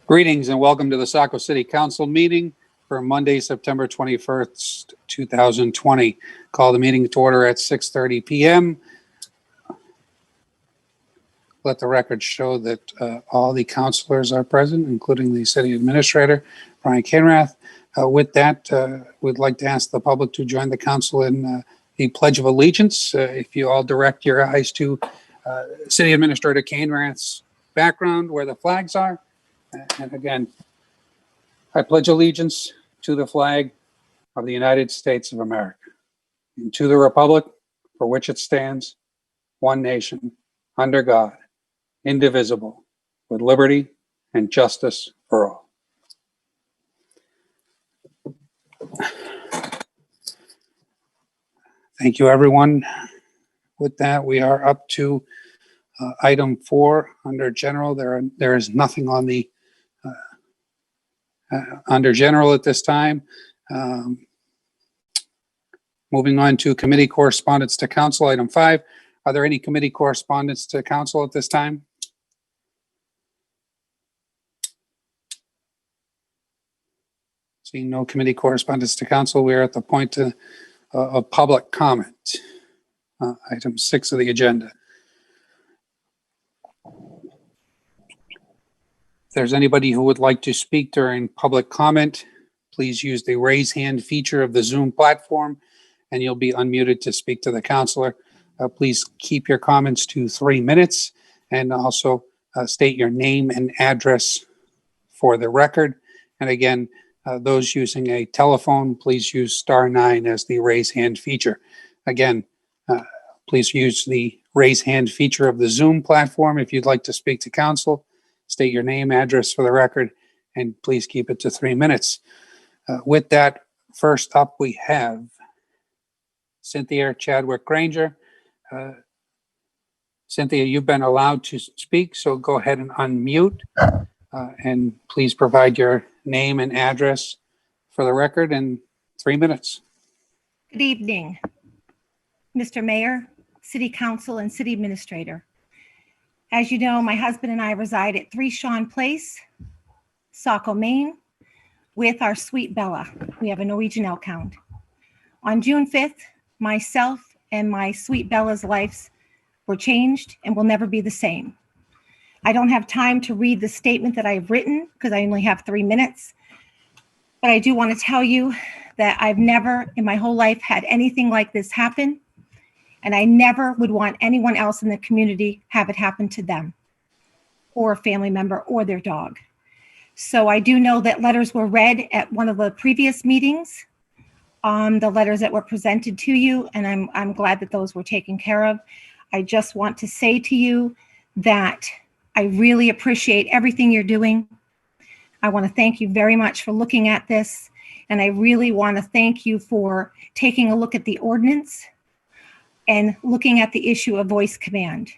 Greetings and welcome to the Saco City Council meeting for Monday, September 21st, 2020. Call the meeting to order at 6:30 p.m. Let the record show that all the councilors are present, including the city administrator, Brian Kinrath. With that, we'd like to ask the public to join the council in the Pledge of Allegiance. If you all direct your eyes to City Administrator Kinrath's background where the flags are. And again, I pledge allegiance to the flag of the United States of America and to the republic for which it stands, one nation, under God, indivisible, with liberty and justice for all. Thank you, everyone. With that, we are up to item 4 under general. There is nothing on the under general at this time. Moving on to committee correspondence to council, item 5. Are there any committee correspondence to council at this time? Seeing no committee correspondence to council, we are at the point of public comment. Item 6 of the agenda. If there's anybody who would like to speak during public comment, please use the raise hand feature of the Zoom platform and you'll be unmuted to speak to the councilor. Please keep your comments to 3 minutes and also state your name and address for the record. And again, those using a telephone, please use *9 as the raise hand feature. Again, please use the raise hand feature of the Zoom platform if you'd like to speak to council. State your name, address for the record, and please keep it to 3 minutes. With that, first up we have Cynthia Chadwick Granger. Cynthia, you've been allowed to speak, so go ahead and unmute and please provide your name and address for the record in 3 minutes. Good evening, Mr. Mayor, City Council, and City Administrator. As you know, my husband and I reside at 3 Shawn Place, Saco, Maine, with our sweet Bella. We have a Norwegian elk hound. On June 5th, myself and my sweet Bella's lives were changed and will never be the same. I don't have time to read the statement that I've written because I only have 3 minutes, but I do want to tell you that I've never in my whole life had anything like this happen. And I never would want anyone else in the community have it happen to them or a family member or their dog. So I do know that letters were read at one of the previous meetings, the letters that were presented to you, and I'm glad that those were taken care of. I just want to say to you that I really appreciate everything you're doing. I want to thank you very much for looking at this. And I really want to thank you for taking a look at the ordinance and looking at the issue of voice command.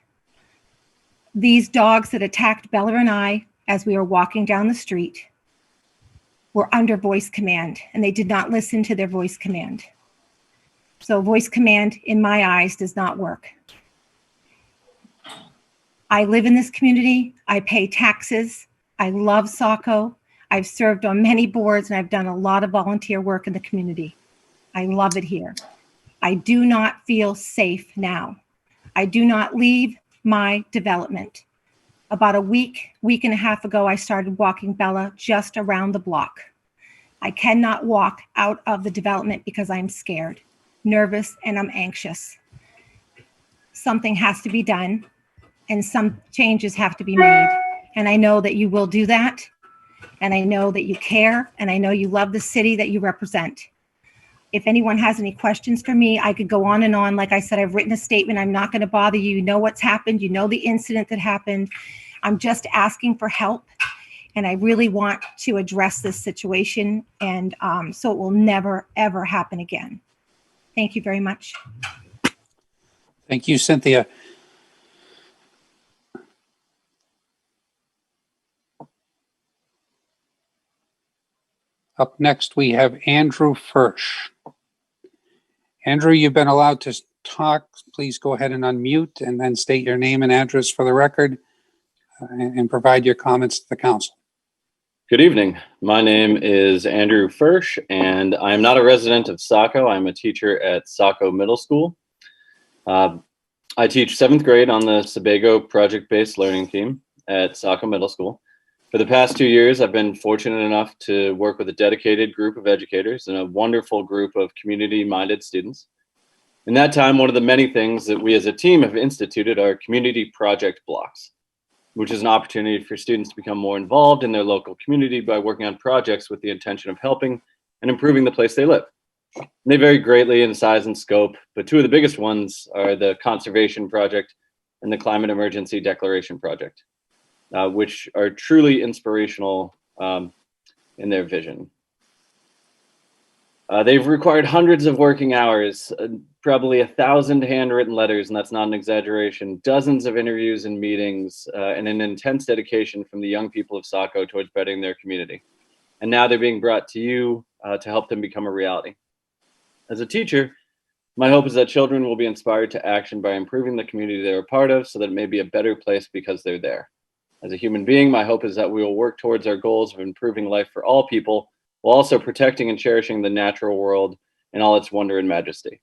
These dogs that attacked Bella and I as we were walking down the street were under voice command, and they did not listen to their voice command. So voice command, in my eyes, does not work. I live in this community. I pay taxes. I love Saco. I've served on many boards, and I've done a lot of volunteer work in the community. I love it here. I do not feel safe now. I do not leave my development. About a week and a half ago, I started walking Bella just around the block. I cannot walk out of the development because I'm scared, nervous, and I'm anxious. Something has to be done and some changes have to be made. And I know that you will do that. And I know that you care. And I know you love the city that you represent. If anyone has any questions for me, I could go on and on. Like I said, I've written a statement. I'm not going to bother you. You know what's happened. You know the incident that happened. I'm just asking for help. And I really want to address this situation. And so it will never, ever happen again. Thank you very much. Thank you, Cynthia. Up next, we have Andrew Firsch. Andrew, you've been allowed to talk. Please go ahead and unmute and then state your name and address for the record and provide your comments to the council. Good evening. My name is Andrew Fursh, and I am not a resident of Saco. I'm a teacher at Saco Middle School. I teach 7th grade on the Sebago project-based learning team at Saco Middle School. For the past 2 years, I've been fortunate enough to work with a dedicated group of educators and a wonderful group of community-minded students. In that time, one of the many things that we as a team have instituted are community project blocks, which is an opportunity for students to become more involved in their local community by working on projects with the intention of helping and improving the place they live. They vary greatly in size and scope, but two of the biggest ones are the Conservation Project and the Climate Emergency Declaration Project, which are truly inspirational in their vision. They've required hundreds of working hours, probably 1,000 handwritten letters, and that's not an exaggeration, dozens of interviews and meetings, and an intense dedication from the young people of Saco towards bettering their community. And now they're being brought to you to help them become a reality. As a teacher, my hope is that children will be inspired to action by improving the community they're a part of so that it may be a better place because they're there. As a human being, my hope is that we will work towards our goals of improving life for all people while also protecting and cherishing the natural world in all its wonder and majesty.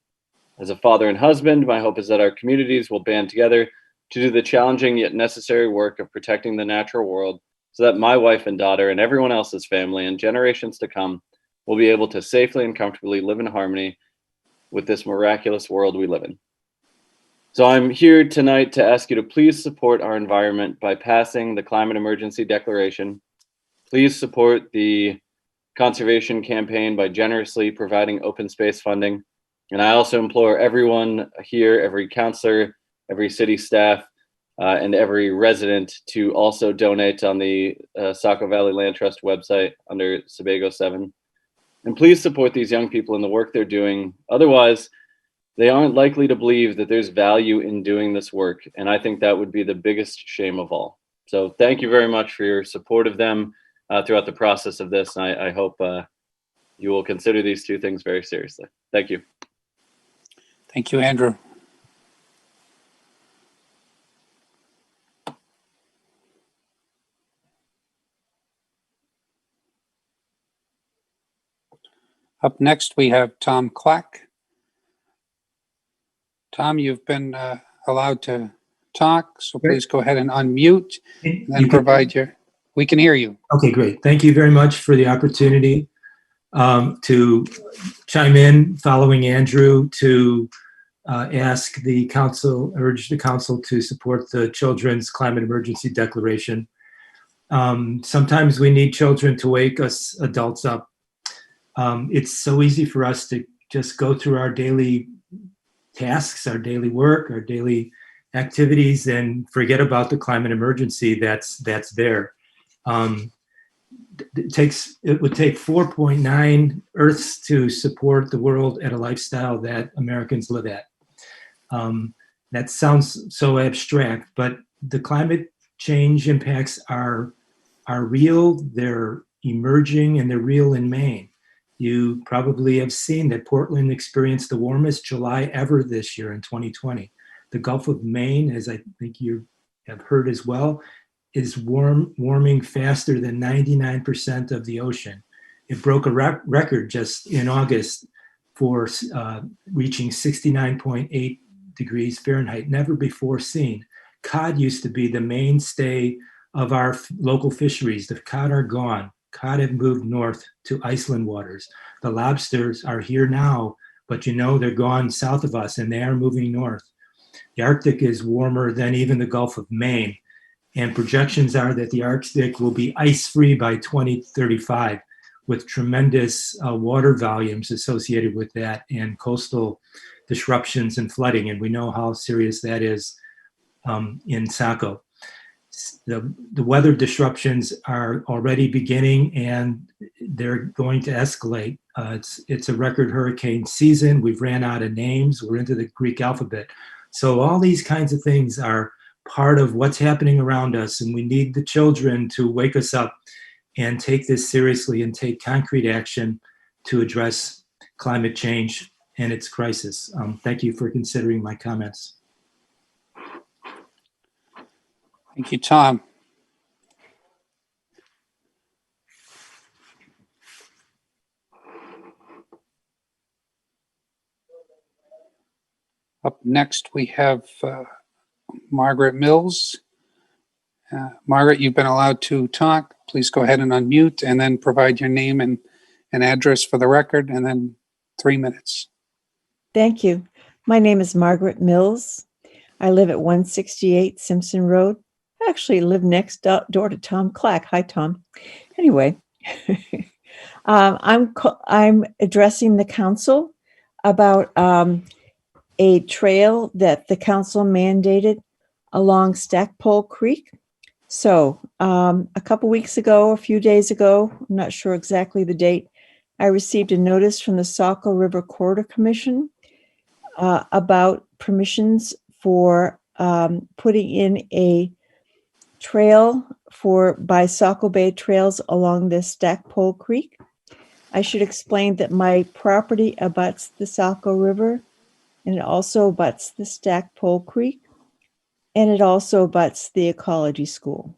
As a father and husband, my hope is that our communities will band together to do the challenging yet necessary work of protecting the natural world so that my wife and daughter and everyone else's family and generations to come will be able to safely and comfortably live in harmony with this miraculous world we live in. So I'm here tonight to ask you to please support our environment by passing the Climate Emergency Declaration. Please support the conservation campaign by generously providing open space funding. And I also implore everyone here, every counselor, every city staff, and every resident to also donate on the Saco Valley Land Trust website under Sebago 7. And please support these young people in the work they're doing. Otherwise, they aren't likely to believe that there's value in doing this work. And I think that would be the biggest shame of all. So thank you very much for your support of them throughout the process of this. And I hope you will consider these two things very seriously. Thank you. Thank you, Andrew. Up next, we have Tom Clack. Tom, you've been allowed to talk, so please go ahead and unmute and then provide your, we can hear you. Okay, great. Thank you very much for the opportunity to chime in following Andrew to ask the council, urge the council to support the Children's Climate Emergency Declaration. Sometimes we need children to wake us adults up. It's so easy for us to just go through our daily tasks, our daily work, our daily activities, and forget about the climate emergency that's there. It would take 4.9 Earths to support the world at a lifestyle that Americans live at. That sounds so abstract, but the climate change impacts are real, they're emerging, and they're real in Maine. You probably have seen that Portland experienced the warmest July ever this year in 2020. The Gulf of Maine, as I think you have heard as well, is warming faster than 99% of the ocean. It broke a record just in August for reaching 69.8 degrees Fahrenheit, never before seen. Cod used to be the mainstay of our local fisheries. The cod are gone. Cod have moved north to Iceland waters. The lobsters are here now, but you know they're gone south of us and they are moving north. The Arctic is warmer than even the Gulf of Maine, and projections are that the Arctic will be ice-free by 2035 with tremendous water volumes associated with that and coastal disruptions and flooding, and we know how serious that is in Saco. The weather disruptions are already beginning and they're going to escalate. It's a record hurricane season. We've ran out of names. We're into the Greek alphabet. So all these kinds of things are part of what's happening around us, and we need the children to wake us up and take this seriously and take concrete action to address climate change and its crisis. Thank you for considering my comments. Thank you, Tom. Up next, we have Margaret Mills. Margaret, you've been allowed to talk. Please go ahead and unmute and then provide your name and address for the record, and then 3 minutes. Thank you. My name is Margaret Mills. I live at 168 Simpson Road. I actually live next door to Tom Clack. Hi, Tom. Anyway, I'm addressing the council about a trail that the council mandated along Stackpole Creek. So a couple weeks ago, a few days ago, I'm not sure exactly the date, I received a notice from the Saco River Corridor Commission about permissions for putting in a trail by Saco Bay Trails along the Stackpole Creek. I should explain that my property abuts the Saco River, and it also abuts the Stackpole Creek, and it also abuts the ecology school.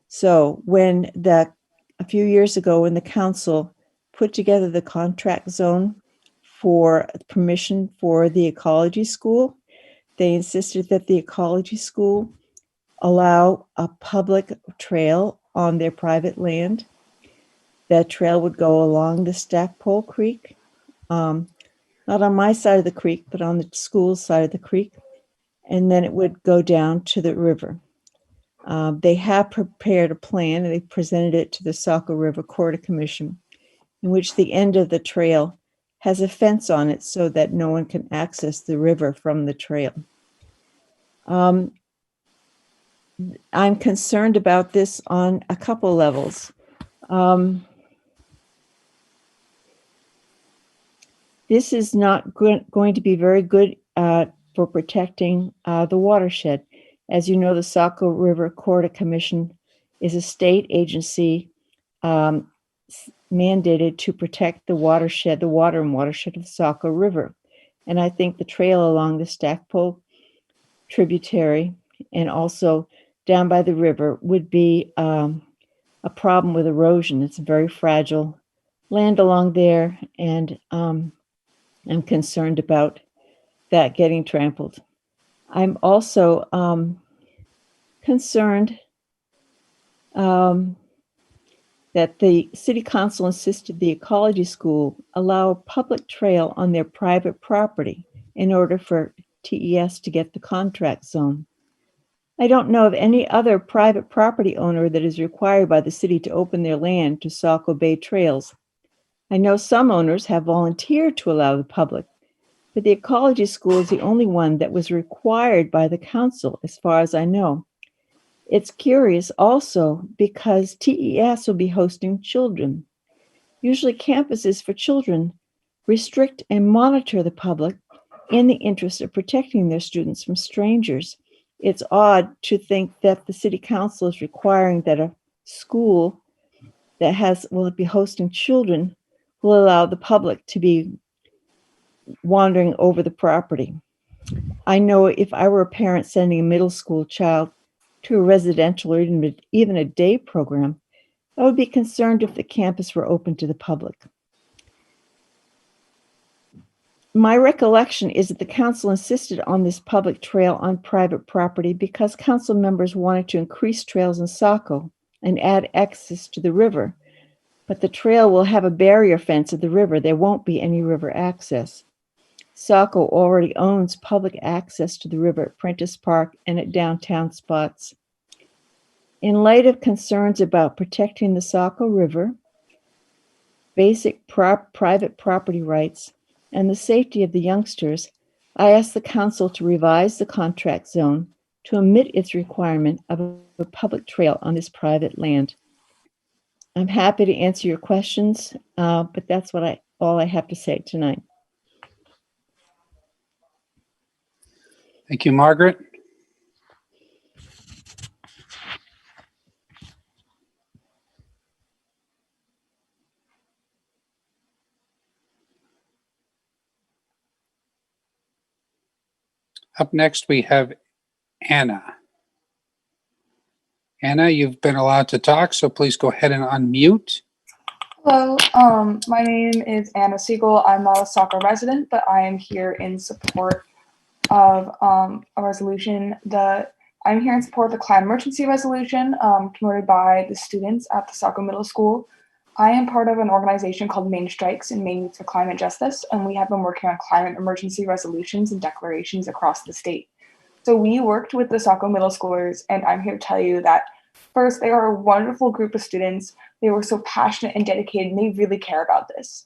So a few years ago, when the council put together the contract zone for permission for the ecology school, they insisted that the ecology school allow a public trail on their private land. That trail would go along the Stackpole Creek, not on my side of the creek, but on the school's side of the creek, and then it would go down to the river. They have prepared a plan, and they presented it to the Saco River Corridor Commission, in which the end of the trail has a fence on it so that no one can access the river from the trail. I'm concerned about this on a couple levels. This is not going to be very good for protecting the watershed. As you know, the Saco River Corridor Commission is a state agency mandated to protect the watershed, the water and watershed of the Saco River. And I think the trail along the Stackpole tributary and also down by the river would be a problem with erosion. It's very fragile land along there, and I'm concerned about that getting trampled. I'm also concerned that the city council insisted the ecology school allow a public trail on their private property in order for TES to get the contract zone. I don't know of any other private property owner that is required by the city to open their land to Saco Bay Trails. I know some owners have volunteered to allow the public, but the ecology school is the only one that was required by the council, as far as I know. It's curious also because TES will be hosting children. Usually campuses for children restrict and monitor the public in the interest of protecting their students from strangers. It's odd to think that the city council is requiring that a school that will be hosting children will allow the public to be wandering over the property. I know if I were a parent sending a middle school child to a residential or even a day program, I would be concerned if the campus were open to the public. My recollection is that the council insisted on this public trail on private property because council members wanted to increase trails in Saco and add access to the river. But the trail will have a barrier fence at the river. There won't be any river access. Saco already owns public access to the river at Prentice Park and at downtown spots. In light of concerns about protecting the Saco River, basic private property rights, and the safety of the youngsters, I asked the council to revise the contract zone to omit its requirement of a public trail on this private land. I'm happy to answer your questions, but that's all I have to say tonight. Thank you, Margaret. Up next, we have Anna. Anna, you've been allowed to talk, so please go ahead and unmute. Hello, my name is Anna Siegel. I'm not a Saco resident, but I am here in support of a resolution. I'm here in support of the climate emergency resolution promoted by the students at the Saco Middle School. I am part of an organization called Maine Strikes and Maine Youth for Climate Justice, and we have been working on climate emergency resolutions and declarations across the state. So we worked with the Saco Middle Schoolers, and I'm here to tell you that first, they are a wonderful group of students. They were so passionate and dedicated, and they really care about this.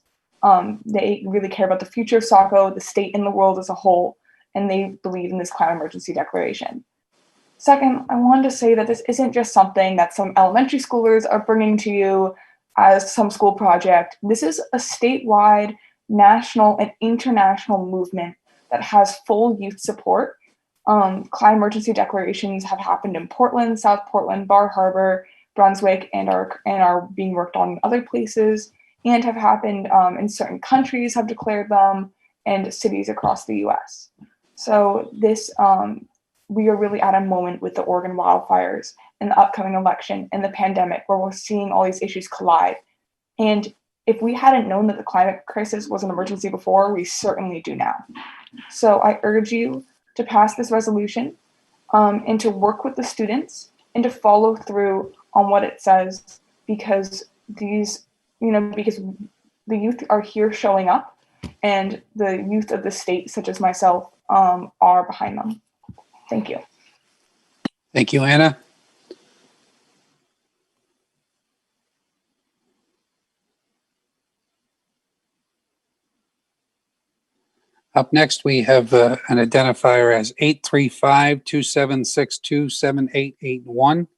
They really care about the future of Saco, the state, and the world as a whole, and they believe in this climate emergency declaration. Second, I wanted to say that this isn't just something that some elementary schoolers are bringing to you as some school project. This is a statewide, national, and international movement that has full youth support. Climate emergency declarations have happened in Portland, South Portland, Bar Harbor, Brunswick, and are being worked on in other places, and have happened in certain countries have declared them, and cities across the US. So this, we are really at a moment with the Oregon wildfires and the upcoming election and the pandemic where we're seeing all these issues collide. And if we hadn't known that the climate crisis was an emergency before, we certainly do now. So I urge you to pass this resolution and to work with the students and to follow through on what it says, because because the youth are here showing up, and the youth of the state, such as myself, are behind them. Thank you. Thank you, Anna. Up next, we have an identifier as 835-2762-7881.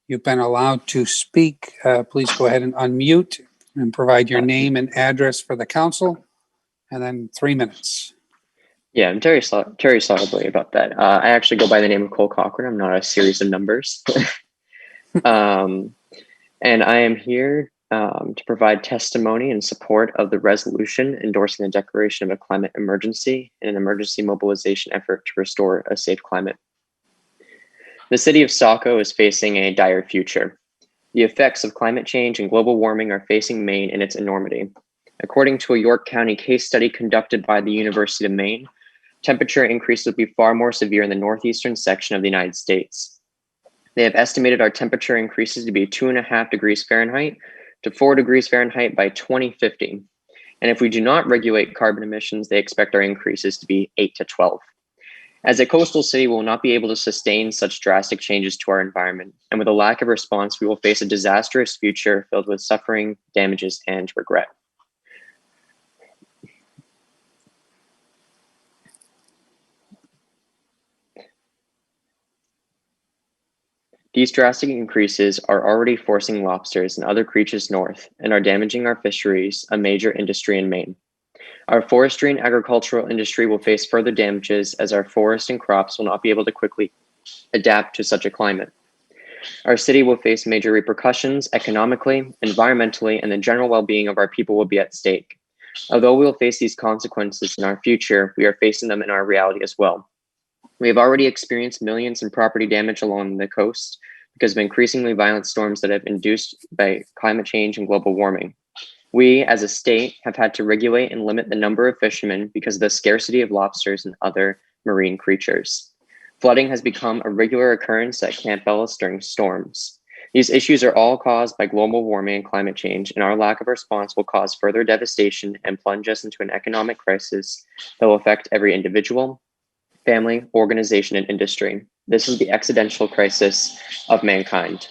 You've been allowed to speak. Please go ahead and unmute and provide your name and address for the council, and then 3 minutes. Yeah, I'm very sorry about that. I actually go by the name of Cole Cochran. I'm not a series of numbers. And I am here to provide testimony in support of the resolution endorsing the declaration of a climate emergency and an emergency mobilization effort to restore a safe climate. The city of Saco is facing a dire future. The effects of climate change and global warming are facing Maine in its enormity. According to a York County case study conducted by the University of Maine, temperature increases will be far more severe in the northeastern section of the United States. They have estimated our temperature increases to be 2.5 degrees Fahrenheit to 4 degrees Fahrenheit by 2050. And if we do not regulate carbon emissions, they expect our increases to be 8 to 12. As a coastal city, we will not be able to sustain such drastic changes to our environment. And with a lack of response, we will face a disastrous future filled with suffering, damages, and regret. These drastic increases are already forcing lobsters and other creatures north and are damaging our fisheries, a major industry in Maine. Our forestry and agricultural industry will face further damages as our forests and crops will not be able to quickly adapt to such a climate. Our city will face major repercussions economically, environmentally, and the general well-being of our people will be at stake. Although we will face these consequences in our future, we are facing them in our reality as well. We have already experienced millions in property damage along the coast because of increasingly violent storms that have been induced by climate change and global warming. We, as a state, have had to regulate and limit the number of fishermen because of the scarcity of lobsters and other marine creatures. Flooding has become a regular occurrence at Camp Ellis during storms. These issues are all caused by global warming and climate change, and our lack of response will cause further devastation and plunge us into an economic crisis that will affect every individual, family, organization, and industry. This is the existential crisis of mankind.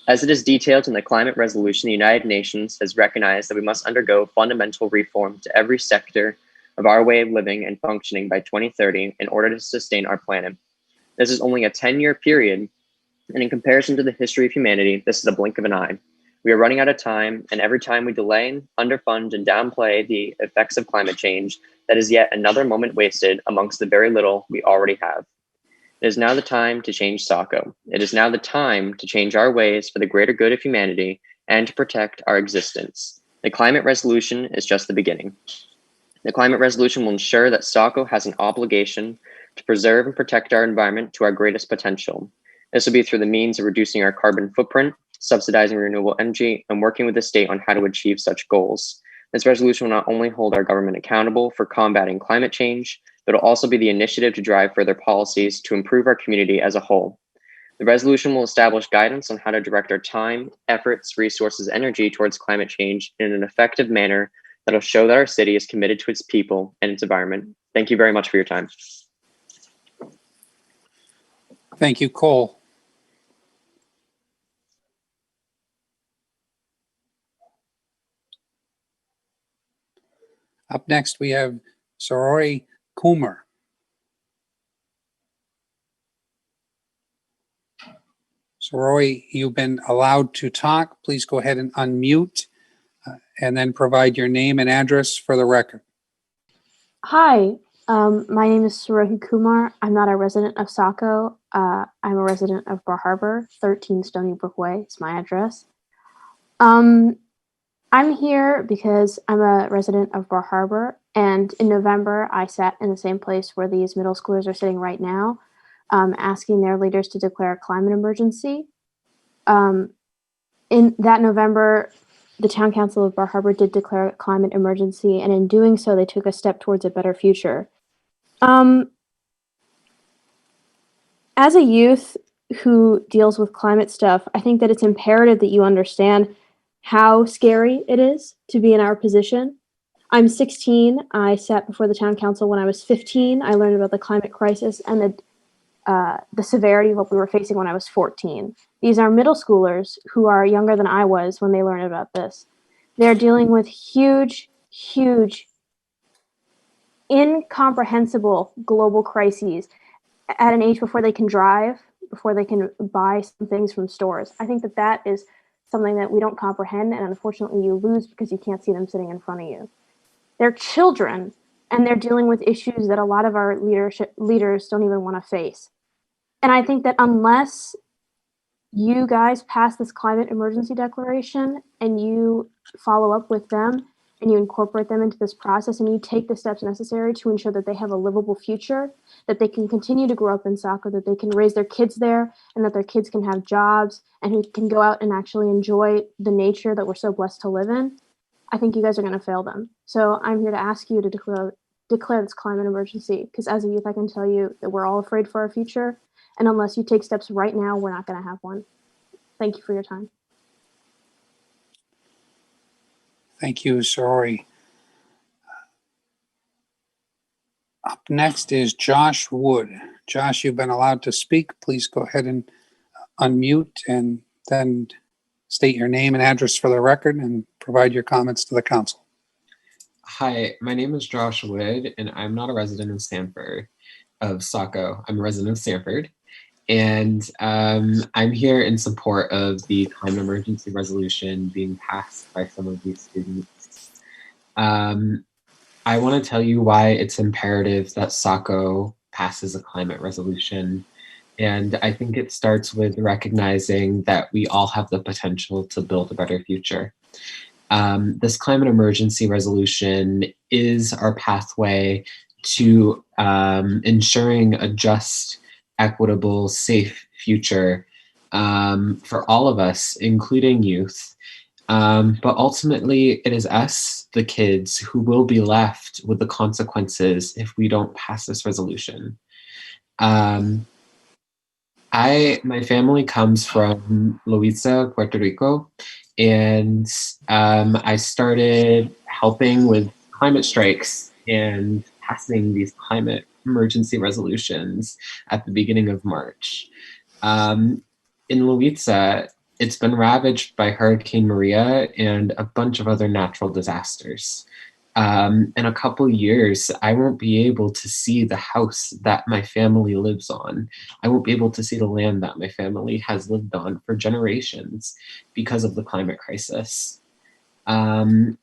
As it is detailed in the climate resolution, the United Nations has recognized that we must undergo fundamental reform to every sector of our way of living and functioning by 2030 in order to sustain our planet. This is only a 10-year period, and in comparison to the history of humanity, this is a blink of an eye. We are running out of time, and every time we delay, underfund, and downplay the effects of climate change, that is yet another moment wasted amongst the very little we already have. It is now the time to change Saco. It is now the time to change our ways for the greater good of humanity and to protect our existence. The climate resolution is just the beginning. The climate resolution will ensure that Saco has an obligation to preserve and protect our environment to our greatest potential. This will be through the means of reducing our carbon footprint, subsidizing renewable energy, and working with the state on how to achieve such goals. This resolution will not only hold our government accountable for combating climate change, but will also be the initiative to drive further policies to improve our community as a whole. The resolution will establish guidance on how to direct our time, efforts, resources, energy towards climate change in an effective manner that will show that our city is committed to its people and its environment. Thank you very much for your time. Thank you, Cole. Up next, we have Sorori Kumar. Sorori, you've been allowed to talk. Please go ahead and unmute and then provide your name and address for the record. Hi, my name is Surohi Kumar. I'm not a resident of Saco. I'm a resident of Bar Harbor, 13 Stony Brook Way is my address. I'm here because I'm a resident of Bar Harbor, and in November, I sat in the same place where these middle schoolers are sitting right now, asking their leaders to declare a climate emergency. In that November, the Town Council of Bar Harbor did declare a climate emergency, and in doing so, they took a step towards a better future. As a youth who deals with climate stuff, I think that it's imperative that you understand how scary it is to be in our position. I'm 16. I sat before the Town Council when I was 15. I learned about the climate crisis and the severity of what we were facing when I was 14. These are middle schoolers who are younger than I was when they learned about this. They're dealing with huge, incomprehensible global crises at an age before they can drive, before they can buy some things from stores. I think that that is something that we don't comprehend, and unfortunately you lose because you can't see them sitting in front of you. They're children, and they're dealing with issues that a lot of our leaders don't even want to face. And I think that unless you guys pass this climate emergency declaration and you follow up with them and you incorporate them into this process and you take the steps necessary to ensure that they have a livable future, that they can continue to grow up in Saco, that they can raise their kids there, and that their kids can have jobs and who can go out and actually enjoy the nature that we're so blessed to live in, I think you guys are going to fail them. So I'm here to ask you to declare this climate emergency, because as a youth, I can tell you that we're all afraid for our future. And unless you take steps right now, we're not going to have one. Thank you for your time. Thank you, Sorori. Up next is Josh Wood. Josh, you've been allowed to speak. Please go ahead and unmute and then state your name and address for the record and provide your comments to the council. Hi, my name is Josh Wood, and I'm not a resident of Saco. I'm a resident of Sanford. And I'm here in support of the climate emergency resolution being passed by some of these students. I want to tell you why it's imperative that Saco passes a climate resolution. And I think it starts with recognizing that we all have the potential to build a better future. This climate emergency resolution is our pathway to ensuring a just, equitable, safe future for all of us, including youth. But ultimately, it is us, the kids, who will be left with the consequences if we don't pass this resolution. My family comes from Loiza, Puerto Rico, and I started helping with climate strikes and passing these climate emergency resolutions at the beginning of March. In Loiza, it's been ravaged by Hurricane Maria and a bunch of other natural disasters. In a couple years, I won't be able to see the house that my family lives on. I won't be able to see the land that my family has lived on for generations because of the climate crisis. And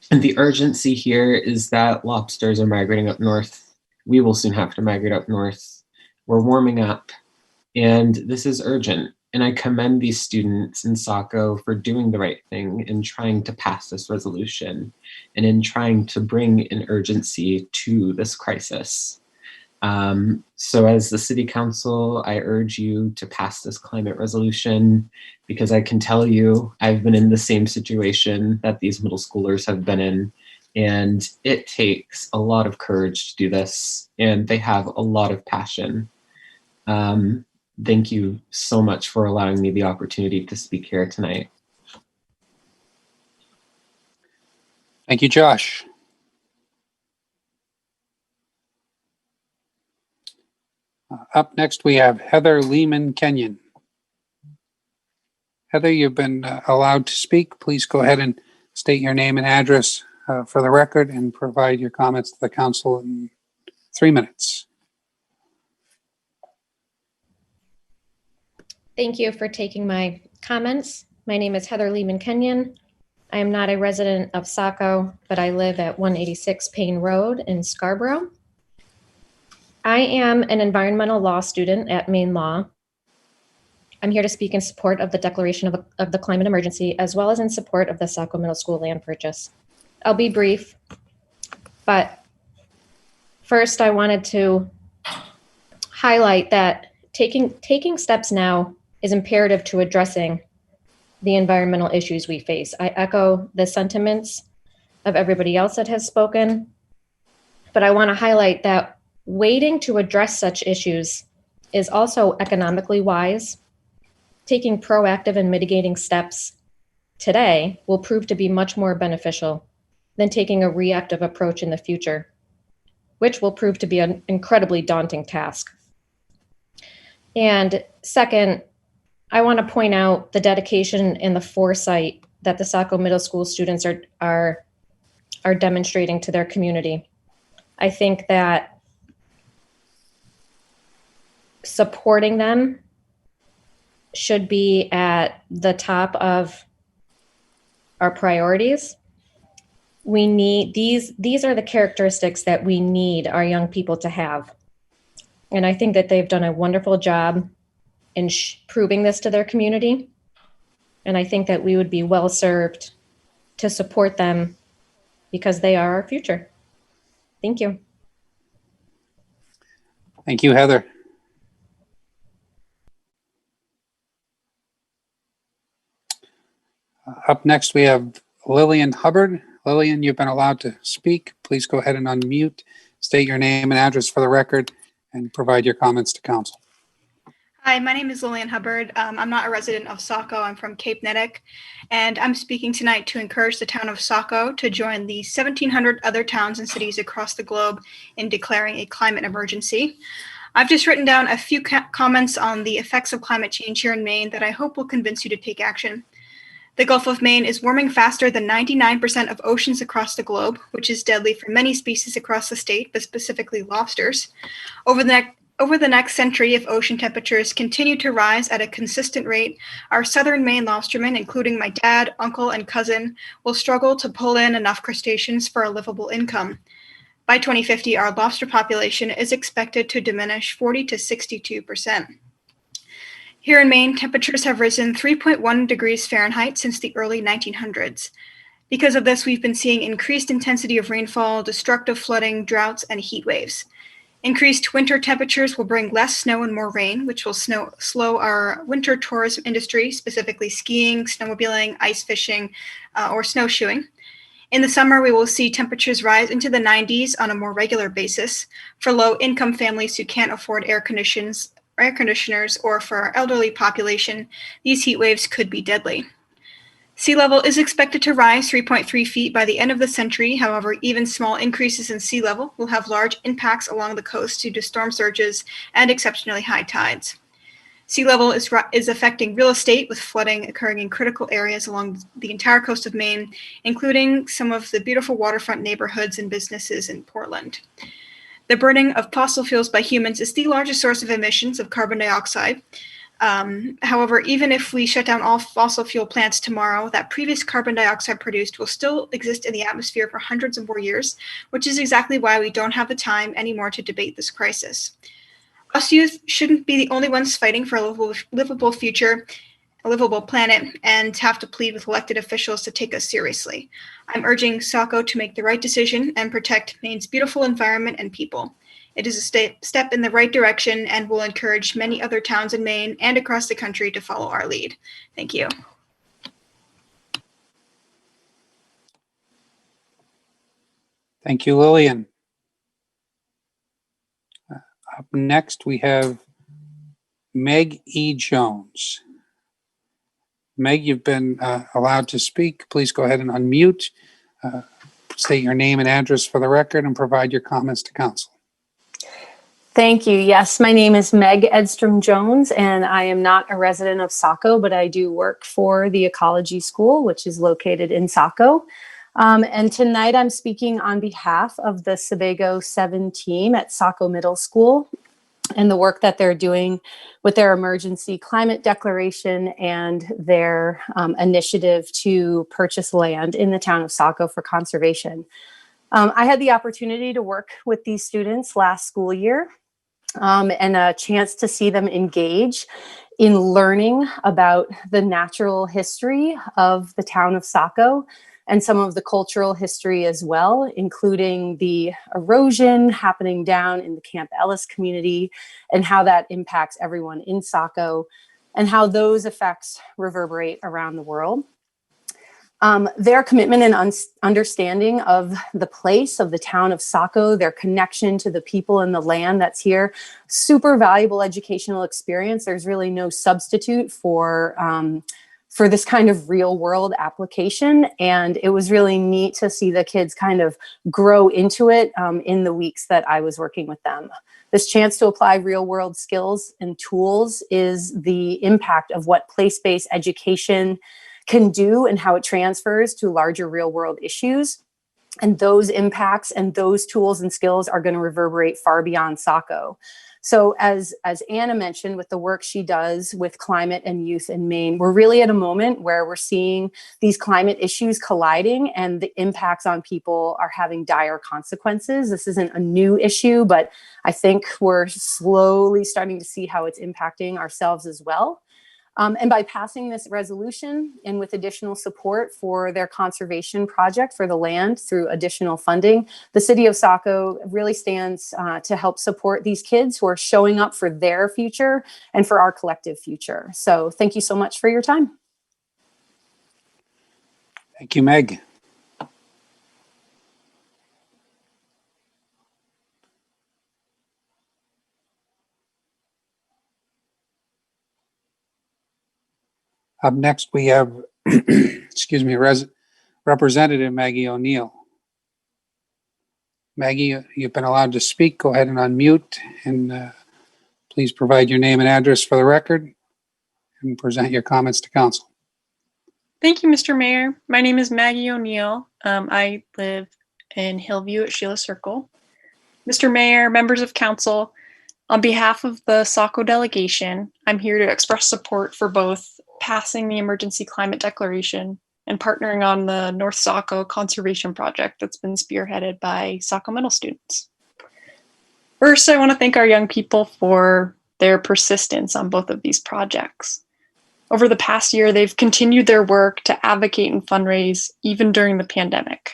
the urgency here is that lobsters are migrating up north. We will soon have to migrate up north. We're warming up, and this is urgent. And I commend these students in Saco for doing the right thing in trying to pass this resolution and in trying to bring an urgency to this crisis. So as the City Council, I urge you to pass this climate resolution because I can tell you I've been in the same situation that these middle schoolers have been in, and it takes a lot of courage to do this, and they have a lot of passion. Thank you so much for allowing me the opportunity to speak here tonight. Thank you, Josh. Up next, we have Heather Lehman Kenyon. Heather, you've been allowed to speak. Please go ahead and state your name and address for the record and provide your comments to the council in 3 minutes. Thank you for taking my comments. My name is Heather Lehman Kenyon. I am not a resident of Saco, but I live at 186 Payne Road in Scarborough. I am an environmental law student at Maine Law. I'm here to speak in support of the declaration of the climate emergency, as well as in support of the Saco Middle School land purchase. I'll be brief, but first I wanted to highlight that taking steps now is imperative to addressing the environmental issues we face. I echo the sentiments of everybody else that has spoken, but I want to highlight that waiting to address such issues is also economically wise. Taking proactive and mitigating steps today will prove to be much more beneficial than taking a reactive approach in the future, which will prove to be an incredibly daunting task. And second, I want to point out the dedication and the foresight that the Saco Middle School students are demonstrating to their community. I think that supporting them should be at the top of our priorities. We need these are the characteristics that we need our young people to have. And I think that they've done a wonderful job in proving this to their community. And I think that we would be well served to support them because they are our future. Thank you. Thank you, Heather. Up next, we have Lillian Hubbard. Lillian, you've been allowed to speak. Please go ahead and unmute, state your name and address for the record, and provide your comments to council. Hi, my name is Lillian Hubbard. I'm not a resident of Saco. I'm from Cape Nettic, and I'm speaking tonight to encourage the town of Saco to join the 1,700 other towns and cities across the globe in declaring a climate emergency. I've just written down a few comments on the effects of climate change here in Maine that I hope will convince you to take action. The Gulf of Maine is warming faster than 99% of oceans across the globe, which is deadly for many species across the state, but specifically lobsters. Over the next century, if ocean temperatures continue to rise at a consistent rate, our southern Maine lobstermen, including my dad, uncle, and cousin, will struggle to pull in enough crustaceans for a livable income. By 2050, our lobster population is expected to diminish 40 to 62%. Here in Maine, temperatures have risen 3.1 degrees Fahrenheit since the early 1900s. Because of this, we've been seeing increased intensity of rainfall, destructive flooding, droughts, and heat waves. Increased winter temperatures will bring less snow and more rain, which will slow our winter tourism industry, specifically skiing, snowmobiling, ice fishing, or snowshoeing. In the summer, we will see temperatures rise into the 90s on a more regular basis for low-income families who can't afford air conditioners, or for our elderly population. These heat waves could be deadly. Sea level is expected to rise 3.3 feet by the end of the century. However, even small increases in sea level will have large impacts along the coast due to storm surges and exceptionally high tides. Sea level is affecting real estate, with flooding occurring in critical areas along the entire coast of Maine, including some of the beautiful waterfront neighborhoods and businesses in Portland. The burning of fossil fuels by humans is the largest source of emissions of carbon dioxide. However, even if we shut down all fossil fuel plants tomorrow, that previous carbon dioxide produced will still exist in the atmosphere for hundreds of more years, which is exactly why we don't have the time anymore to debate this crisis. Us youth shouldn't be the only ones fighting for a livable future, a livable planet, and have to plead with elected officials to take us seriously. I'm urging Saco to make the right decision and protect Maine's beautiful environment and people. It is a step in the right direction and will encourage many other towns in Maine and across the country to follow our lead. Thank you. Thank you, Lillian. Up next, we have Meg E. Jones. Meg, you've been allowed to speak. Please go ahead and unmute. State your name and address for the record and provide your comments to council. Thank you. Yes, my name is Meg Edstrom Jones, and I am not a resident of Saco, but I do work for the Ecology School, which is located in Saco. And tonight I'm speaking on behalf of the Sebago 7 team at Saco Middle School and the work that they're doing with their emergency climate declaration and their initiative to purchase land in the town of Saco for conservation. I had the opportunity to work with these students last school year and a chance to see them engage in learning about the natural history of the town of Saco and some of the cultural history as well, including the erosion happening down in the Camp Ellis community and how that impacts everyone in Saco and how those effects reverberate around the world. Their commitment and understanding of the place of the town of Saco, their connection to the people and the land that's here, super valuable educational experience. There's really no substitute for this kind of real world application. And it was really neat to see the kids kind of grow into it in the weeks that I was working with them. This chance to apply real world skills and tools is the impact of what place-based education can do and how it transfers to larger real world issues. And those impacts and those tools and skills are going to reverberate far beyond Saco. So as Anna mentioned, with the work she does with climate and youth in Maine, we're really at a moment where we're seeing these climate issues colliding and the impacts on people are having dire consequences. This isn't a new issue, but I think we're slowly starting to see how it's impacting ourselves as well. And by passing this resolution and with additional support for their conservation project for the land through additional funding, the city of Saco really stands to help support these kids who are showing up for their future and for our collective future. So thank you so much for your time. Thank you, Meg. Up next, we have, excuse me, Representative Maggie O'Neill. Maggie, you've been allowed to speak. Go ahead and unmute and please provide your name and address for the record and present your comments to council. Thank you, Mr. Mayor. My name is Maggie O'Neill. I live in Hillview at Sheila Circle. Mr. Mayor, members of council, on behalf of the Saco delegation, I'm here to express support for both passing the emergency climate declaration and partnering on the North Saco conservation project that's been spearheaded by Saco Middle students. First, I want to thank our young people for their persistence on both of these projects. Over the past year, they've continued their work to advocate and fundraise even during the pandemic.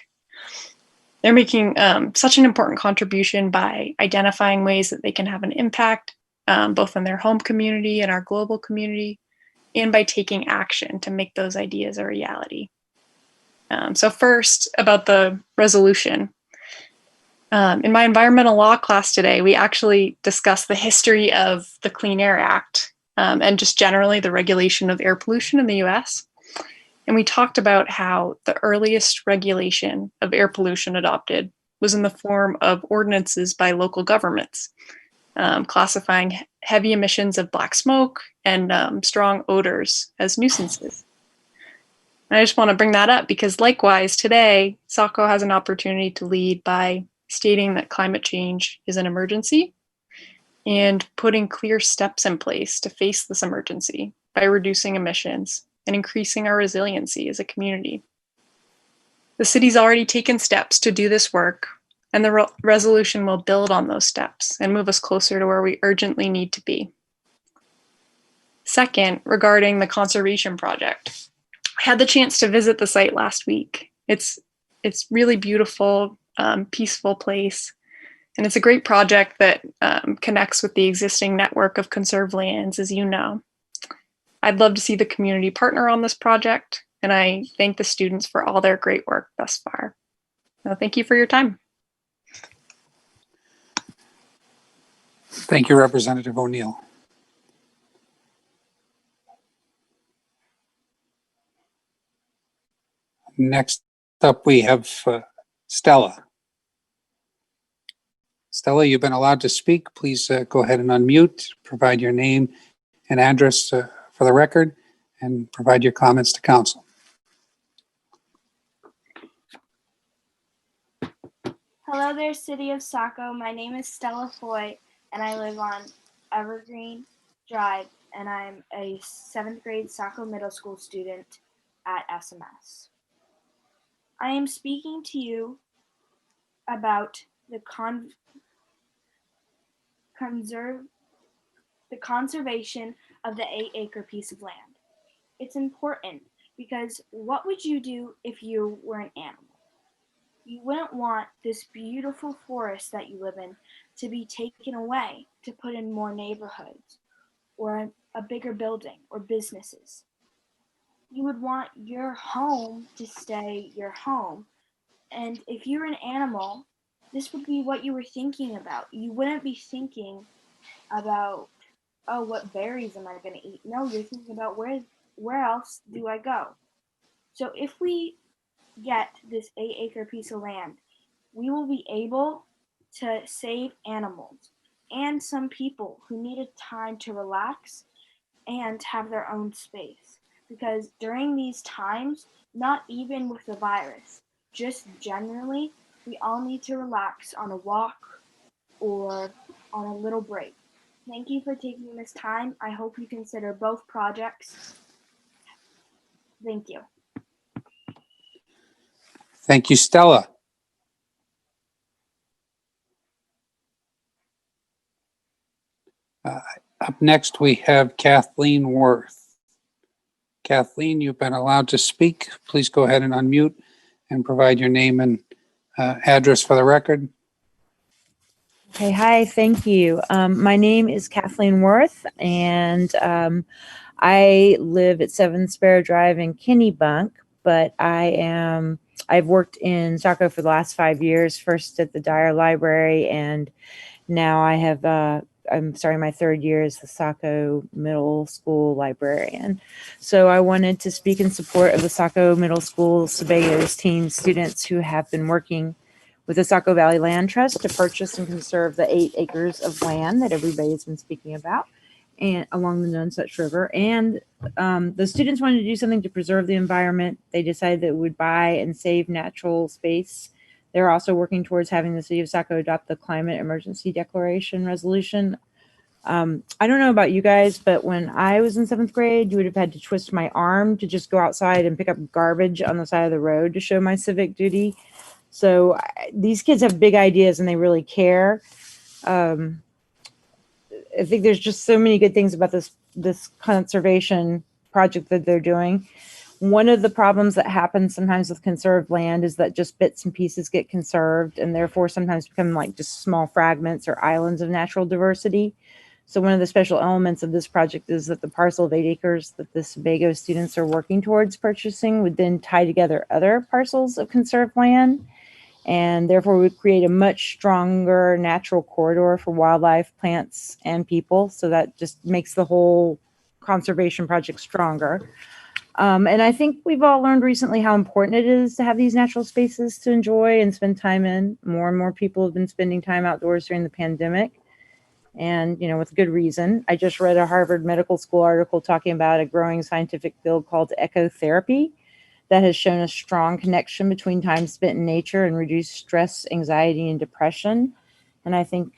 They're making such an important contribution by identifying ways that they can have an impact both in their home community and our global community, and by taking action to make those ideas a reality. So first, about the resolution. In my environmental law class today, we actually discussed the history of the Clean Air Act and just generally the regulation of air pollution in the US. And we talked about how the earliest regulation of air pollution adopted was in the form of ordinances by local governments, classifying heavy emissions of black smoke and strong odors as nuisances. And I just want to bring that up because likewise today, Saco has an opportunity to lead by stating that climate change is an emergency and putting clear steps in place to face this emergency by reducing emissions and increasing our resiliency as a community. The city's already taken steps to do this work, and the resolution will build on those steps and move us closer to where we urgently need to be. Second, regarding the conservation project, I had the chance to visit the site last week. It's really beautiful, peaceful place. And it's a great project that connects with the existing network of conserved lands, as you know. I'd love to see the community partner on this project, and I thank the students for all their great work thus far. So thank you for your time. Thank you, Representative O'Neill. Next up, we have Stella. Stella, you've been allowed to speak. Please go ahead and unmute, provide your name and address for the record, and provide your comments to council. Hello there, City of Saco. My name is Stella Foy, and I live on Evergreen Drive, and I'm a 7th grade Saco Middle School student at SMS. I am speaking to you about the conservation of the 8-acre piece of land. It's important because what would you do if you were an animal? You wouldn't want this beautiful forest that you live in to be taken away to put in more neighborhoods or a bigger building or businesses. You would want your home to stay your home. And if you're an animal, this would be what you were thinking about. You wouldn't be thinking about, oh, what berries am I going to eat? No, you're thinking about where else do I go? So if we get this 8-acre piece of land, we will be able to save animals and some people who needed time to relax and have their own space. Because during these times, not even with the virus, just generally, we all need to relax on a walk or on a little break. Thank you for taking this time. I hope you consider both projects. Thank you. Thank you, Stella. Up next, we have Kathleen Worth. Kathleen, you've been allowed to speak. Please go ahead and unmute and provide your name and address for the record. Okay, hi, thank you. My name is Kathleen Worth, and I live at 7 Sparrow Drive in Kennebunk, but I've worked in Saco for the last 5 years, first at the Dyer Library, and now I have I'm starting my 3rd year as the Saco Middle School librarian. So I wanted to speak in support of the Saco Middle School Sebago's teen students who have been working with the Saco Valley Land Trust to purchase and conserve the 8 acres of land that everybody's been speaking about and along the Nonesuch River. And the students wanted to do something to preserve the environment. They decided that it would buy and save natural space. They're also working towards having the city of Saco adopt the Climate Emergency Declaration resolution. I don't know about you guys, but when I was in 7th grade, you would have had to twist my arm to just go outside and pick up garbage on the side of the road to show my civic duty. So these kids have big ideas and they really care. I think there's just so many good things about this conservation project that they're doing. One of the problems that happens sometimes with conserved land is that just bits and pieces get conserved and therefore sometimes become like just small fragments or islands of natural diversity. So one of the special elements of this project is that the parcel of 8 acres that the Sebago students are working towards purchasing would then tie together other parcels of conserved land, and therefore would create a much stronger natural corridor for wildlife, plants, and people. So that just makes the whole conservation project stronger. And I think we've all learned recently how important it is to have these natural spaces to enjoy and spend time in. More and more people have been spending time outdoors during the pandemic, and with good reason. I just read a Harvard Medical School article talking about a growing scientific field called ecotherapy that has shown a strong connection between time spent in nature and reduced stress, anxiety, and depression. And I think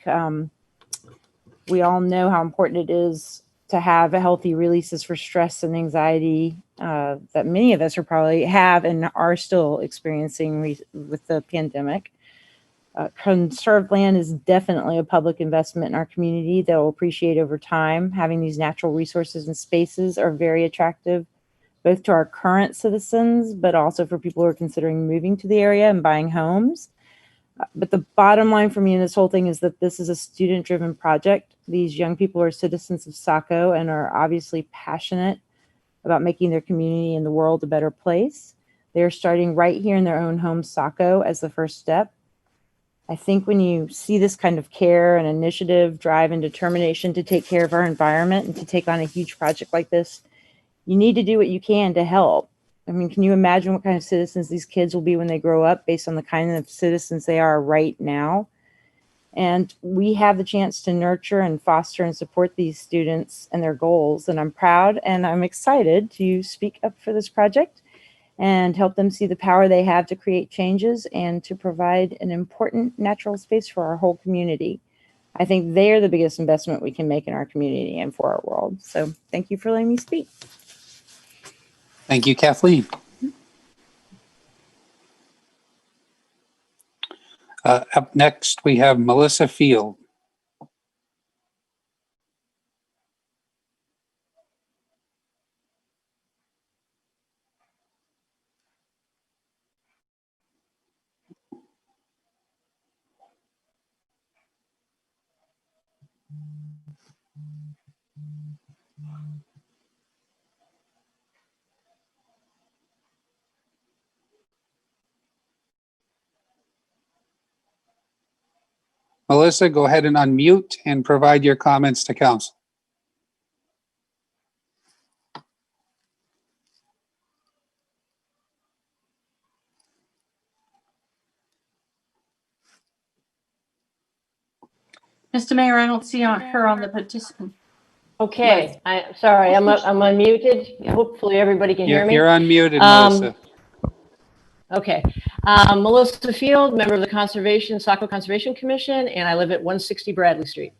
we all know how important it is to have healthy releases for stress and anxiety that many of us are probably have and are still experiencing with the pandemic. Conserved land is definitely a public investment in our community that will appreciate over time. Having these natural resources and spaces are very attractive, both to our current citizens, but also for people who are considering moving to the area and buying homes. But the bottom line for me in this whole thing is that this is a student-driven project. These young people are citizens of Saco and are obviously passionate about making their community and the world a better place. They're starting right here in their own home, Saco, as the first step. I think when you see this kind of care and initiative, drive, and determination to take care of our environment and to take on a huge project like this, you need to do what you can to help. I mean, can you imagine what kind of citizens these kids will be when they grow up based on the kind of citizens they are right now? And we have the chance to nurture and foster and support these students and their goals. And I'm proud and I'm excited to speak up for this project and help them see the power they have to create changes and to provide an important natural space for our whole community. I think they're the biggest investment we can make in our community and for our world. So thank you for letting me speak. Thank you, Kathleen. Up next, we have Melissa Field. Melissa, go ahead and unmute and provide your comments to council. Mr. Mayor, I don't see her on the participant. Okay, sorry, I'm unmuted. Hopefully everybody can hear me. You're unmuted, Melissa. Okay, Melissa Field, member of the Saco Conservation Commission, and I live at 160 Bradley Street.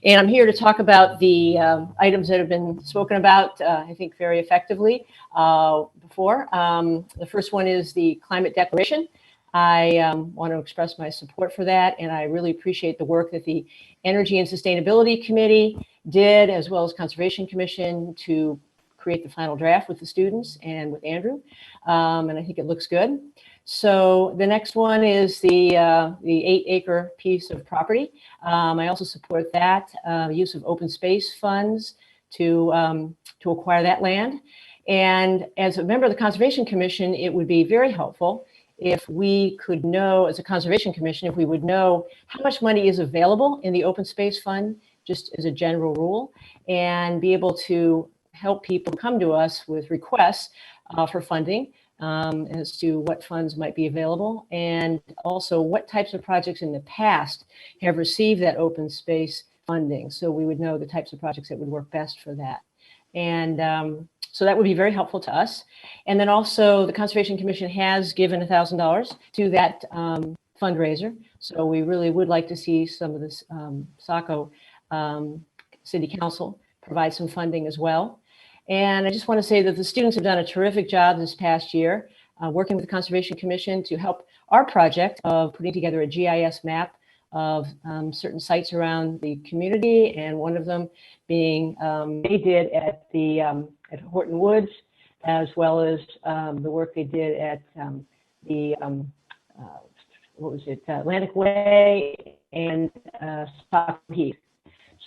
And I'm here to talk about the items that have been spoken about, I think very effectively before. The first one is the climate declaration. I want to express my support for that, and I really appreciate the work that the Energy and Sustainability Committee did, as well as Conservation Commission, to create the final draft with the students and with Andrew, and I think it looks good. So the next one is the 8-acre piece of property. I also support that use of open space funds to acquire that land. And as a member of the Conservation Commission, it would be very helpful if we could know, as a Conservation Commission, if we would know how much money is available in the open space fund, just as a general rule, and be able to help people come to us with requests for funding as to what funds might be available, and also what types of projects in the past have received that open space funding, so we would know the types of projects that would work best for that. And so that would be very helpful to us. And then also the Conservation Commission has given $1,000 to that fundraiser. So we really would like to see some of this Saco City Council provide some funding as well. And I just want to say that the students have done a terrific job this past year working with the Conservation Commission to help our project of putting together a GIS map of certain sites around the community, and one of them being they did at the at Horton Woods, as well as the work they did at the what was it, Atlantic Way and Saco Heath.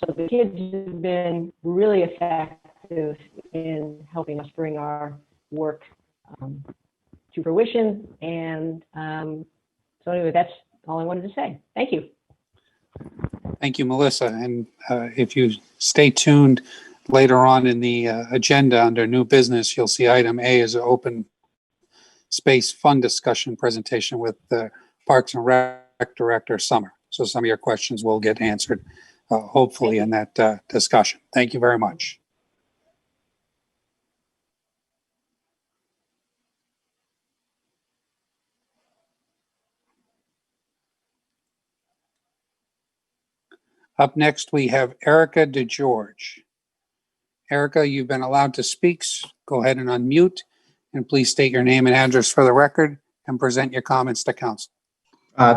So the kids have been really effective in helping us bring our work to fruition. And so anyway, that's all I wanted to say. Thank you. Thank you, Melissa. And if you stay tuned later on in the agenda under new business, you'll see item A is an open space fund discussion presentation with the Parks and Rec Director Summer. So some of your questions will get answered hopefully in that discussion. Thank you very much. Up next, we have Erica DeGeorge. Erica, you've been allowed to speak. Go ahead and unmute, and please state your name and address for the record and present your comments to council.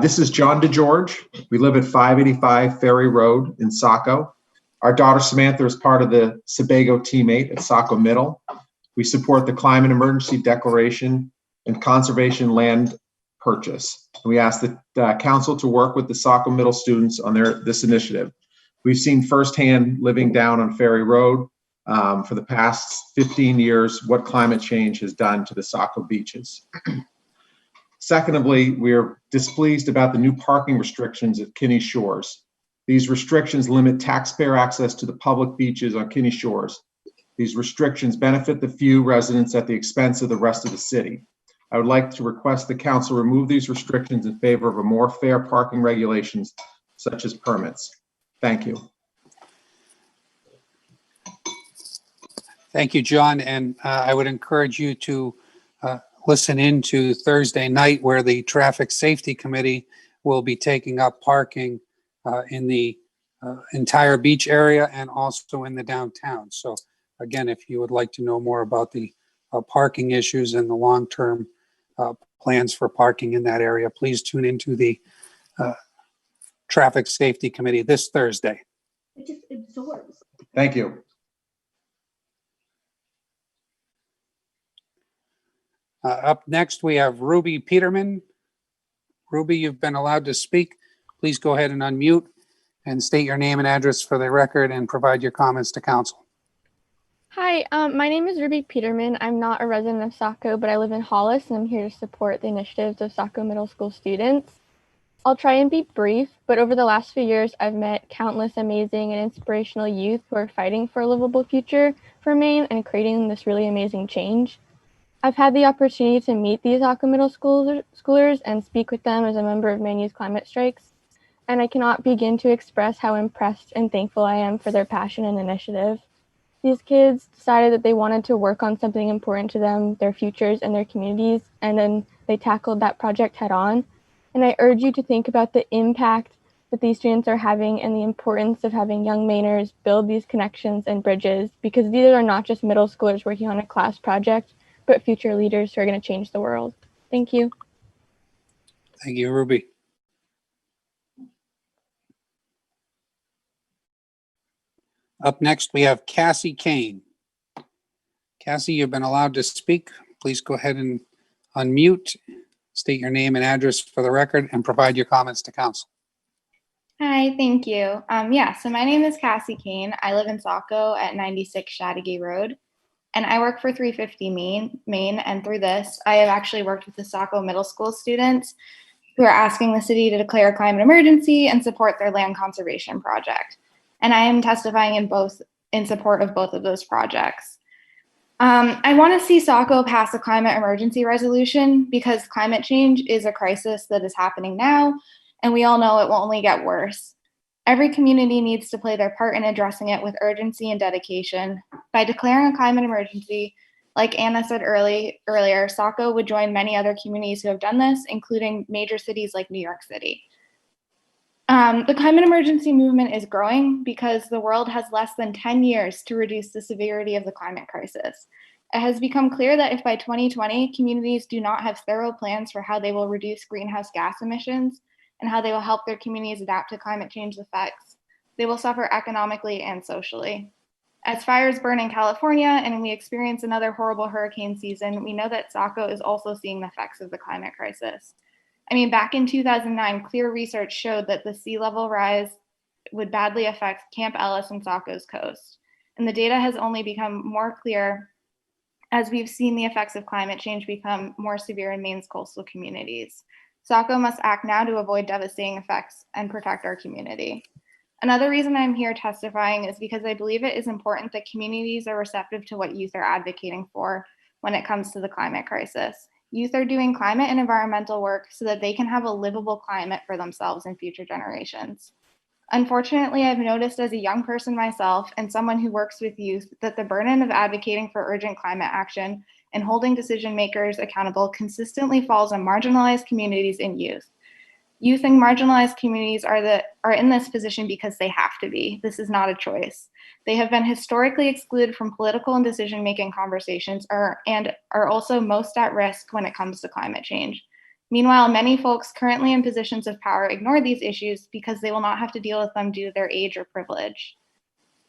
This is John DeGeorge. We live at 585 Ferry Road in Saco. Our daughter Samantha is part of the Sebago teammate at Saco Middle. We support the climate emergency declaration and conservation land purchase. We ask the council to work with the Saco Middle students on this initiative. We've seen firsthand, living down on Ferry Road for the past 15 years, what climate change has done to the Saco beaches. Secondly, we are displeased about the new parking restrictions at Kinney Shores. These restrictions limit taxpayer access to the public beaches on Kinney Shores. These restrictions benefit the few residents at the expense of the rest of the city. I would like to request the council remove these restrictions in favor of a more fair parking regulations, such as permits. Thank you. Thank you, John. And I would encourage you to listen in to Thursday night, where the Traffic Safety Committee will be taking up parking in the entire beach area and also in the downtown. So again, if you would like to know more about the parking issues and the long-term plans for parking in that area, please tune into the Traffic Safety Committee this Thursday. It just absorbs. Thank you. Up next, we have Ruby Peterman. Ruby, you've been allowed to speak. Please go ahead and unmute and state your name and address for the record and provide your comments to council. Hi, my name is Ruby Peterman. I'm not a resident of Saco, but I live in Hollis, and I'm here to support the initiatives of Saco Middle School students. I'll try and be brief, but over the last few years, I've met countless amazing and inspirational youth who are fighting for a livable future for Maine and creating this really amazing change. I've had the opportunity to meet these Saco Middle Schoolers and speak with them as a member of Maine Youth Climate Strikes, and I cannot begin to express how impressed and thankful I am for their passion and initiative. These kids decided that they wanted to work on something important to them, their futures and their communities, and then they tackled that project head on. And I urge you to think about the impact that these students are having and the importance of having young Mainers build these connections and bridges, because these are not just middle schoolers working on a class project, but future leaders who are going to change the world. Thank you. Thank you, Ruby. Up next, we have Cassie Kane. Cassie, you've been allowed to speak. Please go ahead and unmute, state your name and address for the record, and provide your comments to council. Hi, thank you. So my name is Cassie Kane. I live in Saco at 96 Chattagay Road, and I work for 350 Maine, and through this, I have actually worked with the Saco Middle School students who are asking the city to declare a climate emergency and support their land conservation project. And I am testifying in support of both of those projects. I want to see Saco pass a climate emergency resolution because climate change is a crisis that is happening now, and we all know it will only get worse. Every community needs to play their part in addressing it with urgency and dedication. By declaring a climate emergency, like Anna said earlier, Saco would join many other communities who have done this, including major cities like New York City. The climate emergency movement is growing because the world has less than 10 years to reduce the severity of the climate crisis. It has become clear that if by 2020, communities do not have thorough plans for how they will reduce greenhouse gas emissions and how they will help their communities adapt to climate change effects, they will suffer economically and socially. As fires burn in California and we experience another horrible hurricane season, we know that Saco is also seeing the effects of the climate crisis. I mean, back in 2009, clear research showed that the sea level rise would badly affect Camp Ellis and Saco's coast. And the data has only become more clear as we've seen the effects of climate change become more severe in Maine's coastal communities. Saco must act now to avoid devastating effects and protect our community. Another reason I'm here testifying is because I believe it is important that communities are receptive to what youth are advocating for when it comes to the climate crisis. Youth are doing climate and environmental work so that they can have a livable climate for themselves and future generations. Unfortunately, I've noticed as a young person myself and someone who works with youth that the burden of advocating for urgent climate action and holding decision makers accountable consistently falls on marginalized communities and youth. Youth in marginalized communities are in this position because they have to be. This is not a choice. They have been historically excluded from political and decision-making conversations and are also most at risk when it comes to climate change. Meanwhile, many folks currently in positions of power ignore these issues because they will not have to deal with them due to their age or privilege.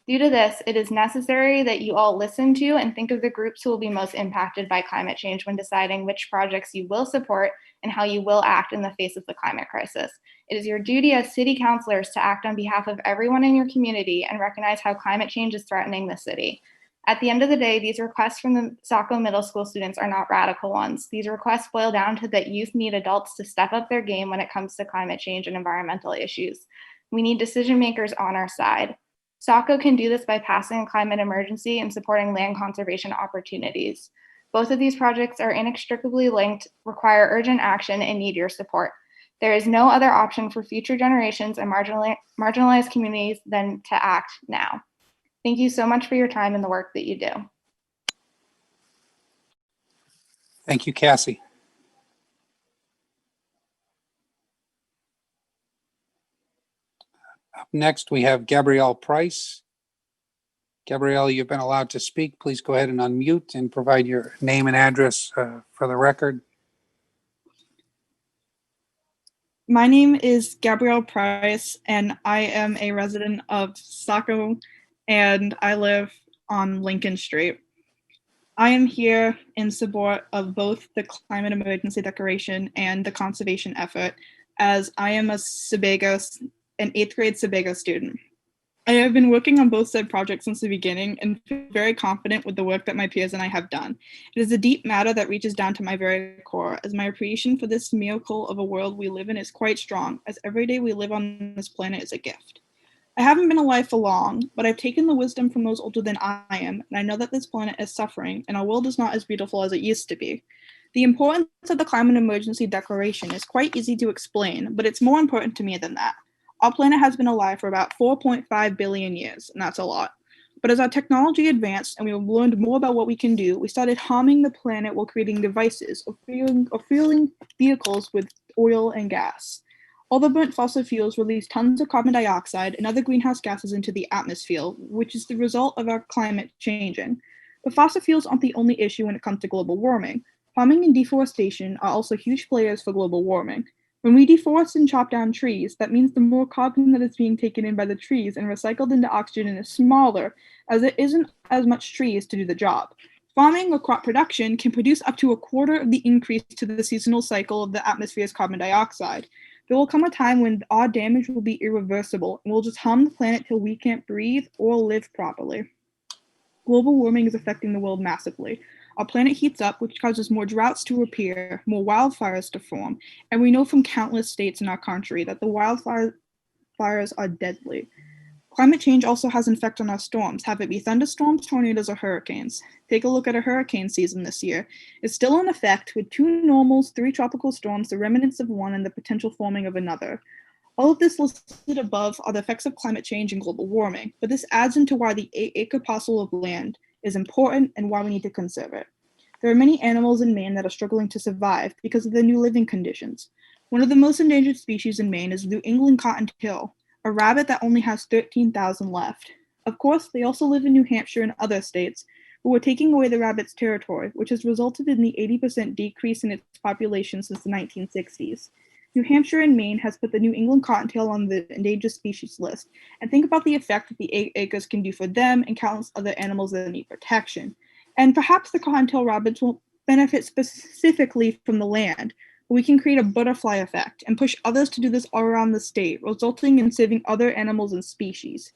Due to this, it is necessary that you all listen to and think of the groups who will be most impacted by climate change when deciding which projects you will support and how you will act in the face of the climate crisis. It is your duty as city councilors to act on behalf of everyone in your community and recognize how climate change is threatening the city. At the end of the day, these requests from the Saco Middle School students are not radical ones. These requests boil down to that youth need adults to step up their game when it comes to climate change and environmental issues. We need decision makers on our side. Saco can do this by passing a climate emergency and supporting land conservation opportunities. Both of these projects are inextricably linked, require urgent action, and need your support. There is no other option for future generations and marginalized communities than to act now. Thank you so much for your time and the work that you do. Thank you, Cassie. Up next, we have Gabrielle Price. Gabrielle, you've been allowed to speak. Please go ahead and unmute and provide your name and address for the record. My name is Gabrielle Price, and I am a resident of Saco, and I live on Lincoln Street. I am here in support of both the Climate Emergency Declaration and the conservation effort, as I am an 8th grade Sebago student. I have been working on both said projects since the beginning and feel very confident with the work that my peers and I have done. It is a deep matter that reaches down to my very core, as my appreciation for this miracle of a world we live in is quite strong, as every day we live on this planet is a gift. I haven't been alive for long, but I've taken the wisdom from those older than I am, and I know that this planet is suffering and our world is not as beautiful as it used to be. The importance of the Climate Emergency Declaration is quite easy to explain, but it's more important to me than that. Our planet has been alive for about 4.5 billion years, and that's a lot. But as our technology advanced and we learned more about what we can do, we started harming the planet while creating devices or fueling vehicles with oil and gas. All the burnt fossil fuels release tons of carbon dioxide and other greenhouse gases into the atmosphere, which is the result of our climate changing. But fossil fuels aren't the only issue when it comes to global warming. Farming and deforestation are also huge players for global warming. When we deforest and chop down trees, that means the more carbon that is being taken in by the trees and recycled into oxygen is smaller, as there isn't as much trees to do the job. Farming or crop production can produce up to a quarter of the increase to the seasonal cycle of the atmosphere's carbon dioxide. There will come a time when our damage will be irreversible, and we'll just harm the planet till we can't breathe or live properly. Global warming is affecting the world massively. Our planet heats up, which causes more droughts to appear, more wildfires to form, and we know from countless states in our country that the wildfires are deadly. Climate change also has an effect on our storms, have it be thunderstorms, tornadoes, or hurricanes. Take a look at a hurricane season this year. It's still in effect with 2 normals, 3 tropical storms, the remnants of one, and the potential forming of another. All of this listed above are the effects of climate change and global warming, but this adds into why the 8-acre parcel of land is important and why we need to conserve it. There are many animals in Maine that are struggling to survive because of their new living conditions. One of the most endangered species in Maine is New England cottontail, a rabbit that only has 13,000 left. Of course, they also live in New Hampshire and other states, but we're taking away the rabbit's territory, which has resulted in the 80% decrease in its population since the 1960s. New Hampshire and Maine has put the New England cottontail on the endangered species list, and think about the effect that the 8 acres can do for them and countless other animals that need protection. And perhaps the cottontail rabbits won't benefit specifically from the land, but we can create a butterfly effect and push others to do this all around the state, resulting in saving other animals and species.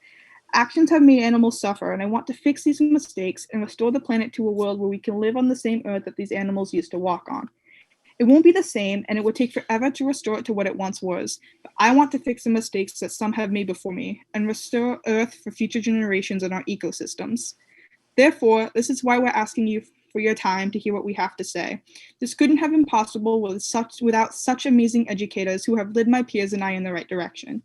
Actions have made animals suffer, and I want to fix these mistakes and restore the planet to a world where we can live on the same earth that these animals used to walk on. It won't be the same, and it would take forever to restore it to what it once was, but I want to fix the mistakes that some have made before me and restore Earth for future generations and our ecosystems. Therefore, this is why we're asking you for your time to hear what we have to say. This couldn't have been possible without such amazing educators who have led my peers and I in the right direction.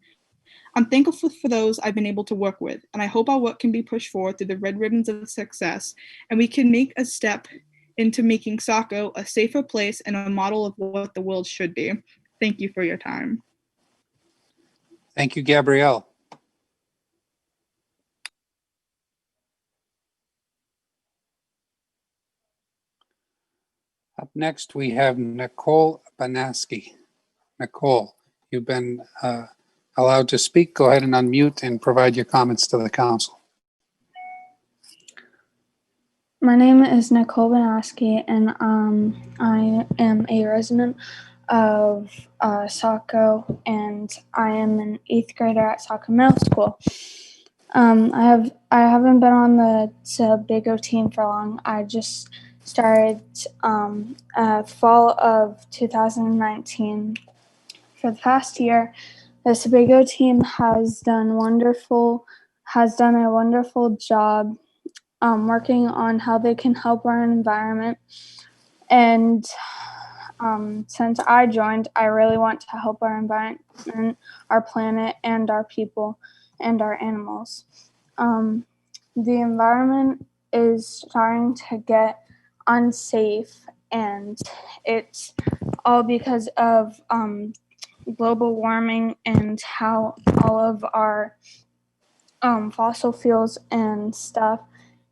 I'm thankful for those I've been able to work with, and I hope our work can be pushed forward through the red ribbons of success, and we can make a step into making Saco a safer place and a model of what the world should be. Thank you for your time. Thank you, Gabrielle. Up next, we have Nicole Banaski. Nicole, you've been allowed to speak. Go ahead and unmute and provide your comments to the council. My name is Nicole Banaski, and I am a resident of Saco, and I am an 8th grader at Saco Middle School. I haven't been on the Sebago team for long. I just started fall of 2019. For the past year, the Sebago team has done a wonderful job working on how they can help our environment. And since I joined, I really want to help our environment, our planet, and our people, and our animals. The environment is starting to get unsafe, and it's all because of global warming and how all of our fossil fuels and stuff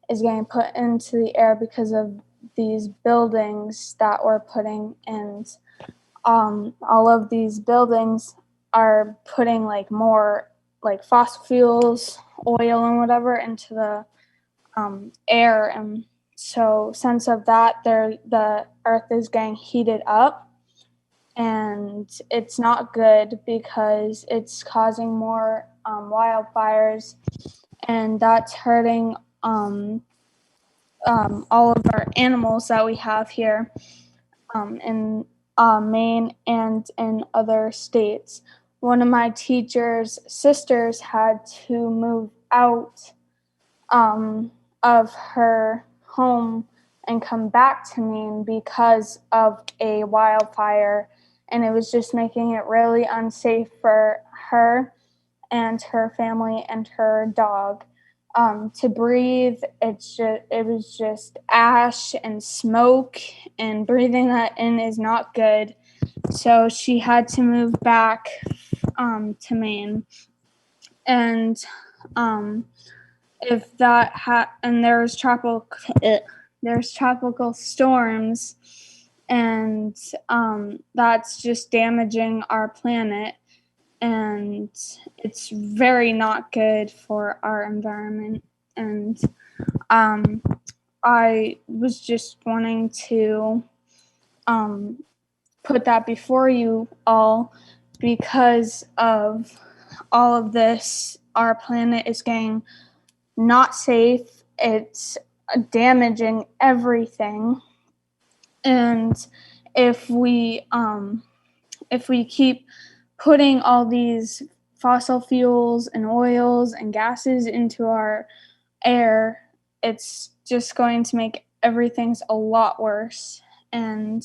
is getting put into the air because of these buildings that we're putting, and all of these buildings are putting like more like fossil fuels, oil and whatever into the air, and so since of that the earth is getting heated up, and it's not good because it's causing more wildfires, and that's hurting all of our animals that we have here in Maine and in other states. One of my teacher's sisters had to move out of her home and come back to Maine because of a wildfire, and it was just making it really unsafe for her and her family and her dog to breathe. It was just ash and smoke, and breathing that in is not good. So she had to move back to Maine, and if that and there's tropical storms, and that's just damaging our planet, and it's very not good for our environment. And I was just wanting to put that before you all, because of all of this, our planet is getting not safe. It's damaging everything, and if we keep putting all these fossil fuels and oils and gases into our air, it's just going to make everything's a lot worse. And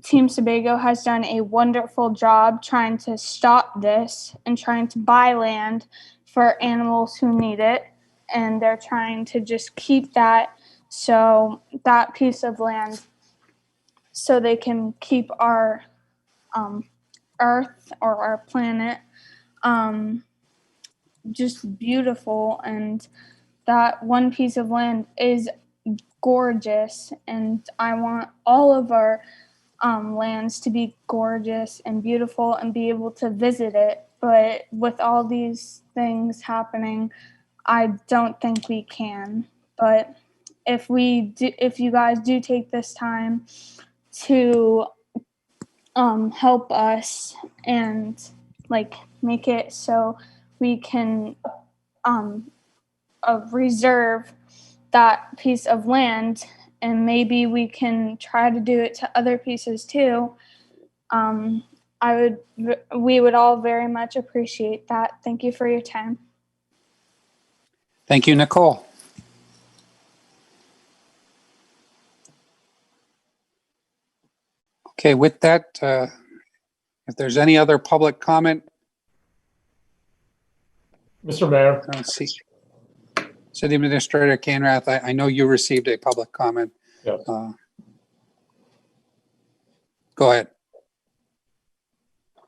Team Sebago has done a wonderful job trying to stop this and trying to buy land for animals who need it, and they're trying to just keep that piece of land so they can keep our earth or our planet just beautiful. And that one piece of land is gorgeous, and I want all of our lands to be gorgeous and beautiful and be able to visit it. But with all these things happening, I don't think we can. But if you guys do take this time to help us and like make it so we can reserve that piece of land, and maybe we can try to do it to other pieces too, we would all very much appreciate that. Thank you for your time. Thank you, Nicole. Okay, with that, if there's any other public comment. Mr. Mayor. Let's see. City Administrator Canrath, I know you received a public comment. Yes. Go ahead.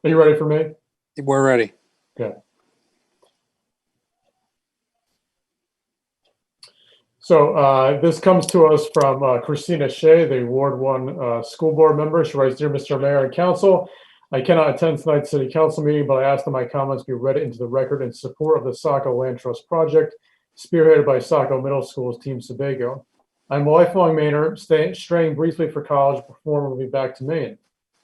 Are you ready for me? We're ready. Okay. So this comes to us from Christina Shea, the Ward 1 school board member. She writes, "Dear Mr. Mayor and Council, I cannot attend tonight's City Council meeting, but I ask that my comments be read into the record in support of the Saco Land Trust project spearheaded by Saco Middle School's Team Sebago. I'm a lifelong Mainer, straying briefly for college before moving back to Maine.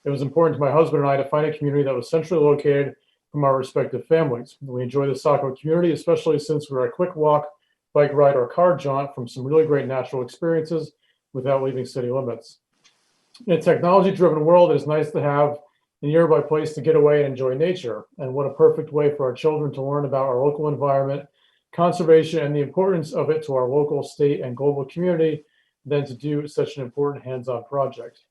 It was important to my husband and I to find a community that was centrally located from our respective families. We enjoy the Saco community, especially since we're a quick walk, bike ride, or car jaunt from some really great natural experiences without leaving city limits. In a technology-driven world, it is nice to have a nearby place to get away and enjoy nature. And what a perfect way for our children to learn about our local environment, conservation, and the importance of it to our local, state, and global community than to do such an important hands-on project.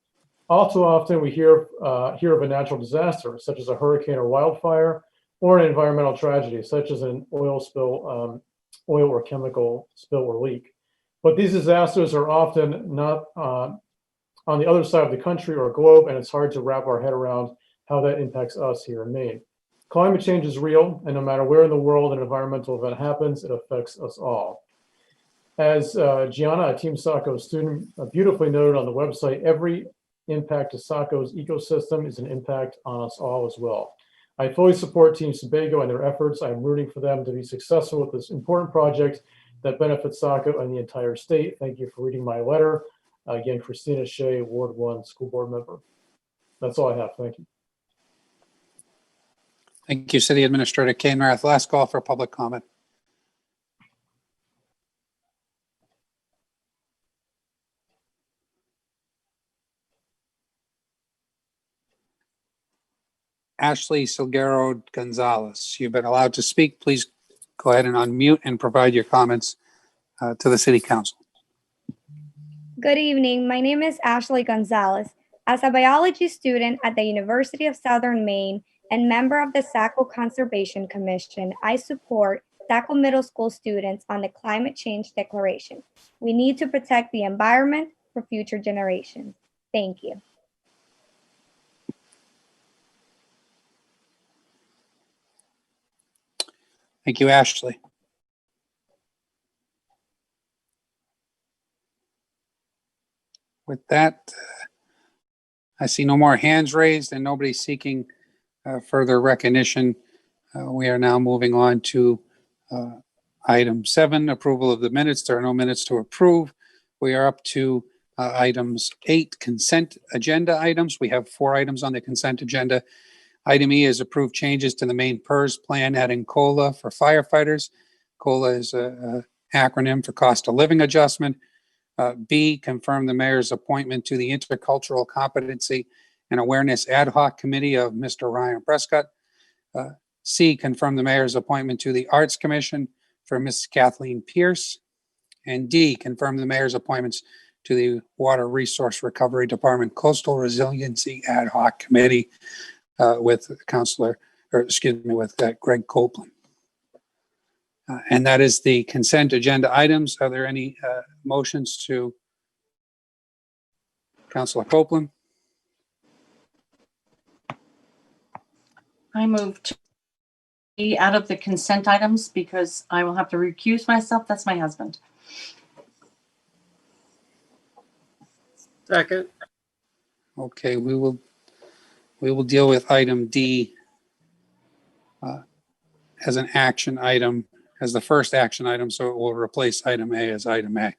All too often, we hear of a natural disaster, such as a hurricane or wildfire, or an environmental tragedy, such as an oil spill, oil or chemical spill or leak. But these disasters are often not on the other side of the country or globe, and it's hard to wrap our head around how that impacts us here in Maine. Climate change is real, and no matter where in the world an environmental event happens, it affects us all. As Gianna, a Team Saco student, beautifully noted on the website, every impact to Saco's ecosystem is an impact on us all as well. I fully support Team Sebago and their efforts. I'm rooting for them to be successful with this important project that benefits Saco and the entire state. Thank you for reading my letter. Again, Christina Shea, Ward 1 School Board Member. That's all I have. Thank you. Thank you, City Administrator Kainrath. Last call for public comment. Ashley Silguero Gonzalez, you've been allowed to speak. Please go ahead and unmute and provide your comments to the City Council. Good evening. My name is Ashley Gonzalez. As a biology student at the University of Southern Maine and member of the Saco Conservation Commission, I support Saco Middle School students on the Climate Change Declaration. We need to protect the environment for future generations. Thank you. Thank you, Ashley. With that, I see no more hands raised and nobody seeking further recognition. We are now moving on to item 7, approval of the minutes. There are no minutes to approve. We are up to items 8, consent agenda items. We have 4 items on the consent agenda. Item E is approved changes to the Maine PERS plan, adding COLA for firefighters. COLA is an acronym for cost of living adjustment. B, confirm the mayor's appointment to the Intercultural Competency and Awareness Ad Hoc Committee of Mr. Ryan Prescott. C, confirm the mayor's appointment to the Arts Commission for Ms. Kathleen Pierce. And D, confirm the mayor's appointments to the Water Resource Recovery Department Coastal Resiliency Ad Hoc Committee with Greg Copeland. And that is the consent agenda items. Are there any motions to Councilor Copeland? I move to be out of the consent items because I will have to recuse myself. That's my husband. Second. Okay, we will deal with item D as an action item, as the first action item, so it will replace item A as item A.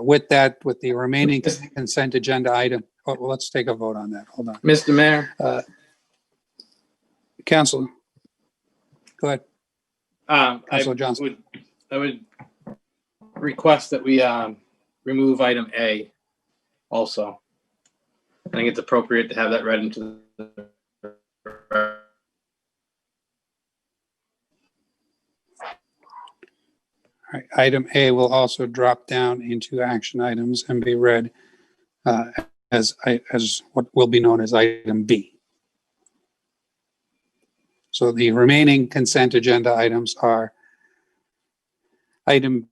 With that, with the remaining consent agenda item, well, let's take a vote on that. Hold on. Mr. Mayor. Council, go ahead. Councilor Johnson. I would request that we remove item A also. I think it's appropriate to have that read into the All right, item A will also drop down into action items and be read as what will be known as item B. So the remaining consent agenda items are item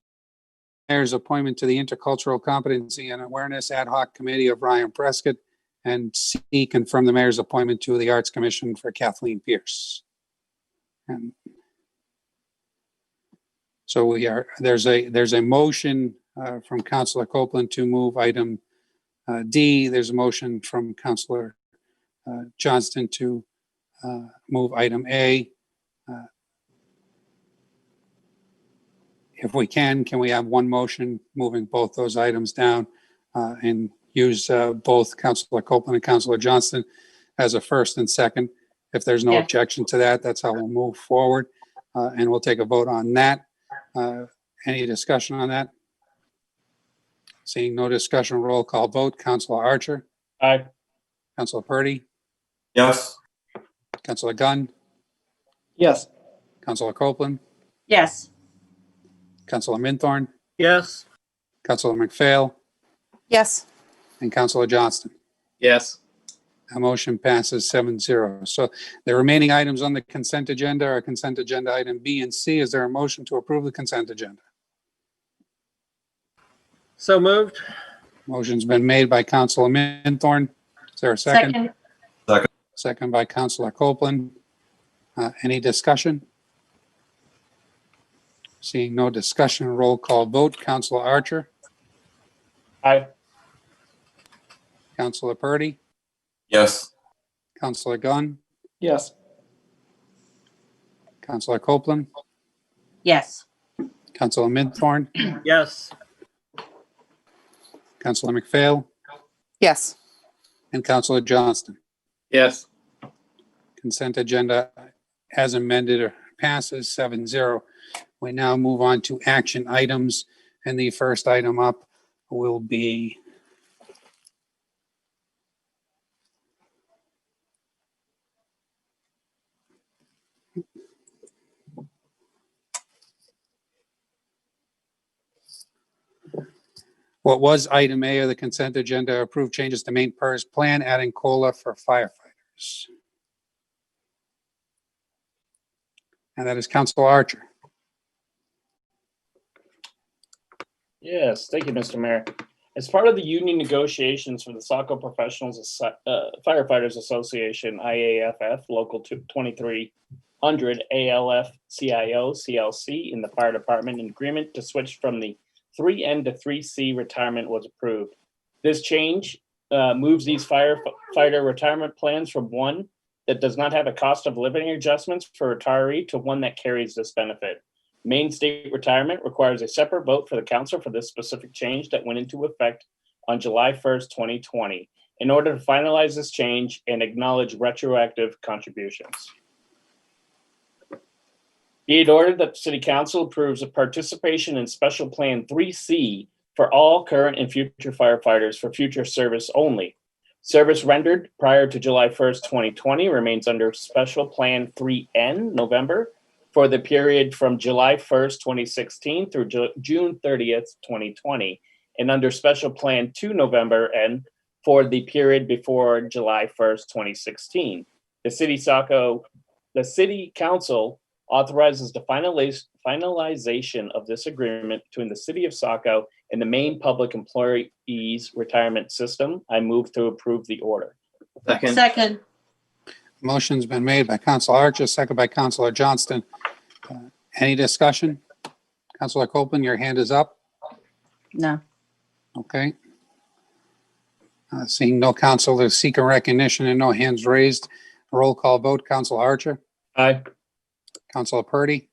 Mayor's appointment to the Intercultural Competency and Awareness Ad Hoc Committee of Ryan Prescott, and C, confirm the mayor's appointment to the Arts Commission for Kathleen Pierce. And so there's a motion from Councilor Copeland to move item D. There's a motion from Councilor Johnston to move item A. If we can we have one motion moving both those items down and use both Councilor Copeland and Councilor Johnston as a first and second? If there's no Yeah. objection to that, that's how we'll move forward. And we'll take a vote on that. Any discussion on that? Seeing no discussion, roll call vote. Councilor Archer? Aye. Councilor Purdy? Yes. Councilor Gunn? Yes. Councilor Copeland? Yes. Councilor Minthorn? Yes. Councilor McPhail? Yes. And Councilor Johnston? Yes. A motion passes 7-0. So the remaining items on the consent agenda are consent agenda item B and C. Is there a motion to approve the consent agenda? So moved. Motion's been made by Councilor Minthorn. Is there a second? Second. Second by Councilor Copeland. Any discussion? Seeing no discussion, roll call vote. Councilor Archer? Aye. Councilor Purdy? Yes. Councilor Gunn? Yes. Councilor Copeland? Yes. Councilor Minthorn? Yes. Councilor McPhail? Yes. And Councilor Johnston? Yes. Consent agenda as amended passes 7-0. We now move on to action items, and the first item up will be what was item A of the consent agenda, approved changes to Maine PERS plan, adding COLA for firefighters. And that is Councilor Archer. Yes, thank you, Mr. Mayor. As part of the union negotiations for the Saco Professionals Firefighters Association, IAFF, Local 2300, ALF, CIO, CLC in the fire department, an agreement to switch from the 3N to 3C retirement was approved. This change moves these firefighter retirement plans from one that does not have a cost of living adjustments for retiree to one that carries this benefit. Maine State Retirement requires a separate vote for the council for this specific change that went into effect on July 1st, 2020, in order to finalize this change and acknowledge retroactive contributions. Be it ordered that the City Council approves a participation in Special Plan 3C for all current and future firefighters for future service only. Service rendered prior to July 1st, 2020 remains under Special Plan 3N, November, for the period from July 1st, 2016 through June 30th, 2020, and under Special Plan 2 November N for the period before July 1st, 2016. The City Council authorizes the finalization of this agreement between the City of Saco and the Maine Public Employees Retirement System. I move to approve the order. Second. Motion's been made by Councilor Archer, second by Councilor Johnston. Any discussion? Councilor Copeland, your hand is up. No. Okay. Seeing no councilors seeking recognition and no hands raised, roll call vote. Councilor Archer? Aye. Councilor Purdy?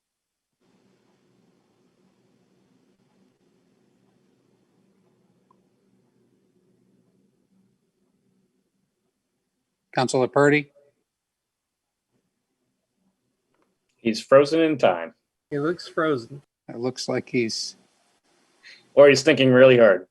Councilor Purdy? He's frozen in time. He looks frozen. It looks like he's... Or he's thinking really hard.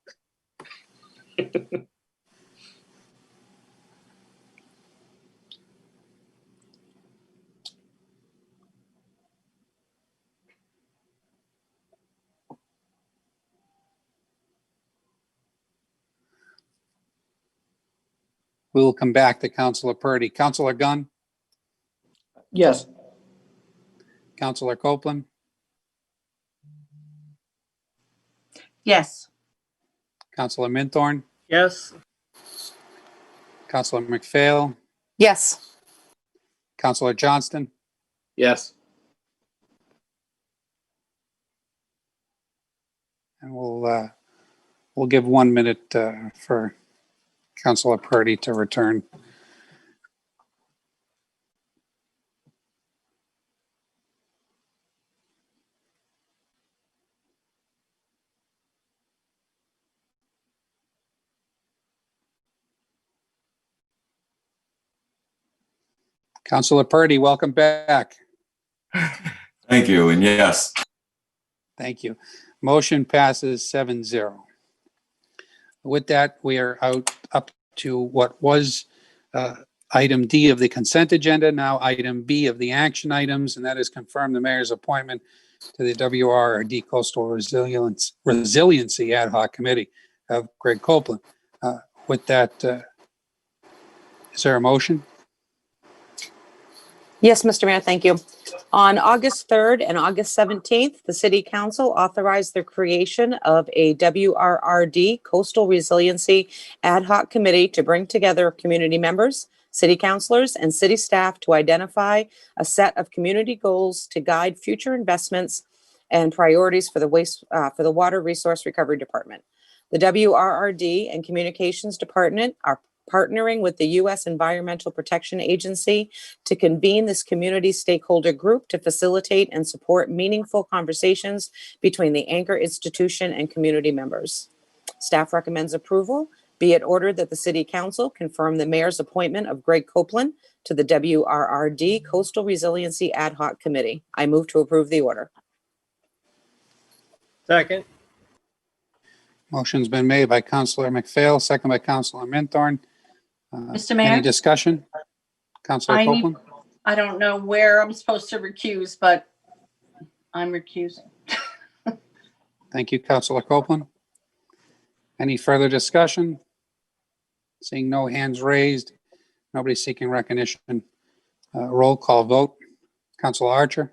We will come back to Councilor Purdy. Councilor Gunn? Yes. Councilor Copeland? Yes. Councilor Minthorn? Yes. Councilor McPhail? Yes. Councilor Johnston? Yes. And we'll give 1 minute for Councilor Purdy to return. Councilor Purdy, welcome back. Thank you, and yes. Thank you. Motion passes 7-0. With that, we are up to what was item D of the consent agenda, now item B of the action items, and that is confirm the mayor's appointment to the WRRD Coastal Resiliency Ad Hoc Committee of Greg Copeland. With that, is there a motion? Yes, Mr. Mayor, thank you. On August 3rd and August 17th, the City Council authorized the creation of a WRRD Coastal Resiliency Ad Hoc Committee to bring together community members, city councilors, and city staff to identify a set of community goals to guide future investments and priorities for the Water Resource Recovery Department. The WRRD and Communications Department are partnering with the U.S. Environmental Protection Agency to convene this community stakeholder group to facilitate and support meaningful conversations between the anchor institution and community members. Staff recommends approval. Be it ordered that the City Council confirm the mayor's appointment of Greg Copeland to the WRRD Coastal Resiliency Ad Hoc Committee. I move to approve the order. Second. Motion's been made by Councilor McPhail, second by Councilor Minthorn. Mr. Mayor? Any discussion? Councilor Copeland? I don't know where I'm supposed to recuse, but I'm recusing. Thank you, Councilor Copeland. Any further discussion? Seeing no hands raised, nobody seeking recognition. Roll call vote. Councilor Archer?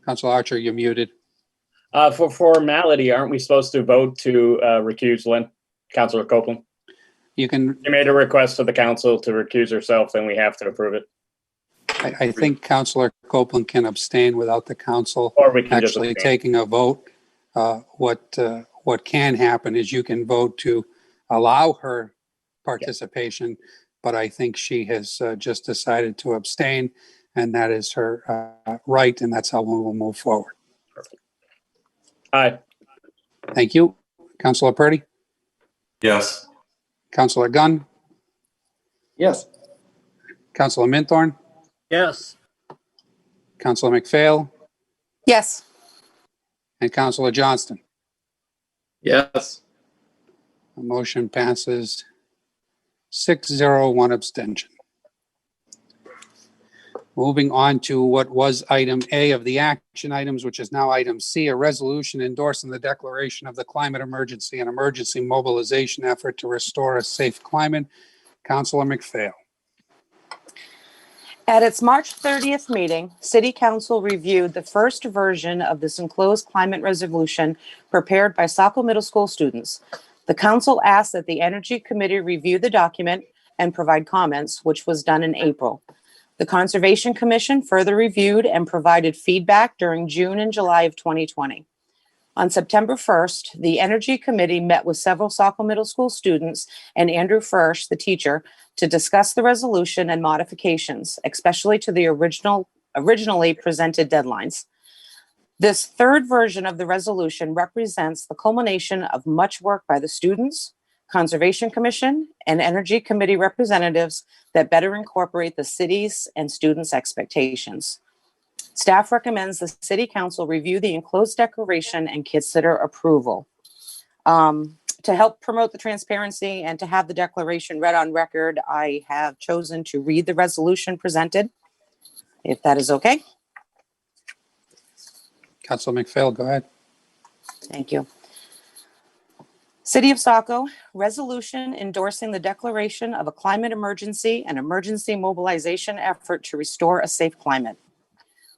Councilor Archer, you're muted. For formality, aren't we supposed to vote to recuse Lynn, Councilor Copeland? You made a request to the council to recuse herself, then we have to approve it. I think Councilor Copeland can abstain without the council Or we can just actually abstain. taking a vote. What can happen is you can vote to allow her participation, but I think she has just decided to abstain, and that is her right, and that's how we will move forward. Aye. Thank you. Councilor Purdy? Yes. Councilor Gunn? Yes. Councilor Minthorn? Yes. Councilor McPhail? Yes. And Councilor Johnston? Yes. The motion passes 6-0, one abstention. Moving on to what was item A of the action items, which is now item C, a resolution endorsing the declaration of the climate emergency and emergency mobilization effort to restore a safe climate. Councilor McPhail. At its March 30th meeting, City Council reviewed the first version of this enclosed climate resolution prepared by Saco Middle School students. The council asked that the Energy Committee review the document and provide comments, which was done in April. The Conservation Commission further reviewed and provided feedback during June and July of 2020. On September 1st, the Energy Committee met with several Saco Middle School students and Andrew Fursh, the teacher, to discuss the resolution and modifications, especially to the originally presented deadlines. This third version of the resolution represents the culmination of much work by the students, Conservation Commission, and Energy Committee representatives that better incorporate the city's and students' expectations. Staff recommends the City Council review the enclosed declaration and consider approval. To help promote the transparency and to have the declaration read on record, I have chosen to read the resolution presented, if that is okay. Councilor McPhail, go ahead. Thank you. City of Saco, resolution endorsing the declaration of a climate emergency and emergency mobilization effort to restore a safe climate.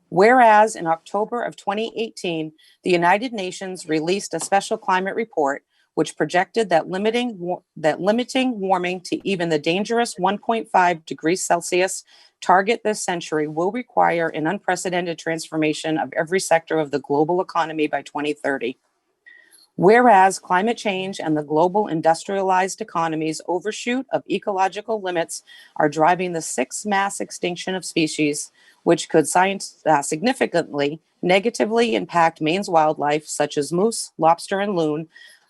Whereas in October of 2018, the United Nations released a special climate report which projected that limiting warming to even the dangerous 1.5 degrees Celsius target this century will require an unprecedented transformation of every sector of the global economy by 2030. Whereas climate change and the global industrialized economy's overshoot of ecological limits are driving the sixth mass extinction of species, which could significantly negatively impact Maine's wildlife, such as moose, lobster, and loon,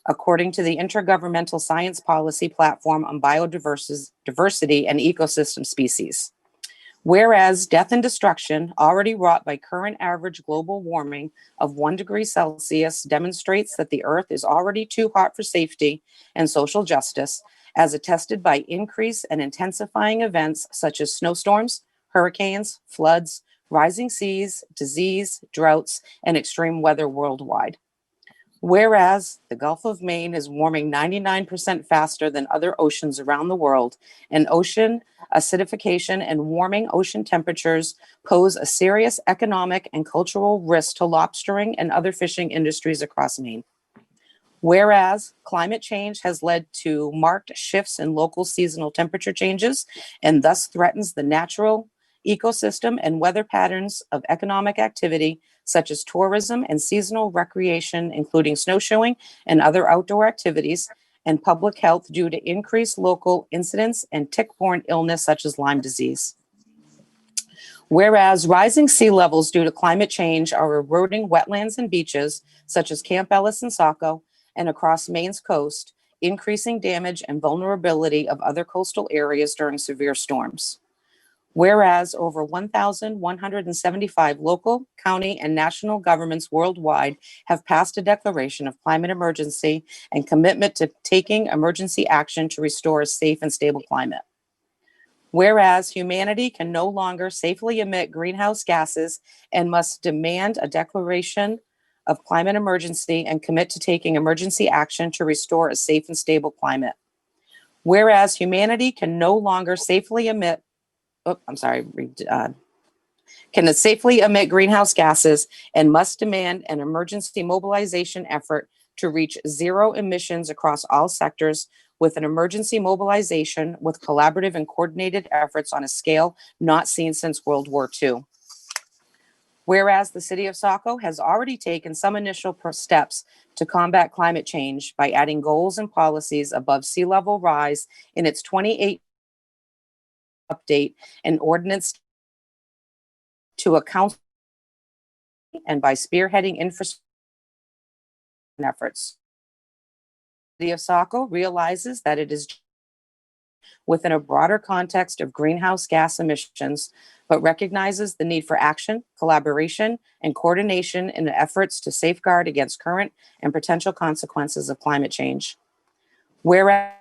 according to the Intergovernmental Science Policy Platform on Biodiversity and Ecosystem Species. Whereas death and destruction already wrought by current average global warming of 1 degree Celsius demonstrates that the Earth is already too hot for safety and social justice, as attested by increased and intensifying events such as snowstorms, hurricanes, floods, rising seas, disease, droughts, and extreme weather worldwide. Whereas the Gulf of Maine is warming 99% faster than other oceans around the world, and ocean acidification and warming ocean temperatures pose a serious economic and cultural risk to lobstering and other fishing industries across Maine. Whereas climate change has led to marked shifts in local seasonal temperature changes and thus threatens the natural ecosystem and weather patterns of economic activity such as tourism and seasonal recreation, including snowshoeing and other outdoor activities, and public health due to increased local incidents and tick-borne illness such as Lyme disease. Whereas rising sea levels due to climate change are eroding wetlands and beaches such as Camp Ellis and Saco and across Maine's coast, increasing damage and vulnerability of other coastal areas during severe storms. Whereas over 1,175 local, county, and national governments worldwide have passed a declaration of climate emergency and commitment to taking emergency action to restore a safe and stable climate. Whereas humanity can no longer safely emit greenhouse gases and must demand a declaration of climate emergency and commit to taking emergency action to restore a safe and stable climate. Whereas humanity can no longer safely emit can safely emit greenhouse gases and must demand an emergency mobilization effort to reach zero emissions across all sectors with an emergency mobilization with collaborative and coordinated efforts on a scale not seen since World War II. Whereas the city of Saco has already taken some initial steps to combat climate change by adding goals and policies above sea level rise in its 28 update and ordinance to account and by spearheading infrastructure efforts. The city of Saco realizes that it is within a broader context of greenhouse gas emissions, but recognizes the need for action, collaboration, and coordination in the efforts to safeguard against current and potential consequences of climate change. Whereas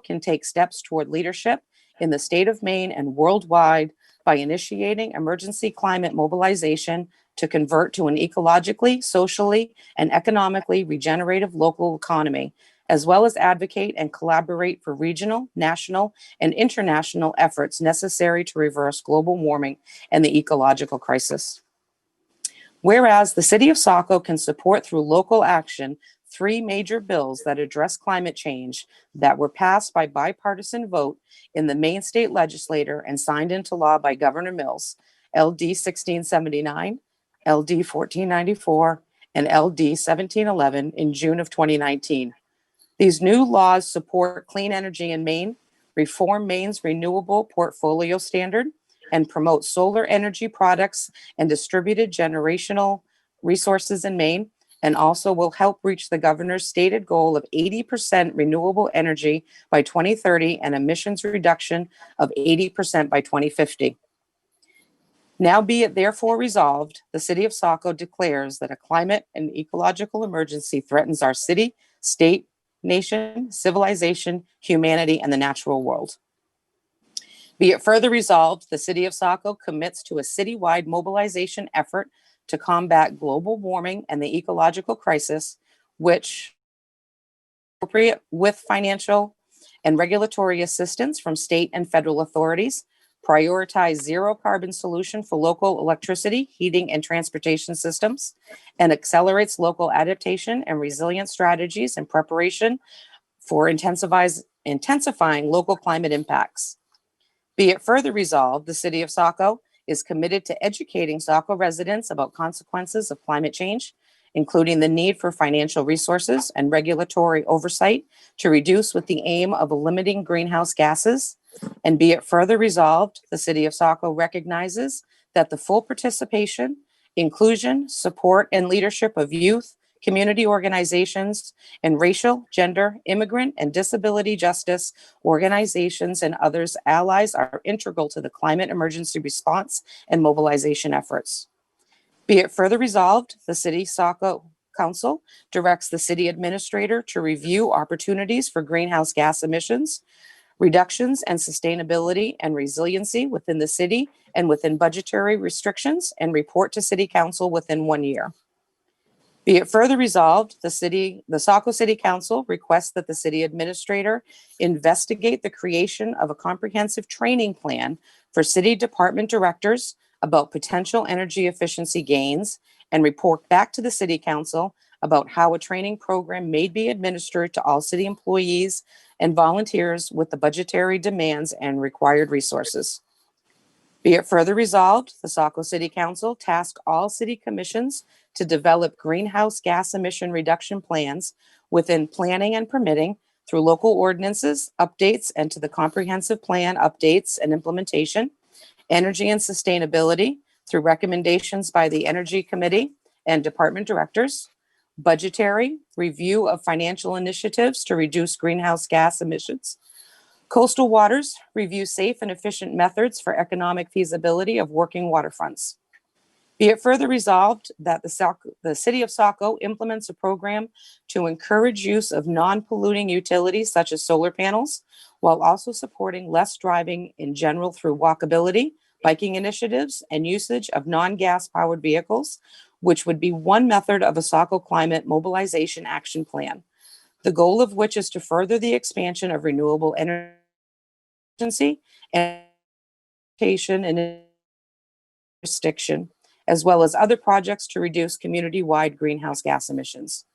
can take steps toward leadership in the state of Maine and worldwide by initiating emergency climate mobilization to convert to an ecologically, socially, and economically regenerative local economy, as well as advocate and collaborate for regional, national, and international efforts necessary to reverse global warming and the ecological crisis. Whereas the city of Saco can support through local action 3 major bills that address climate change that were passed by bipartisan vote in the Maine State Legislature and signed into law by Governor Mills, LD 1679, LD 1494, and LD 1711 in June of 2019. These new laws support clean energy in Maine, reform Maine's renewable portfolio standard, and promote solar energy products and distributed generational resources in Maine, and also will help reach the governor's stated goal of 80% renewable energy by 2030 and emissions reduction of 80% by 2050. Now be it therefore resolved, the city of Saco declares that a climate and ecological emergency threatens our city, state, nation, civilization, humanity, and the natural world. Be it further resolved, the city of Saco commits to a citywide mobilization effort to combat global warming and the ecological crisis, which appropriate with financial and regulatory assistance from state and federal authorities, prioritize zero carbon solution for local electricity, heating, and transportation systems, and accelerates local adaptation and resilience strategies in preparation for intensifying local climate impacts. Be it further resolved, the city of Saco is committed to educating Saco residents about consequences of climate change, including the need for financial resources and regulatory oversight to reduce with the aim of limiting greenhouse gases. And be it further resolved, the city of Saco recognizes that the full participation, inclusion, support, and leadership of youth, community organizations, and racial, gender, immigrant, and disability justice organizations and others allies are integral to the climate emergency response and mobilization efforts. Be it further resolved, the City Saco Council directs the city administrator to review opportunities for greenhouse gas emissions, reductions, and sustainability and resiliency within the city and within budgetary restrictions, and report to City Council within 1 year. Be it further resolved, the Saco City Council requests that the city administrator investigate the creation of a comprehensive training plan for city department directors about potential energy efficiency gains and report back to the City Council about how a training program may be administered to all city employees and volunteers with the budgetary demands and required resources. Be it further resolved, the Saco City Council task all city commissions to develop greenhouse gas emission reduction plans within planning and permitting through local ordinances, updates, and to the comprehensive plan updates and implementation, energy and sustainability through recommendations by the Energy Committee and department directors, budgetary review of financial initiatives to reduce greenhouse gas emissions, coastal waters review safe and efficient methods for economic feasibility of working waterfronts. Be it further resolved that the City of Saco implements a program to encourage use of non-polluting utilities such as solar panels, while also supporting less driving in general through walkability, biking initiatives, and usage of non-gas powered vehicles, which would be one method of a Saco climate mobilization action plan, the goal of which is to further the expansion of renewable energy and jurisdiction, as well as other projects to reduce community-wide greenhouse gas emissions.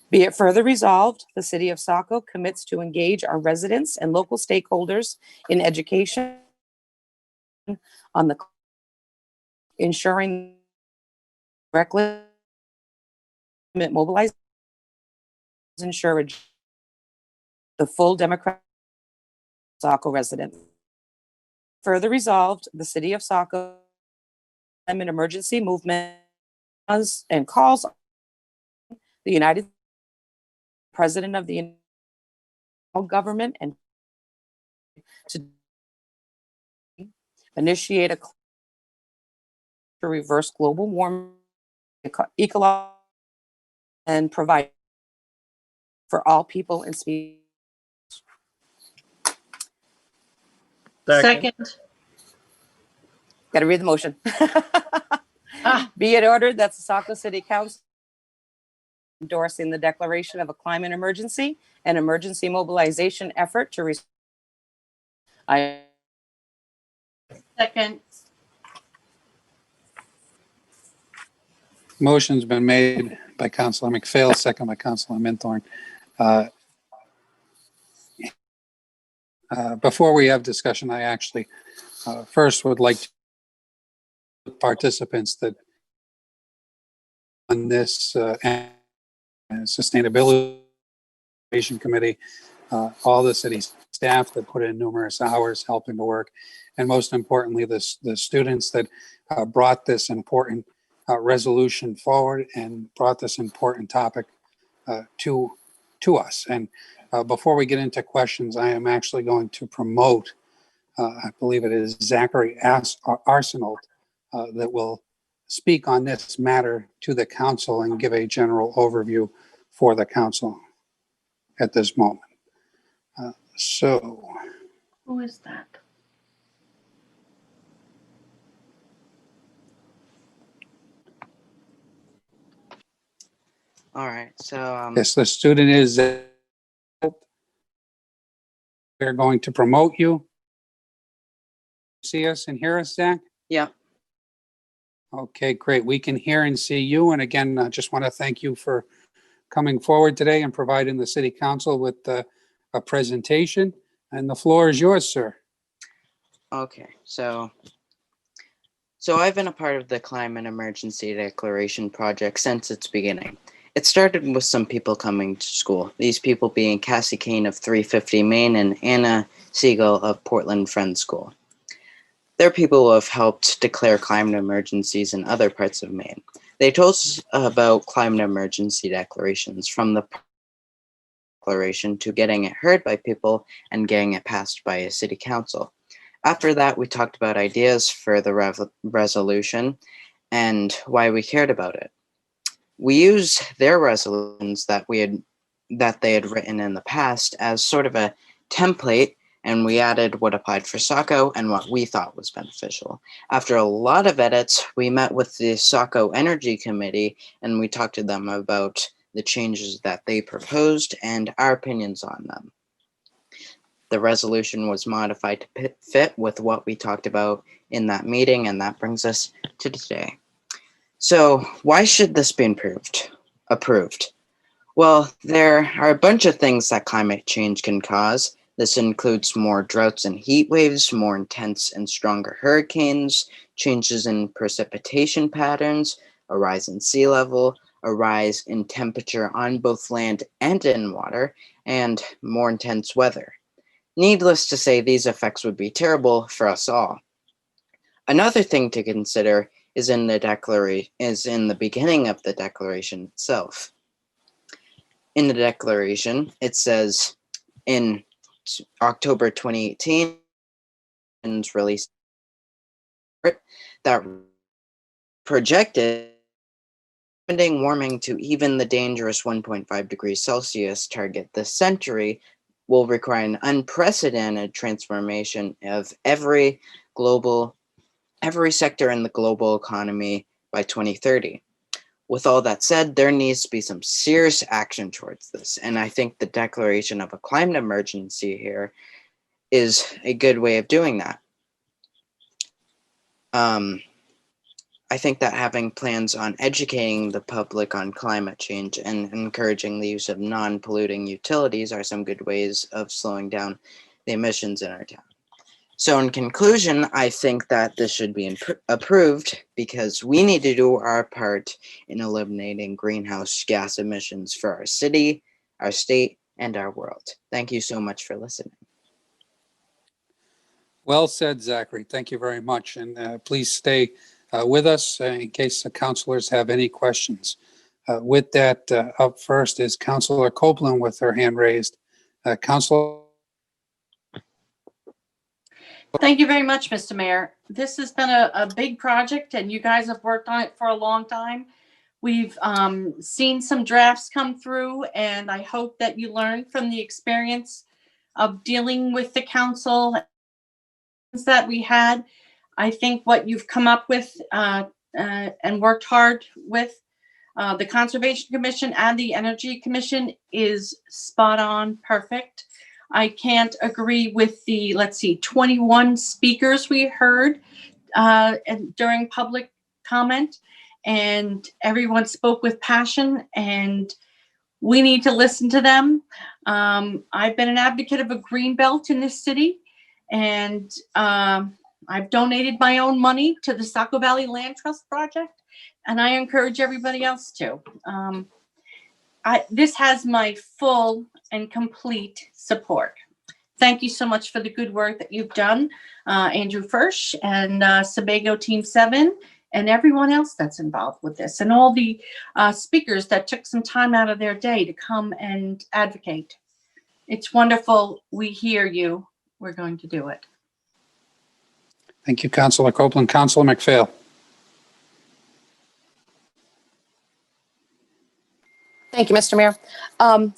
Be it further resolved, the City of Saco commits to engage our residents and local stakeholders in education on the ensuring directly mobilize ensure the full democratic Saco resident. Further resolved, the City of Saco climate emergency movement and calls the United President of the United government and to initiate a to reverse global warming, ecological, and provide for all people and species. Second. Got to read the motion. Be it ordered that the Saco City Council endorsing the declaration of a climate emergency and emergency mobilization effort to Second. Motion's been made by Councilor McPhail, second by Councilor Minthorn. Before we have discussion, I actually first would like to participants that on this sustainability committee, all the city staff that put in numerous hours helping to work, and most importantly, the students that brought this important resolution forward and brought this important topic to us. And before we get into questions, I am actually going to promote, I believe it is Zachary Arsenault, that will speak on this matter to the council and give a general overview for the council at this moment. So. Who is that? All right, so Yes, the student is, we're going to promote you. See us and hear us, Zach? Yeah. Okay, great. We can hear and see you. And again, I just want to thank you for coming forward today and providing the city council with a presentation. And the floor is yours, sir. Okay, so I've been a part of the Climate Emergency Declaration project since its beginning. It started with some people coming to school, these people being Cassie Kane of 350 Maine and Anna Siegel of Portland Friends School. They're people who have helped declare climate emergencies in other parts of Maine. They told us about climate emergency declarations, from the declaration to getting it heard by people and getting it passed by a city council. After that, we talked about ideas for the resolution and why we cared about it. We used their resolutions that they had written in the past as sort of a template, and we added what applied for Saco and what we thought was beneficial. After a lot of edits, we met with the Saco Energy Committee and we talked to them about the changes that they proposed and our opinions on them. The resolution was modified to fit with what we talked about in that meeting, and that brings us to today. So why should this be approved? Well, there are a bunch of things that climate change can cause. This includes more droughts and heat waves, more intense and stronger hurricanes, changes in precipitation patterns, a rise in sea level, a rise in temperature on both land and in water, and more intense weather. Needless to say, these effects would be terrible for us all. Another thing to consider is in the beginning of the declaration itself. In the declaration, it says in October 2018, released that projected warming to even the dangerous 1.5 degrees Celsius target this century will require an unprecedented transformation of every sector in the global economy by 2030. With all that said, there needs to be some serious action towards this, and I think the declaration of a climate emergency here is a good way of doing that. I think that having plans on educating the public on climate change and encouraging the use of non-polluting utilities are some good ways of slowing down the emissions in our town. So in conclusion, I think that this should be approved because we need to do our part in eliminating greenhouse gas emissions for our city, our state, and our world. Thank you so much for listening. Well said, Zachary. Thank you very much. And please stay with us in case the counselors have any questions. With that, up first is Councilor Copeland with her hand raised. Councilor. Thank you very much, Mr. Mayor. This has been a big project and you guys have worked on it for a long time. We've seen some drafts come through and I hope that you learned from the experience of dealing with the council that we had. I think what you've come up with and worked hard with the Conservation Commission and the Energy Commission is spot on, perfect. I can't agree with the, 21 speakers we heard during public comment, and everyone spoke with passion, and we need to listen to them. I've been an advocate of a green belt in this city, and I've donated my own money to the Saco Valley Land Trust Project, and I encourage everybody else to. This has my full and complete support. Thank you so much for the good work that you've done, Andrew Firsch and Sebago Team 7 and everyone else that's involved with this, and all the speakers that took some time out of their day to come and advocate. It's wonderful. We hear you. We're going to do it. Thank you, Councilor Copeland. Councilor McPhail. Thank you, Mr. Mayor.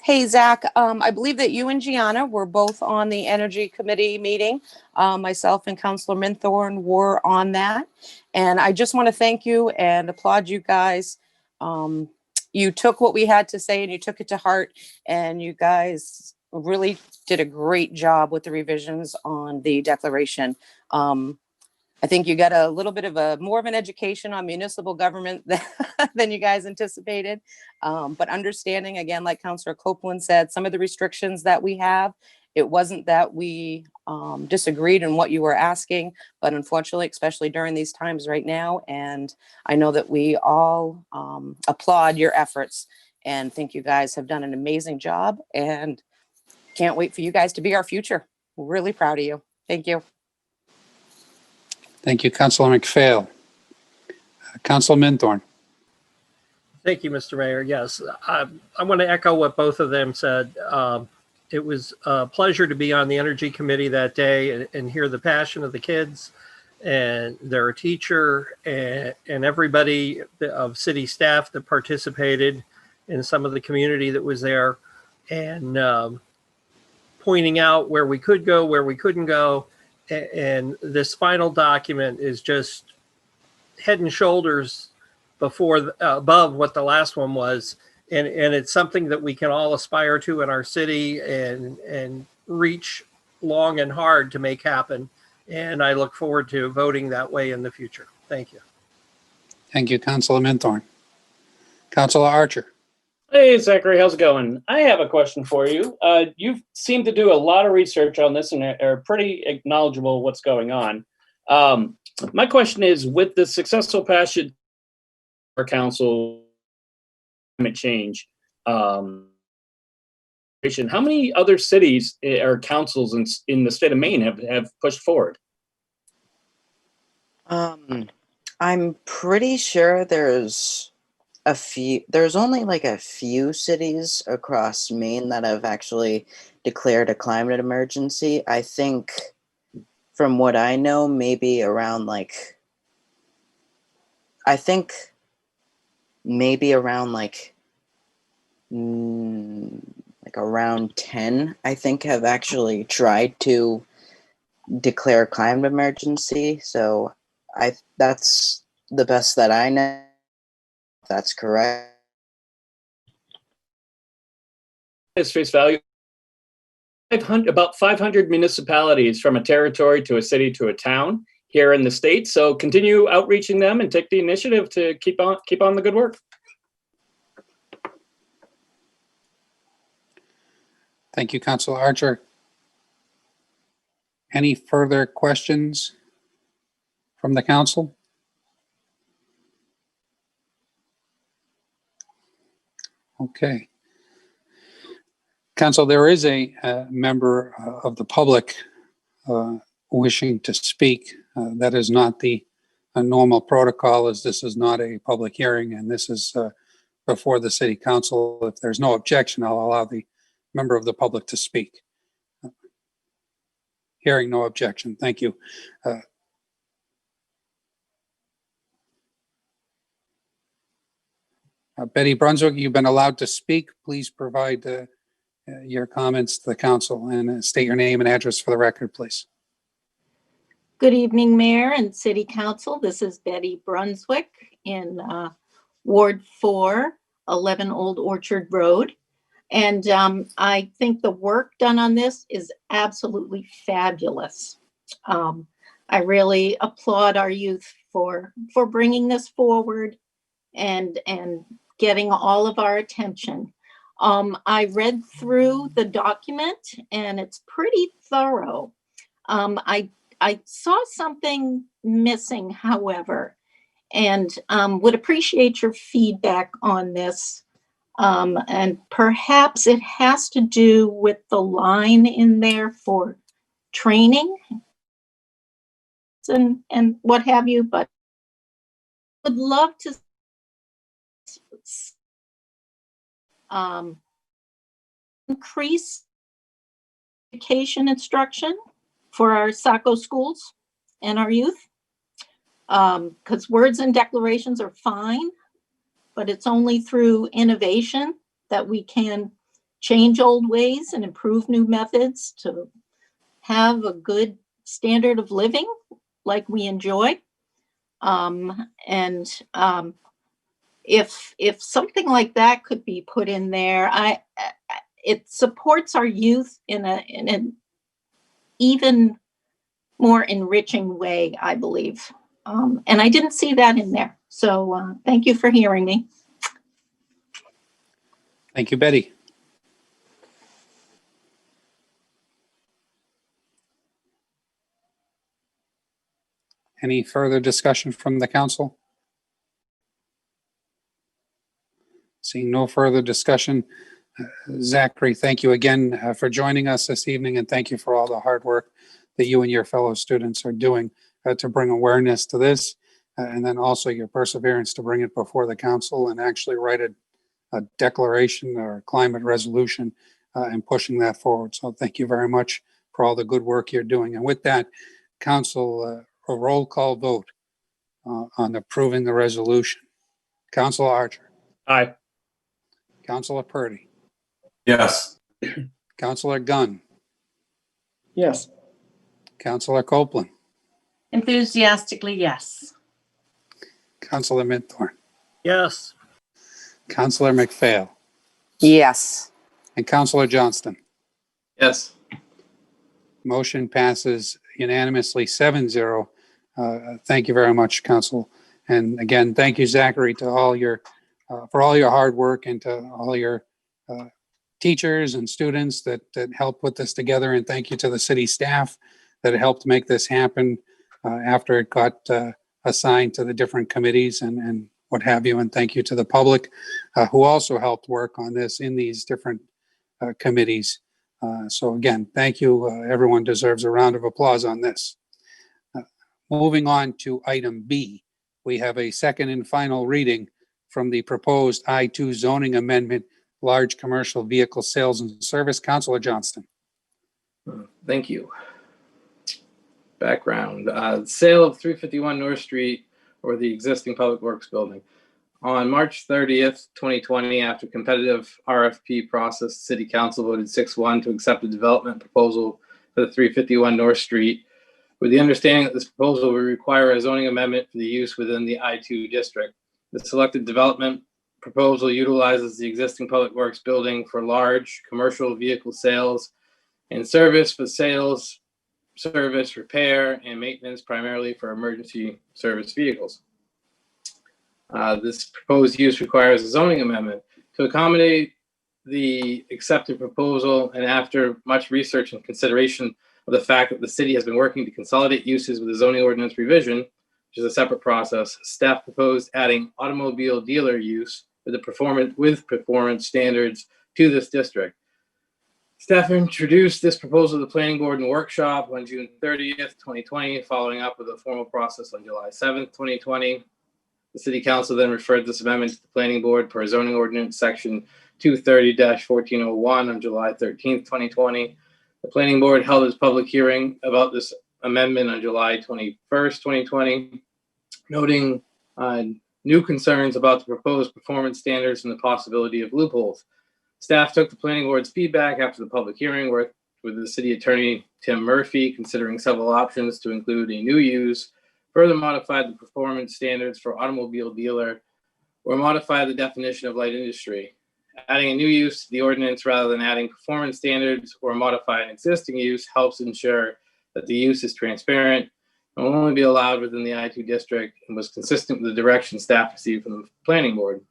Hey, Zach, I believe that you and Gianna were both on the Energy Committee meeting. Myself and Councilor Minthorn were on that. And I just want to thank you and applaud you guys. You took what we had to say and you took it to heart. And you guys really did a great job with the revisions on the declaration. I think you got a little bit of more of an education on municipal government than you guys anticipated. But understanding, again, like Councilor Copeland said, some of the restrictions that we have, it wasn't that we disagreed in what you were asking, but unfortunately, especially during these times right now, and I know that we all applaud your efforts and think you guys have done an amazing job and can't wait for you guys to be our future. We're really proud of you. Thank you. Thank you, Councilor McPhail. Councilor Minthorn. Thank you, Mr. Mayor. Yes, I want to echo what both of them said. It was a pleasure to be on the Energy Committee that day and hear the passion of the kids and their teacher and everybody of city staff that participated in some of the community that was there, and pointing out where we could go, where we couldn't go. And this final document is just head and shoulders above what the last one was. And it's something that we can all aspire to in our city and reach long and hard to make happen. And I look forward to voting that way in the future. Thank you. Thank you, Councilor Minthorn. Councilor Archer. Hey, Zachary, how's it going? I have a question for you. You seem to do a lot of research on this and are pretty knowledgeable of what's going on. My question is, with the successful passage of our council climate change, how many other cities or councils in the state of Maine have pushed forward? I'm pretty sure there's only like a few cities across Maine that have actually declared a climate emergency. I think from what I know, maybe around around 10, I think, have actually tried to declare a climate emergency. So that's the best that I know. If that's correct. As face value, about 500 municipalities from a territory to a city to a town here in the state. So continue outreaching them and take the initiative to keep on the good work. Thank you, Councilor Archer. Any further questions from the council? Okay. Council, there is a member of the public wishing to speak. That is not the normal protocol, as this is not a public hearing, and this is before the city council. If there's no objection, I'll allow the member of the public to speak. Hearing no objection. Thank you. Betty Brunswick, you've been allowed to speak. Please provide your comments to the council and state your name and address for the record, please. Good evening, Mayor and City Council. This is Betty Brunswick in Ward 4, 11 Old Orchard Road. And I think the work done on this is absolutely fabulous. I really applaud our youth for bringing this forward and getting all of our attention. I read through the document and it's pretty thorough. I saw something missing, however, and would appreciate your feedback on this. And perhaps it has to do with the line in there for training and what have you, but would love to increase education instruction for our Saco schools and our youth, because words and declarations are fine, but it's only through innovation that we can change old ways and improve new methods to have a good standard of living like we enjoy. If something like that could be put in there, it supports our youth in an even more enriching way, I believe. And I didn't see that in there. So thank you for hearing me. Thank you, Betty. Any further discussion from the council? Seeing no further discussion, Zachary, thank you again for joining us this evening, and thank you for all the hard work that you and your fellow students are doing to bring awareness to this. and then also your perseverance to bring it before the council and actually write a declaration or climate resolution and pushing that forward. So thank you very much for all the good work you're doing. And with that, council, a roll call vote on approving the resolution. Councilor Archer. Aye. Councilor Purdy. Yes. Councilor Gunn. Yes. Councilor Copeland. Enthusiastically, yes. Councilor Minthorn. Yes. Councilor McPhail. Yes. And Councilor Johnston. Yes. Motion passes unanimously 7-0. Thank you very much, Council. And again, thank you, Zachary, to all your for all your hard work and to all your teachers and students that helped put this together. And thank you to the city staff that helped make this happen after it got assigned to the different committees and what have you. And thank you to the public who also helped work on this in these different committees. So again, thank you. Everyone deserves a round of applause on this. Moving on to item B, we have a second and final reading from the proposed I-2 zoning amendment, large commercial vehicle sales and service. Councilor Johnston. Thank you. Background, sale of 351 North Street or the existing Public Works building. On March 30th, 2020, after competitive RFP process, City Council voted 6-1 to accept the development proposal for the 351 North Street, with the understanding that this proposal would require a zoning amendment for the use within the I-2 district. The selected development proposal utilizes the existing Public Works building for large commercial vehicle sales and service for sales, service, repair, and maintenance, primarily for emergency service vehicles. This proposed use requires a zoning amendment to accommodate the accepted proposal, and after much research and consideration of the fact that the city has been working to consolidate uses with the zoning ordinance revision, which is a separate process, staff proposed adding automobile dealer use with performance standards to this district. Staff introduced this proposal to the planning board and workshop on June 30th, 2020, following up with a formal process on July 7th, 2020. The City Council then referred this amendment to the Planning Board per zoning ordinance section 230-1401 on July 13th, 2020. The Planning Board held its public hearing about this amendment on July 21st, 2020, noting new concerns about the proposed performance standards and the possibility of loopholes. Staff took the Planning Board's feedback after the public hearing, worked with the City Attorney Tim Murphy, considering several options to include a new use, further modified the performance standards for automobile dealer, or modify the definition of light industry. Adding a new use to the ordinance rather than adding performance standards or modify an existing use helps ensure that the use is transparent and will only be allowed within the I-2 district and was consistent with the direction staff received from the Planning Board.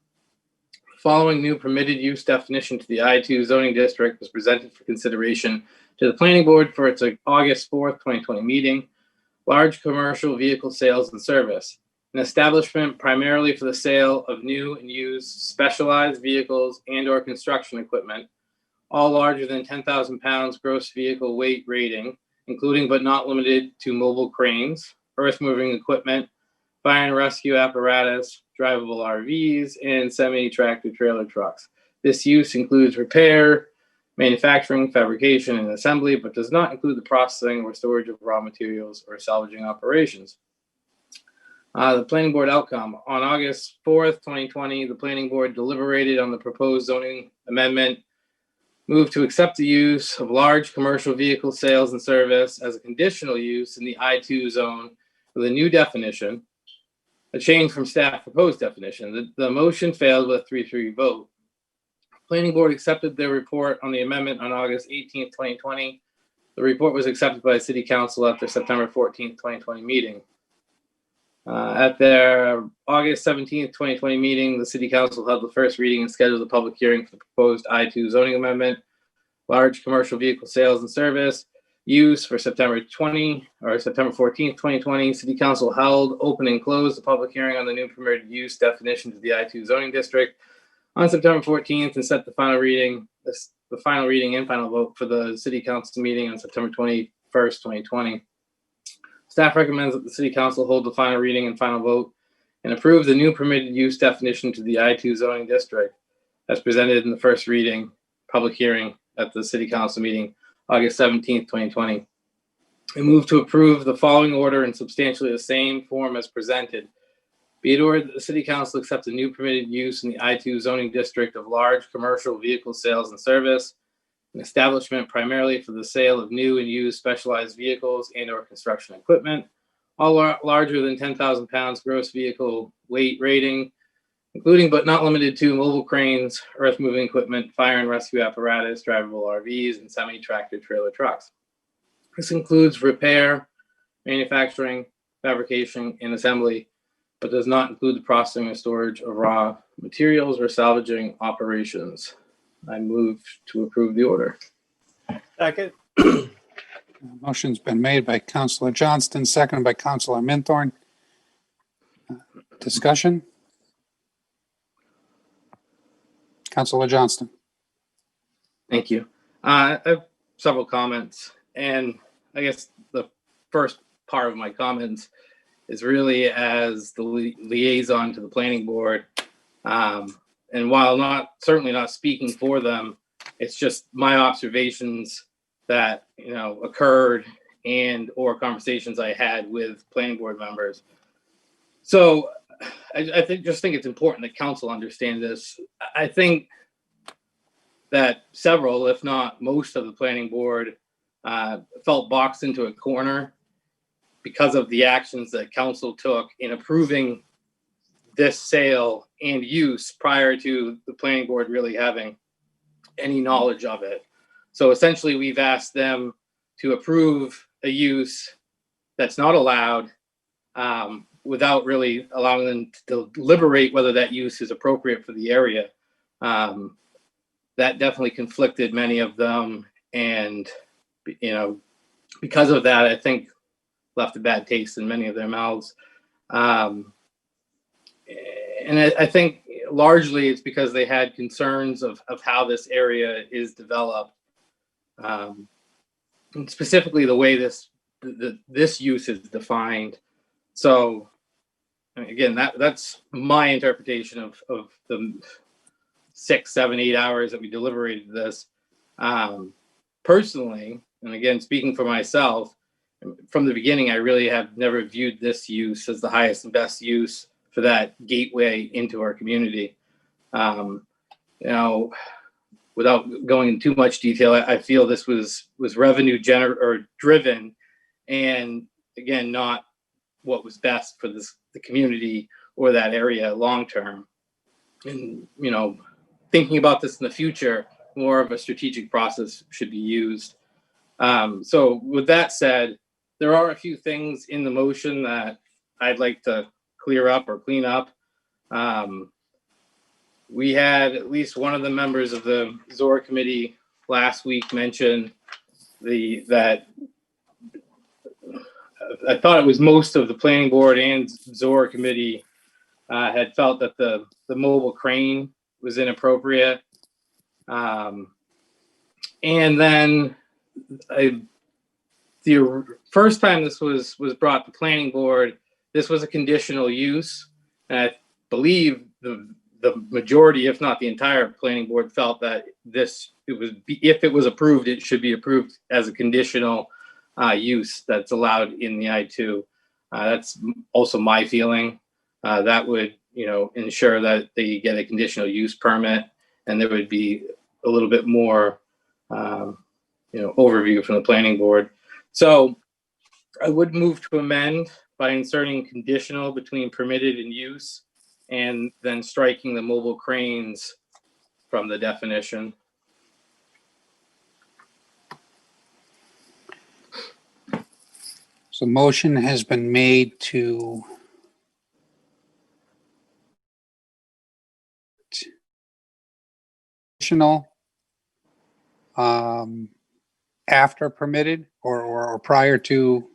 Following new permitted use definition to the I-2 zoning district was presented for consideration to the Planning Board for its August 4th, 2020 meeting. Large commercial vehicle sales and service, an establishment primarily for the sale of new and used specialized vehicles and or construction equipment, all larger than 10,000 pounds gross vehicle weight rating, including but not limited to mobile cranes, earth moving equipment, fire and rescue apparatus, drivable RVs, and semi-tractor trailer trucks. This use includes repair, manufacturing, fabrication, and assembly, but does not include the processing or storage of raw materials or salvaging operations. The Planning Board outcome. On August 4th, 2020, the Planning Board deliberated on the proposed zoning amendment, moved to accept the use of large commercial vehicle sales and service as a conditional use in the I-2 zone with a new definition, a change from staff proposed definition. The motion failed with a 3-3 vote. Planning Board accepted their report on the amendment on August 18th, 2020. The report was accepted by the City Council at their September 14th, 2020 meeting. At their August 17th, 2020 meeting, the City Council held the first reading and scheduled a public hearing for the proposed I-2 zoning amendment, large commercial vehicle sales and service, use for September 14th, 2020. City Council held, open and closed the public hearing on the new permitted use definition to the I-2 zoning district on September 14th and set the final reading and final vote for the City Council meeting on September 21st, 2020. Staff recommends that the City Council hold the final reading and final vote and approve the new permitted use definition to the I-2 zoning district as presented in the first reading public hearing at the City Council meeting August 17th, 2020. I move to approve the following order in substantially the same form as presented. Be it ordered that the City Council accept the new permitted use in the I-2 zoning district of large commercial vehicle sales and service, an establishment primarily for the sale of new and used specialized vehicles and/or construction equipment, all larger than 10,000 pounds gross vehicle weight rating, including but not limited to mobile cranes, earth moving equipment, fire and rescue apparatus, drivable RVs, and semi-tractor trailer trucks. This includes repair, manufacturing, fabrication, and assembly, but does not include the processing and storage of raw materials or salvaging operations. I move to approve the order. Second. Motion's been made by Councilor Johnston, seconded by Councilor Minthorn. Discussion? Councilor Johnston. Thank you. I have several comments, and I guess the first part of my comments is really as the liaison to the planning board. And while certainly not speaking for them, it's just my observations that, occurred and or conversations I had with planning board members. So I think it's important that council understand this. I think that several, if not most of the planning board felt boxed into a corner because of the actions that council took in approving this sale and use prior to the planning board really having any knowledge of it. So essentially we've asked them to approve a use that's not allowed without really allowing them to deliberate whether that use is appropriate for the area. That definitely conflicted many of them. And, because of that, I think left a bad taste in many of their mouths. And I think largely it's because they had concerns of how this area is developed, and specifically the way this use is defined. So again, that's my interpretation of the 6, 7, 8 hours that we deliberated this. Personally, and again, speaking for myself, from the beginning, I really have never viewed this use as the highest and best use for that gateway into our community. Without going into too much detail, I feel this was revenue driven, and again, not what was best for the community or that area long term. And thinking about this in the future, more of a strategic process should be used. So with that said, there are a few things in the motion that I'd like to clear up or clean up. We had at least one of the members of the ZOR committee last week mention that I thought it was most of the planning board and ZOR committee had felt that the mobile crane was inappropriate. And then the first time this was brought to planning board, this was a conditional use. And I believe the majority, if not the entire planning board, felt that if it was approved, it should be approved as a conditional use that's allowed in the I-2. That's also my feeling. That would, ensure that they get a conditional use permit, and there would be a little bit more, overview from the planning board. So I would move to amend by inserting conditional between permitted and use, and then striking the mobile cranes from the definition. So motion has been made to conditional after permitted or prior to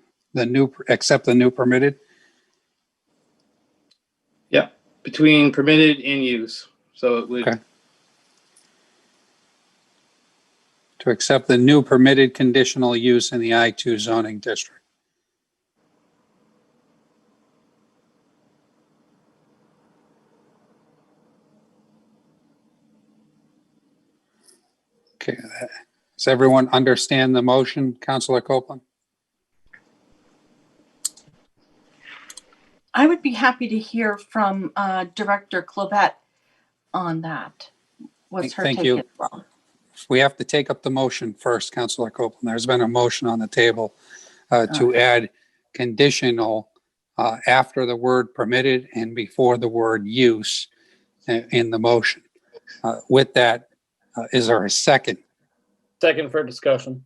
except the new permitted. Yep, between permitted and use. So it would. Okay. To accept the new permitted conditional use in the I-2 zoning district. Okay. Does everyone understand the motion, Councilor Copeland? I would be happy to hear from Director Clavette on that. What's her Thank take you. as well? We have to take up the motion first, Councilor Copeland. There's been a motion on the table to add conditional after the word permitted and before the word use in the motion. With that, is there a second? Second for discussion.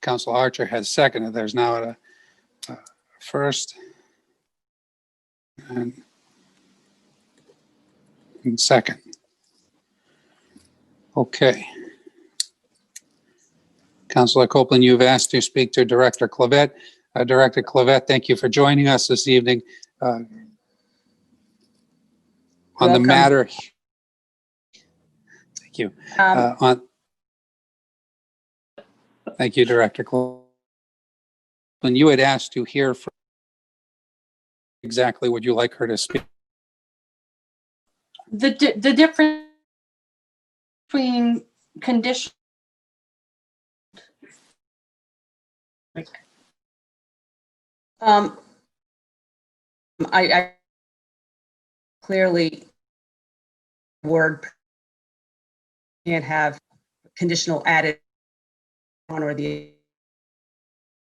Councilor Archer has seconded. There's now a first and second. Okay. Councilor Copeland, you've asked to speak to Director Clavette. Director Clavette, thank you for joining us this evening. On the matter. Thank you. Thank you, Director Clavette. When you had asked to hear from exactly would you like her to speak? The difference between condition. I clearly word can't have conditional added on or the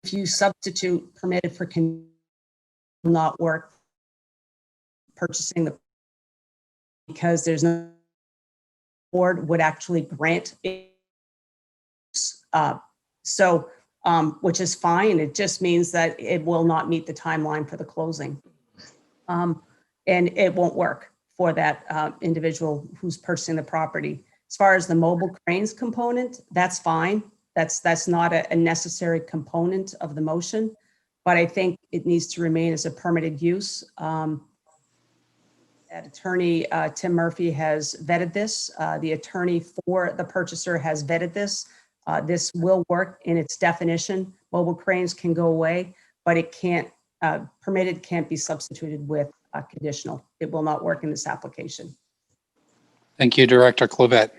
if you substitute permitted for will not work purchasing the because there's no board would actually grant it. Which is fine. It just means that it will not meet the timeline for the closing. And it won't work for that individual who's purchasing the property. As far as the mobile cranes component, that's fine. That's not a necessary component of the motion, but I think it needs to remain as a permitted use. That attorney, Tim Murphy, has vetted this. The attorney for the purchaser has vetted this. This will work in its definition. Mobile cranes can go away, but it can't, permitted can't be substituted with conditional. It will not work in this application. Thank you, Director Clavette.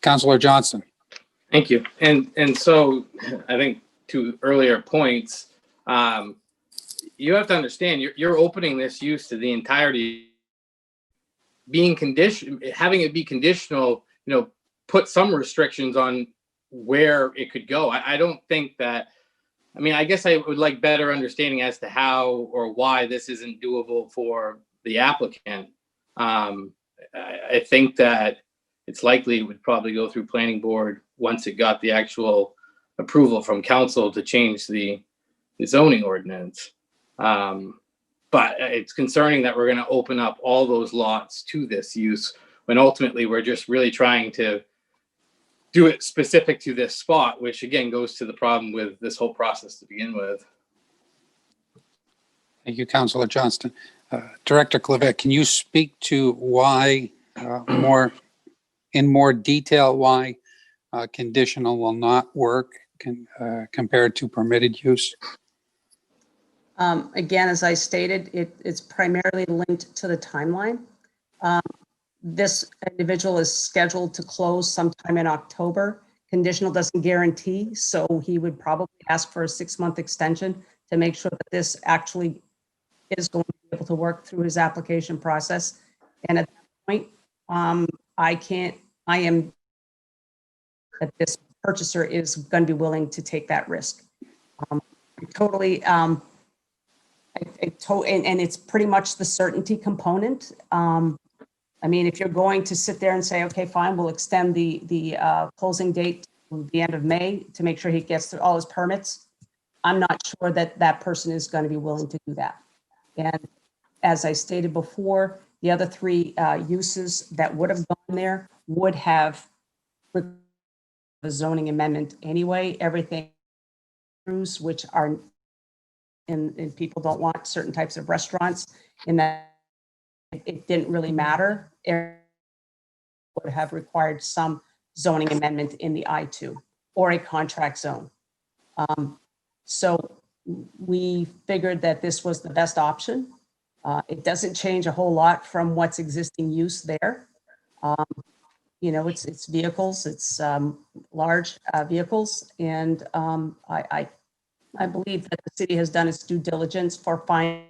Councilor Johnston? Thank you. And so I think to earlier points, you have to understand you're opening this use to the entirety. Being conditioned, having it be conditional, put some restrictions on where it could go. I don't think that, I guess I would like better understanding as to how or why this isn't doable for the applicant. I think that it's likely it would probably go through planning board once it got the actual approval from council to change the zoning ordinance. But it's concerning that we're going to open up all those lots to this use when ultimately we're just really trying to do it specific to this spot, which again goes to the problem with this whole process to begin with. Thank you, Councilor Johnston. Director Clavette, can you speak to why in more detail why conditional will not work compared to permitted use? Again, as I stated, it's primarily linked to the timeline. This individual is scheduled to close sometime in October. Conditional doesn't guarantee, so he would probably ask for a 6-month extension to make sure that this actually is going to be able to work through his application process. And at that point, that this purchaser is going to be willing to take that risk. And it's pretty much the certainty component. If you're going to sit there and say, okay, fine, we'll extend the closing date to the end of May to make sure he gets through all his permits, I'm not sure that that person is going to be willing to do that. And as I stated before, the other 3 uses that would have gone there would have a zoning amendment anyway. Everything, which are, and people don't want certain types of restaurants, in that it didn't really matter. It would have required some zoning amendment in the I2 or a contract zone. So we figured that this was the best option. It doesn't change a whole lot from what's existing use there. You know, it's vehicles, it's large vehicles. And I believe that the city has done its due diligence for finding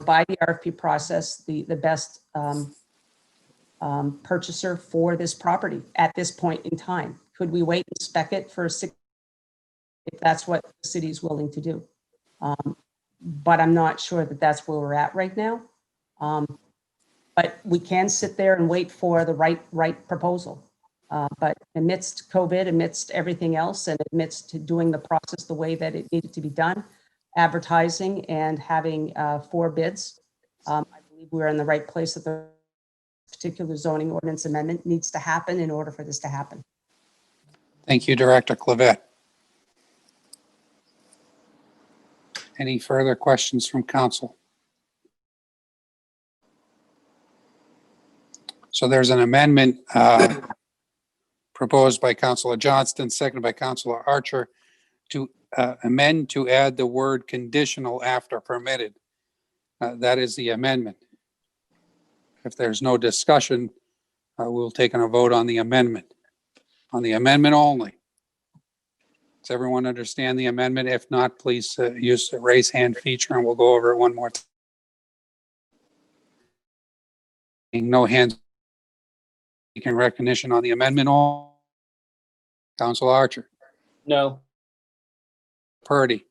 by the RFP process, the best purchaser for this property at this point in time. Could we wait and spec it for 6, if that's what the city is willing to do? But I'm not sure that that's where we're at right now. But we can sit there and wait for the right proposal. But amidst COVID, amidst everything else, and amidst doing the process the way that it needed to be done, advertising and having 4 bids, I believe we're in the right place that the particular zoning ordinance amendment needs to happen in order for this to happen. Thank you, Director Clavette. Any further questions from council? So there's an amendment proposed by Councilor Johnston, seconded by Councilor Archer, to amend to add the word conditional after permitted. That is the amendment. If there's no discussion, we'll take a vote on the amendment. On the amendment only. Does everyone understand the amendment? If not, please use the raise hand feature and we'll go over it one more time. No hands taking recognition on the amendment. All. Councilor Archer. No. Purdy.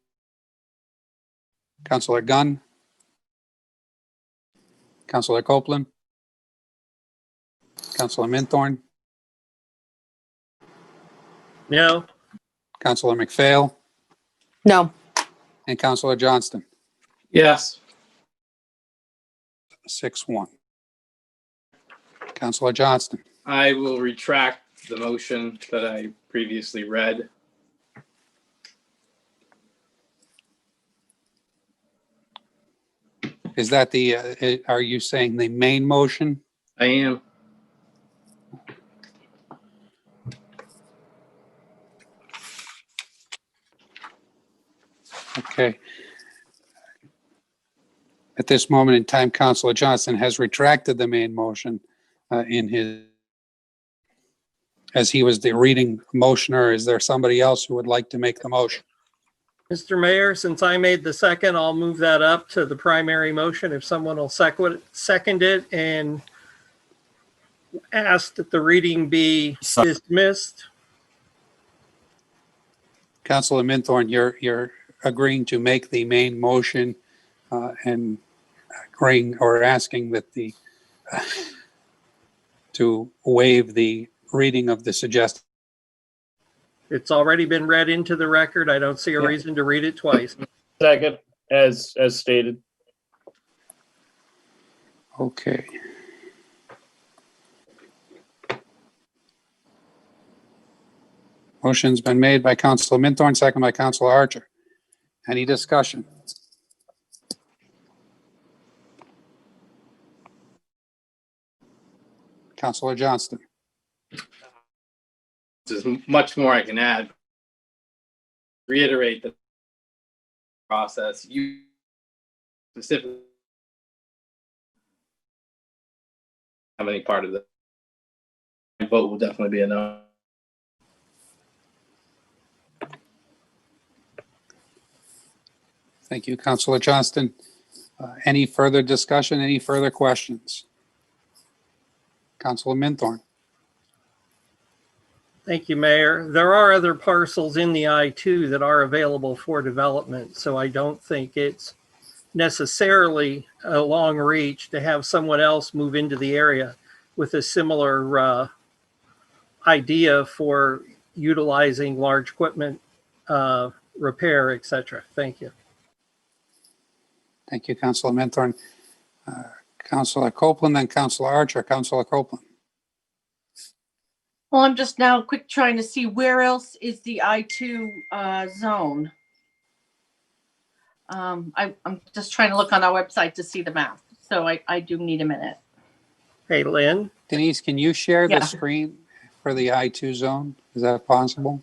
Councilor Gunn. Councilor Copeland. Councilor Minthorn. No. Councilor McPhail. No. And Councilor Johnston. Yes. 6-1. Councilor Johnston. I will retract the motion that I previously read. Is that the, are you saying the main motion? I am. Okay. At this moment in time, Councilor Johnston has retracted the main motion in his, as he was the reading motioner. Is there somebody else who would like to make the motion? Mr. Mayor, since I made the second, I'll move that up to the primary motion. If someone will second it and ask that the reading be dismissed. Councilor Minthorn, you're agreeing to make the main motion and agreeing or asking that the to waive the reading of the suggested. It's already been read into the record. I don't see a reason to read it twice. Second, as stated. Okay. Motion's been made by Councilor Minthorn, second by Councilor Archer. Any discussion? Councilor Johnston. There's much more I can add. Reiterate the process. You specifically have any part of the vote will definitely be a no. Thank you, Councilor Johnston. Any further discussion? Any further questions? Councilor Minthorn. Thank you, Mayor. There are other parcels in the I-2 that are available for development, so I don't think it's necessarily a long reach to have someone else move into the area with a similar idea for utilizing large equipment, repair, etc. Thank you. Thank you, Councilor Minthorn. Councilor Copeland, then Councilor Archer. Councilor Copeland. Well, I'm just now quick trying to see where else is the I-2 zone. I'm just trying to look on our website to see the map. So I do need a minute. Hey, Lynn. Denise, can you share Yeah. the screen for the I-2 zone? Is that possible?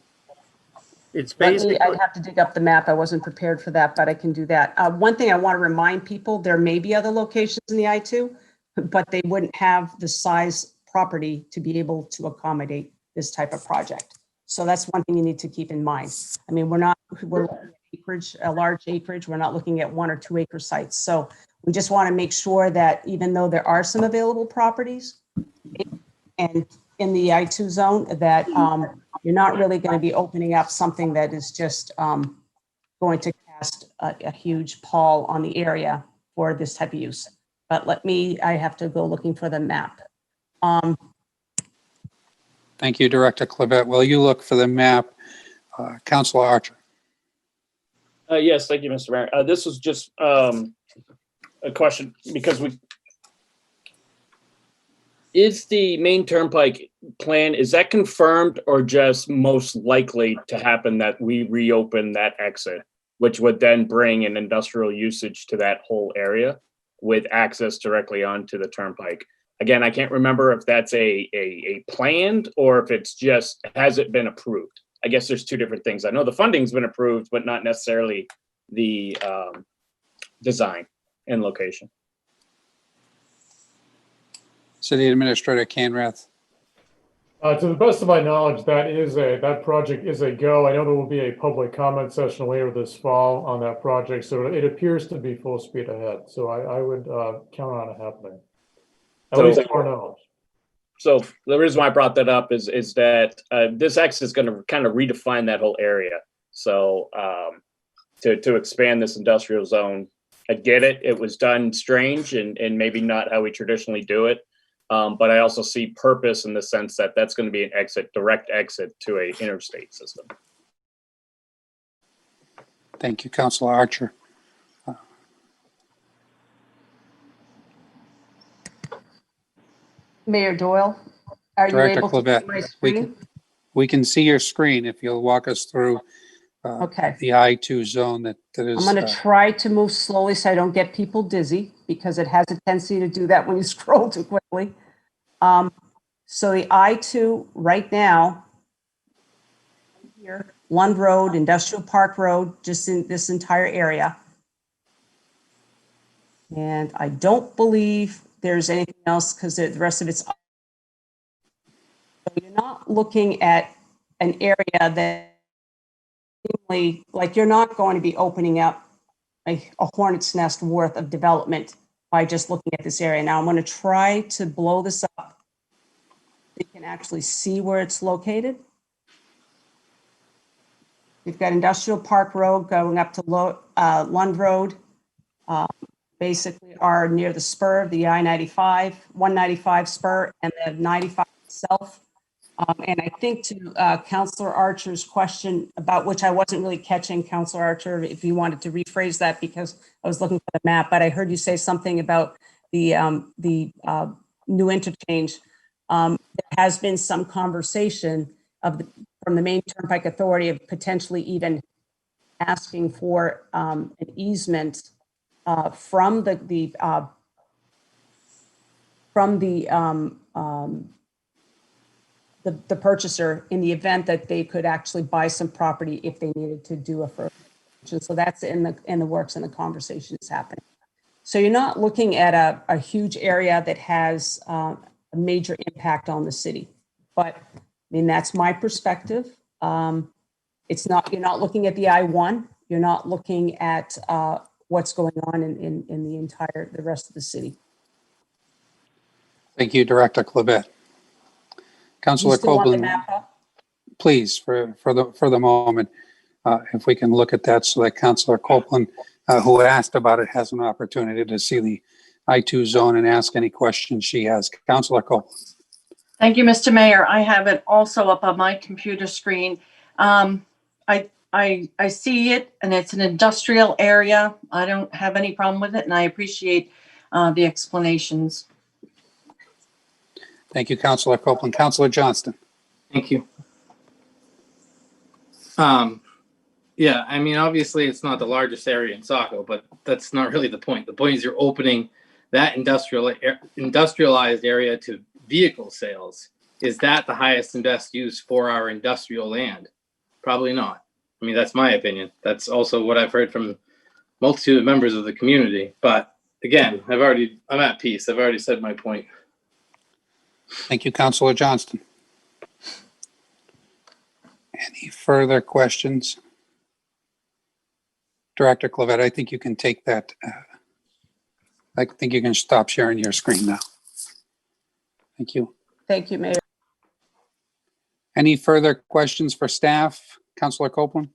It's basically, I'd have to dig up the map. I wasn't prepared for that, but I can do that. One thing I want to remind people, there may be other locations in the I-2, but they wouldn't have the size property to be able to accommodate this type of project. So that's one thing you need to keep in mind. I mean, we're looking at acreage, a large acreage. We're not looking at 1 or 2 acre sites. So we just want to make sure that even though there are some available properties and in the I2 zone, that you're not really going to be opening up something that is just going to cast a huge pall on the area for this type of use. But I have to go looking for the map. Thank you, Director Clevette. While you look for the map, Councilor Archer. Yes, thank you, Mr. Mayor. This was just a question because is the Maine Turnpike plan, is that confirmed or just most likely to happen that we reopen that exit, which would then bring an industrial usage to that whole area with access directly onto the turnpike? Again, I can't remember if that's a planned or if it's just, has it been approved? I guess there's 2 different things. I know the funding's been approved, but not necessarily the design and location. City Administrator Canrath. To the best of my knowledge, that project is a go. I know there will be a public comment session later this fall on that project, so it appears to be full speed ahead. So I would count on it happening. At least to our knowledge. So the reason why I brought that up is that this exit is going to kind of redefine that whole area. So to expand this industrial zone, I get it. It was done strange and maybe not how we traditionally do it. But I also see purpose in the sense that that's going to be an exit, direct exit to a interstate system. Thank you, Councilor Archer. Mayor Doyle, are you Director able to Clevette, see my screen? we can see your screen if you'll walk us through Okay. the I2 zone that is. I'm going to try to move slowly so I don't get people dizzy because it has a tendency to do that when you scroll too quickly. So the I2 right now, here, Lund Road, Industrial Park Road, just in this entire area. And I don't believe there's anything else because the rest of it's. So you're not looking at an area that, like, you're not going to be opening up a hornet's nest worth of development by just looking at this area. Now I'm going to try to blow this up. You can actually see where it's located. You've got Industrial Park Road going up to Lund Road. Basically are near the spur of the I-95, 195 spur and the 95 itself. And I think to Councilor Archer's question about which I wasn't really catching, Councilor Archer, if you wanted to rephrase that because I was looking for the map, but I heard you say something about the new interchange. There has been some conversation from the Maine Turnpike Authority of potentially even asking for an easement from the purchaser in the event that they could actually buy some property if they needed to do a further. So that's in the works and the conversation is happening. So you're not looking at a huge area that has a major impact on the city, but I mean, that's my perspective. It's not, you're not looking at the I-1, you're not looking at what's going on in the rest of the city. Thank you, Director Clevette. Councilor Copeland, please, for the moment, if we can look at that so that Councilor Copeland, who asked about it, has an opportunity to see the I2 zone and ask any questions she has. Councilor Copeland. Thank you, Mr. Mayor. I have it also up on my computer screen. I see it, and it's an industrial area. I don't have any problem with it, and I appreciate the explanations. Thank you, Councilor Copeland. Councilor Johnston. Thank you. Yeah, I mean, obviously it's not the largest area in Saco, but that's not really the point. The point is you're opening that industrialized area to vehicle sales. Is that the highest and best use for our industrial land? Probably not. I mean, that's my opinion. That's also what I've heard from multitude of members of the community. But again, I'm at peace. I've already said my point. Thank you, Councilor Johnston. Any further questions? Director Clavette, I think you can take that. I think you can stop sharing your screen now. Thank you. Thank you, Mayor. Any further questions for staff? Councilor Copeland?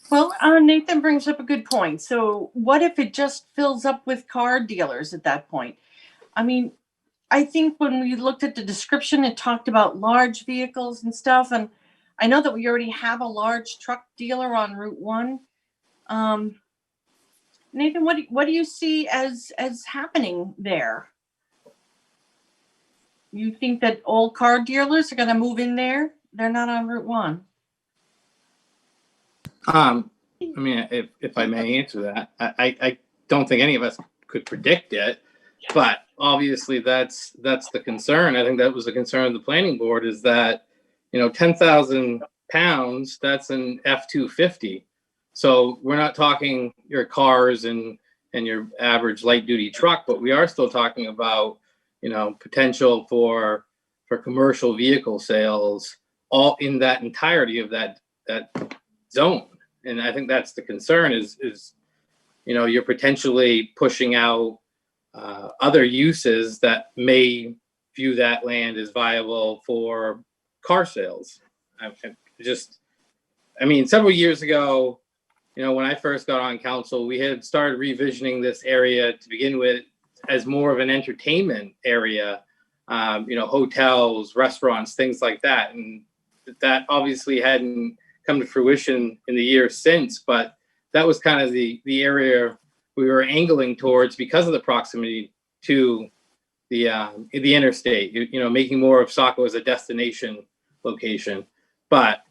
Well, Nathan brings up a good point. So what if it just fills up with car dealers at that point? I mean, I think when we looked at the description, it talked about large vehicles and stuff. And I know that we already have a large truck dealer on Route 1. Nathan, what do you see as happening there? You think that all car dealers are going to move in there? They're not on Route 1. I mean, if I may answer that, I don't think any of us could predict it, but obviously that's the concern. I think that was the concern of the planning board, is that, 10,000 pounds, that's an F-250. So we're not talking your cars and your average light duty truck, but we are still talking about, potential for commercial vehicle sales all in that entirety of that zone. And I think that's the concern is you're potentially pushing out other uses that may view that land as viable for car sales. Several years ago, when I first got on council, we had started revisioning this area to begin with as more of an entertainment area, hotels, restaurants, things like that. And that obviously hadn't come to fruition in the years since, but that was kind of the area we were angling towards because of the proximity to the interstate, making more of Saco as a destination location. But,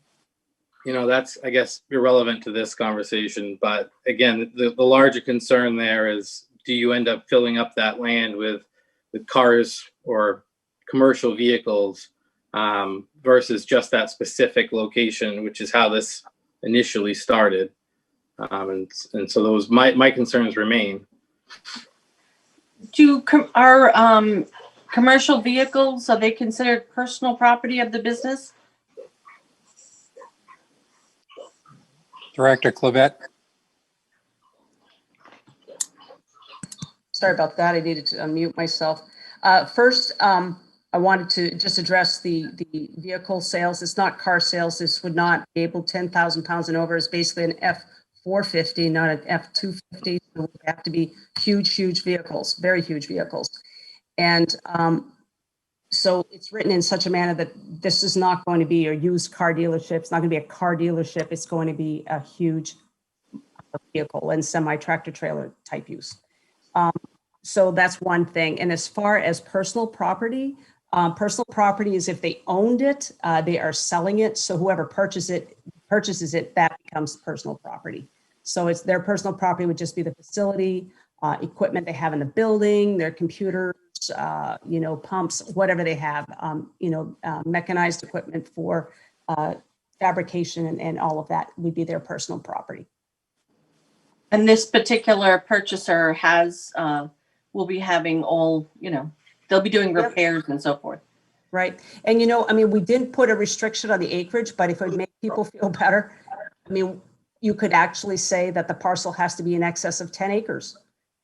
that's, I guess, irrelevant to this conversation. But again, the larger concern there is, do you end up filling up that land with cars or commercial vehicles versus just that specific location, which is how this initially started. And so those my concerns remain. Are commercial vehicles, are they considered personal property of the business? Director Clavette? Sorry about that. I needed to unmute myself. First, I wanted to just address the vehicle sales. It's not car sales. This would not be able 10,000 pounds and over. It's basically an F-450, not an F-250. So it would have to be huge vehicles, very huge vehicles. And so it's written in such a manner that this is not going to be a used car dealership. It's not going to be a car dealership. It's going to be a huge vehicle and semi-tractor trailer type use. So that's one thing. And as far as personal property is if they owned it, they are selling it. So whoever purchases it, that becomes personal property. So it's their personal property would just be the facility, equipment they have in the building, their computers, pumps, whatever they have, mechanized equipment for fabrication and all of that would be their personal property. And this particular purchaser will be having all, they'll be doing repairs and so forth. Right. And, we didn't put a restriction on the acreage, but if it would make people feel better, you could actually say that the parcel has to be in excess of 10 acres.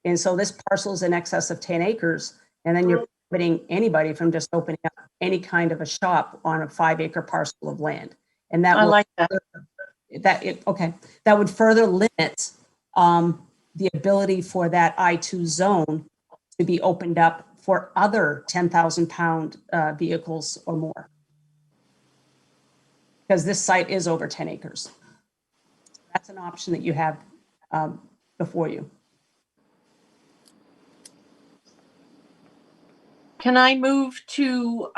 And so this parcel is in excess of 10 acres. And then you're preventing anybody from just opening up any kind of a shop on a 5-acre parcel of land. And that I like that. That would further limit the ability for that I-2 zone to be opened up for other 10,000 pound vehicles or more. Because this site is over 10 acres. That's an option that you have before you. Can I move to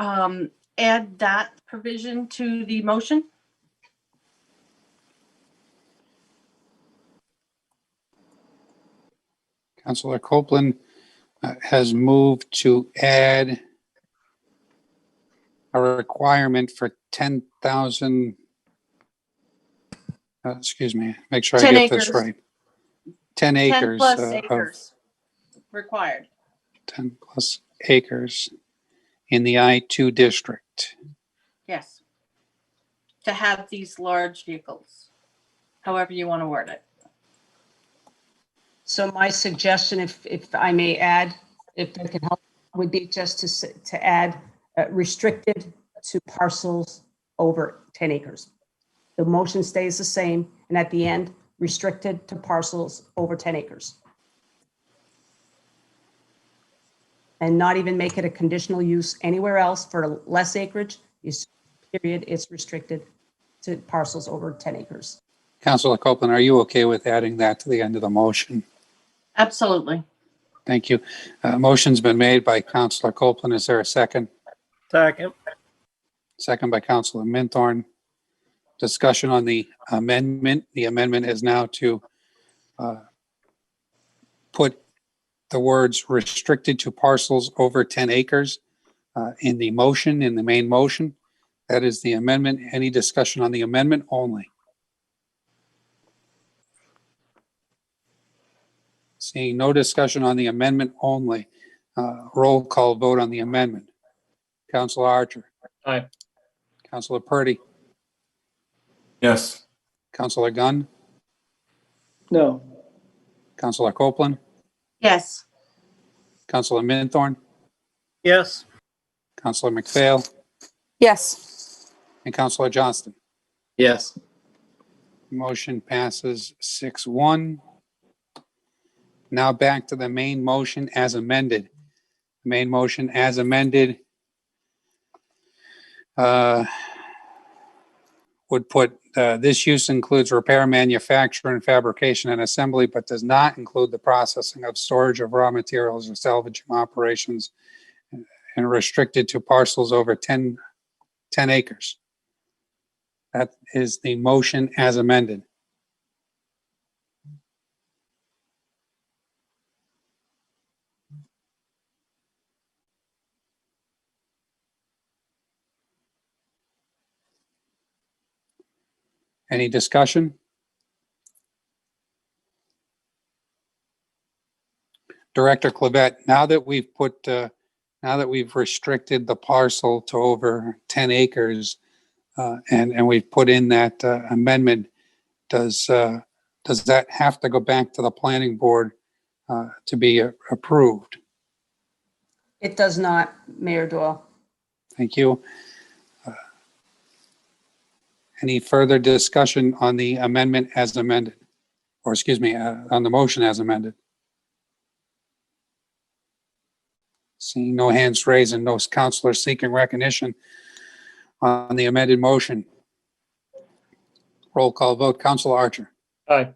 add that provision to the motion? Councilor Copeland has moved to add a requirement for 10,000, excuse me, make sure I 10 get acres. this right. 10 acres. 10 plus acres required. 10 plus acres in the I-2 district. Yes. To have these large vehicles, however you want to word it. So my suggestion, if I may add, if that can help, would be just to add restricted to parcels over 10 acres. The motion stays the same, and at the end, restricted to parcels over 10 acres. And not even make it a conditional use anywhere else for less acreage, is period, it's restricted to parcels over 10 acres. Councilor Copeland, are you okay with adding that to the end of the motion? Absolutely. Thank you. Motion's been made by Councilor Copeland. Is there a second? Second. Second by Councilor Minthorn. Discussion on the amendment. The amendment is now to put the words restricted to parcels over 10 acres in the motion, in the main motion. That is the amendment. Any discussion on the amendment only? Seeing no discussion on the amendment only. Roll call vote on the amendment. Councilor Archer. Aye. Councilor Purdy. Yes. Councilor Gunn. No. Councilor Copeland. Yes. Councilor Minthorn. Yes. Councilor McPhail. Yes. And Councilor Johnston. Yes. Motion passes 6-1. Now back to the main motion as amended. Main motion as amended would put this use includes repair, manufacture, and fabrication and assembly, but does not include the processing of storage of raw materials or salvaging operations, and restricted to parcels over 10 acres. That is the motion as amended. Any discussion? Director Clavette, now that we've restricted the parcel to over 10 acres, and we've put in that amendment, does that have to go back to the planning board to be approved? It does not, Mayor Doyle. Thank you. Any further discussion on the amendment as amended? Or excuse me, on the motion as amended? Seeing no hands raised and no counselors seeking recognition on the amended motion. Roll call vote. Councilor Archer. Aye.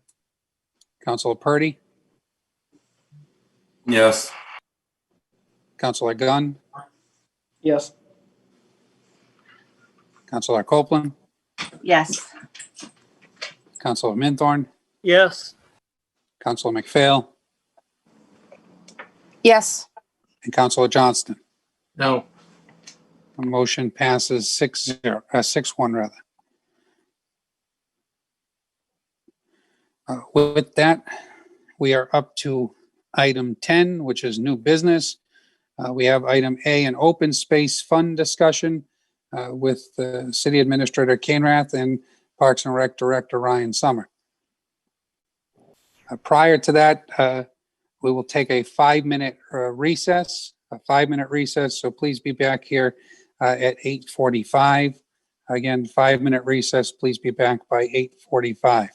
Councilor Purdy. Yes. Councilor Gunn. Yes. Councilor Copeland. Yes. Councilor Minthorn. Yes. Councilor McPhail. Yes. And Councilor Johnston. No. The motion passes 6-1 rather. With that, we are up to item 10, which is new business. We have item A, an open space fund discussion with City Administrator Kainrath and Parks and Rec Director Ryan Summer. Prior to that, we will take a 5-minute recess, so please be back here at 8:45. Again, 5-minute recess, please be back by 8:45.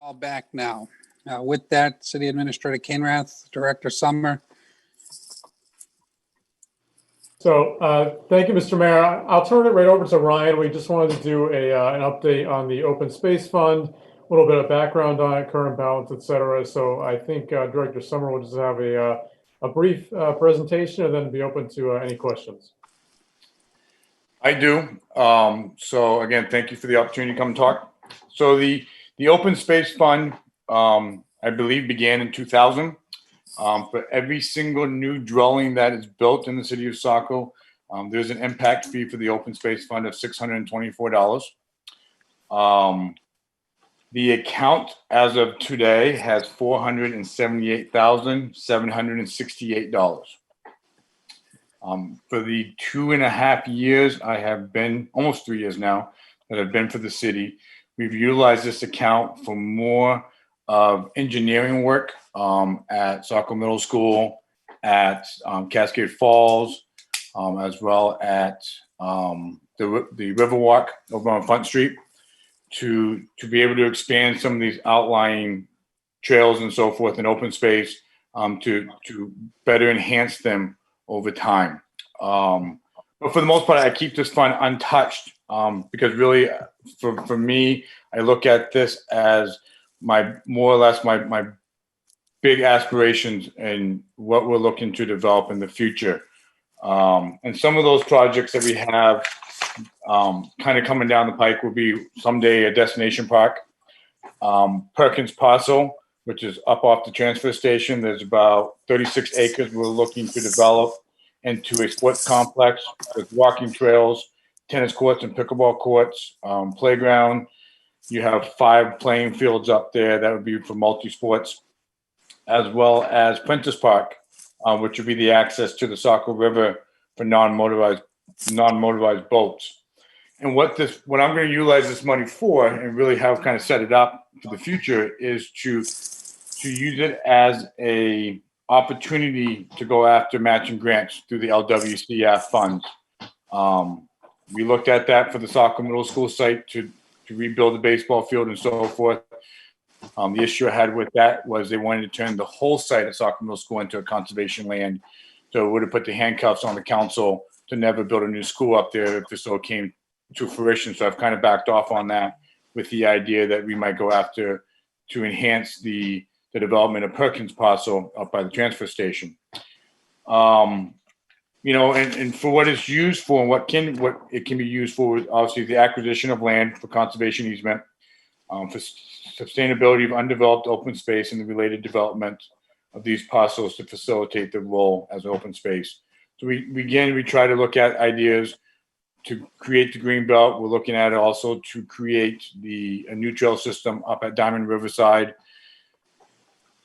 All back now. With that, City Administrator Kainrath, Director Summer. So thank you, Mr. Mayor. I'll turn it right over to Ryan. We just wanted to do an update on the Open Space Fund, a little bit of background on it, current balance, et cetera. So I think Director Summer will just have a brief presentation and then be open to any questions. I do. So again, thank you for the opportunity to come and talk. So the Open Space Fund, I believe, began in 2000. For every single new dwelling that is built in the city of Saco, there's an impact fee for the Open Space Fund of $624. The account as of today has $478,768. For the 2.5 years I have been, almost 3 years now, that I've been for the city, we've utilized this account for more of engineering work at Saco Middle School, at Cascade Falls, as well at the Riverwalk over on Front Street, to be able to expand some of these outlying trails and so forth in open space, to better enhance them over time. But for the most part, I keep this fund untouched because really, for me, I look at this as more or less my big aspirations and what we're looking to develop in the future. And some of those projects that we have kind of coming down the pike will be someday a destination park. Perkins Parcel, which is up off the transfer station. There's about 36 acres we're looking to develop into a sports complex with walking trails, tennis courts and pickleball courts, playground. You have 5 playing fields up there that would be for multi-sports, as well as Prentice Park, which would be the access to the Saco River for non-motorized boats. And what I'm going to utilize this money for, and really have kind of set it up for the future, is to use it as a opportunity to go after matching grants through the LWCF funds. We looked at that for the Saco Middle School site to rebuild the baseball field and so forth. The issue I had with that was they wanted to turn the whole site at Saco Middle School into a conservation land. So it would have put the handcuffs on the council to never build a new school up there if this all came to fruition. So I've kind of backed off on that with the idea that we might go after to enhance the development of Perkins Parcel up by the transfer station. You know, and for what it's used for and what it can be used for, obviously the acquisition of land for conservation easement, for sustainability of undeveloped open space and the related development of these parcels to facilitate the role as open space. So we try to look at ideas to create the green belt. We're looking at it also to create a new trail system up at Diamond Riverside.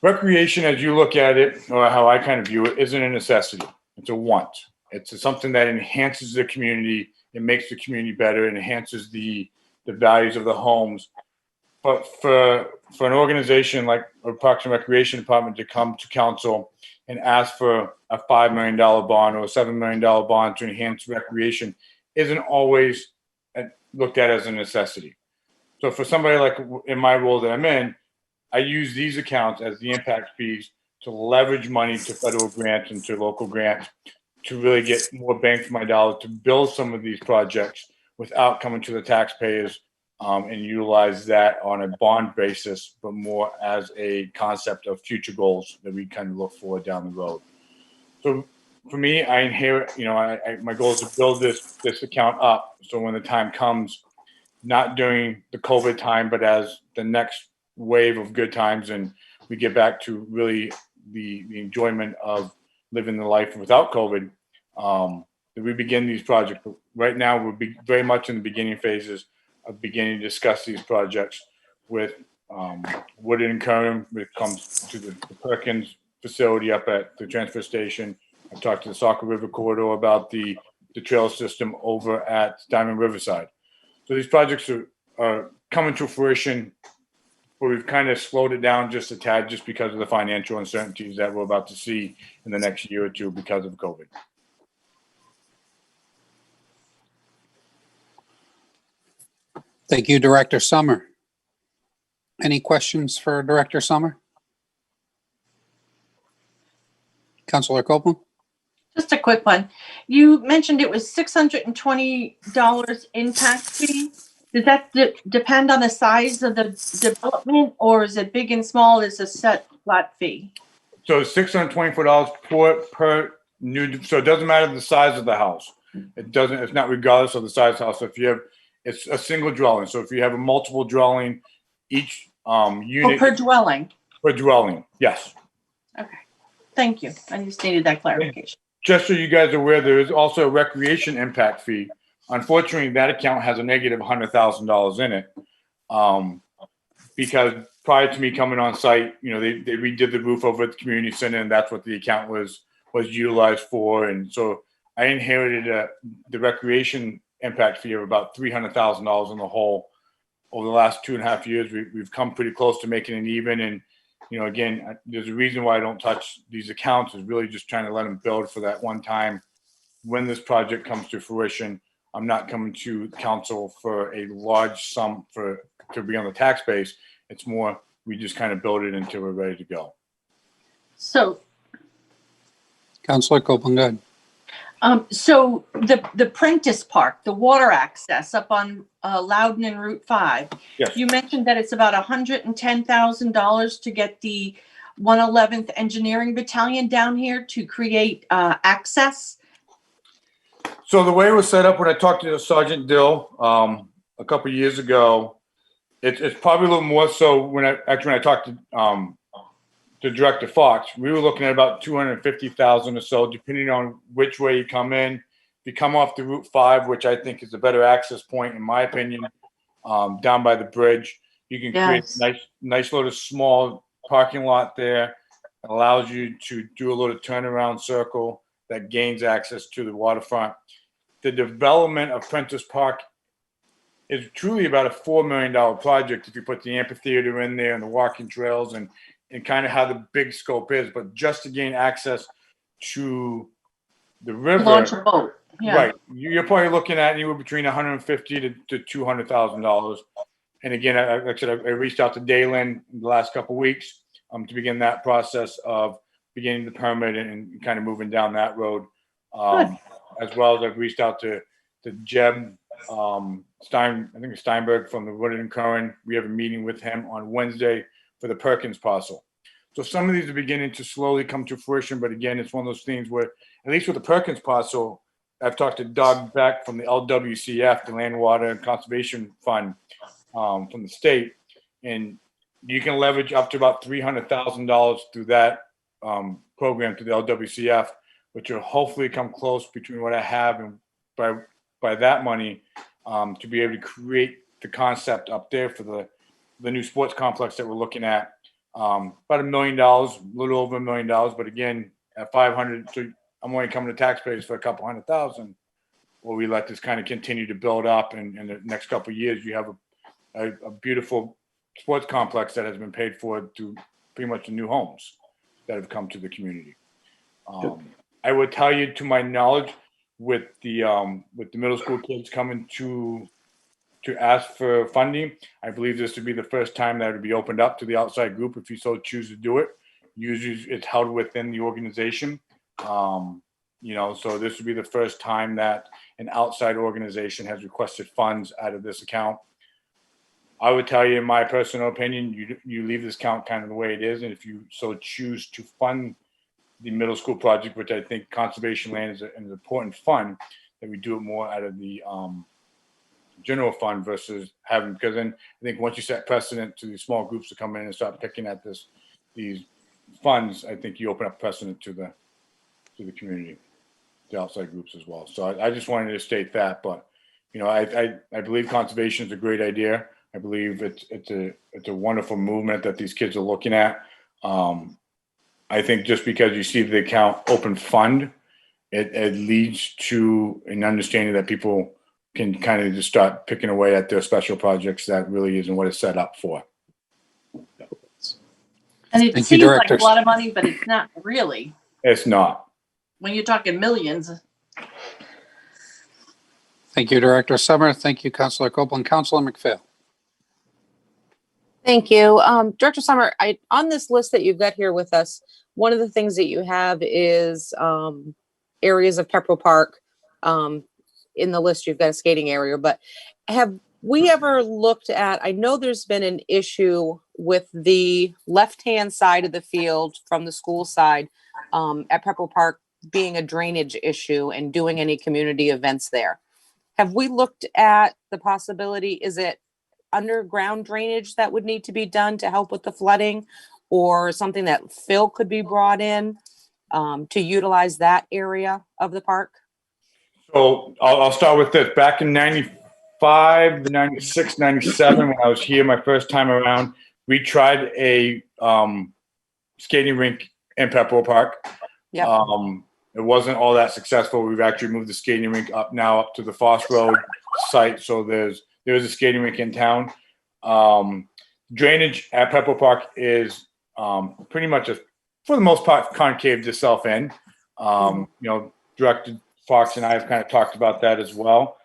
Recreation, as you look at it, or how I kind of view it, isn't a necessity. It's a want. It's something that enhances the community. It makes the community better. It enhances the values of the homes. But for an organization like the Parks and Recreation Department to come to council and ask for a $5 million bond or a $7 million bond to enhance recreation isn't always looked at as a necessity. So for somebody like in my role that I'm in, I use these accounts as the impact fees to leverage money to federal grants and to local grants to really get more bang for my dollar to build some of these projects without coming to the taxpayers, and utilize that on a bond basis, but more as a concept of future goals that we kind of look forward down the road. So for me, I inherit, my goal is to build this account up. So when the time comes, not during the COVID time, but as the next wave of good times and we get back to really the enjoyment of living the life without COVID, that we begin these projects. But right now, we're very much in the beginning phases of beginning to discuss these projects with Woodard and Curran when it comes to the Perkins facility up at the transfer station. I talked to the Saco River Corridor about the trail system over at Diamond Riverside. So these projects are coming to fruition, but we've kind of slowed it down just a tad just because of the financial uncertainties that we're about to see in the next year or two because of COVID. Thank you, Director Summer. Any questions for Director Summer? Councilor Copeland? Just a quick one. You mentioned it was $620 impact fee. Does that depend on the size of the development, or is it big and small? Is a set flat fee? So $624 per new, so it doesn't matter the size of the house. It's not regardless of the size of the house. So if you have, it's a single dwelling. So if you have a multiple dwelling, each unit. Per dwelling. Per dwelling, yes. Okay. Thank you. I just needed that clarification. Just so you guys are aware, there is also a recreation impact fee. Unfortunately, that account has a negative $100,000 in it. Because prior to me coming on site, you know, they redid the roof over at the community center, and that's what the account was utilized for. And so I inherited the recreation impact fee of about $300,000 in the hole. Over the last 2.5 years, we've come pretty close to making it even. And, you know, again, there's a reason why I don't touch these accounts, is really just trying to let them build for that one time. When this project comes to fruition, I'm not coming to council for a large sum to be on the tax base. It's more, we just kind of build it until we're ready to go. So, Councilor Copeland, go ahead. so the Prentice Park, the water access up on Loudon and Route 5. Yes. You mentioned that it's about $110,000 to get the 111th Engineering Battalion down here to create access. So the way it was set up, when I talked to Sergeant Dill a couple of years ago, it's probably a little more so when I talked to Director Fox, we were looking at about $250,000 or so, depending on which way you come in. If you come off the Route 5, which I think is a better access point, in my opinion, down by the bridge, you can create a nice little small parking lot there. It allows you to do a little turnaround circle that gains access to the waterfront. The development of Prentice Park is truly about a $4 million project if you put the amphitheater in there and the walking trails and kind of how the big scope is. But just to gain access to the river, Launch a boat. Yeah. Right? You're probably looking at anywhere between $150,000 to $200,000. And again, like I said, I reached out to Dalen in the last couple of weeks to begin that process of beginning the permit and kind of moving down that road. As well as I've reached out to Jeb Steinberg from the Wooded and Curran. We have a meeting with him on Wednesday for the Perkins parcel. So some of these are beginning to slowly come to fruition, but again, it's one of those things where, at least with the Perkins parcel, I've talked to Doug Beck from the LWCF, the Land, Water, and Conservation Fund from the state, and you can leverage up to about $300,000 through that program to the LWCF, which will hopefully come close between what I have and by that money to be able to create the concept up there for the new sports complex that we're looking at. About $1 million, a little over $1 million, but again, at 500, so I'm only coming to taxpayers for a couple $100,000. Well, we let this kind of continue to build up, and in the next couple of years, you have a beautiful sports complex that has been paid for through pretty much the new homes that have come to the community. I would tell you, to my knowledge, with the middle school kids coming to ask for funding, I believe this would be the first time that it would be opened up to the outside group if you so choose to do it. Usually it's held within the organization. You know, so this would be the first time that an outside organization has requested funds out of this account. I would tell you, in my personal opinion, you leave this account kind of the way it is, and if you so choose to fund the middle school project, which I think conservation land is an important fund, that we do it more out of the general fund versus having, because then I think once you set precedent to these small groups to come in and start picking at these funds, I think you open up precedent to the community, the outside groups as well. So I just wanted to state that, but you know, I believe conservation is a great idea. I believe it's a wonderful movement that these kids are looking at. I think just because you see the account open fund, it leads to an understanding that people can kind of just start picking away at their special projects that really isn't what it's set up for. And it seems like a lot of money, but it's not really. It's not. When you're talking millions. Thank you, Director Summer. Thank you, Councilor Copeland. Councilor McPhail. Thank you. Director Summer, on this list that you've got here with us, one of the things that you have is areas of Pepperell Park. In the list, you've got a skating area, but have we ever looked at, I know there's been an issue with the left-hand side of the field from the school side at Pepperell Park being a drainage issue and doing any community events there. Have we looked at the possibility, is it underground drainage that would need to be done to help with the flooding, or something that Phil could be brought in to utilize that area of the park? So I'll start with this. Back in 95, 96, 97, when I was here my first time around, we tried a skating rink in Pepperell Park. Yep. It wasn't all that successful. We've actually moved the skating rink up to the Foss Road site. So there is a skating rink in town. Drainage at Pepperell Park is pretty much, for the most part, concaved itself in. Director Fox and I have kind of talked about that as well.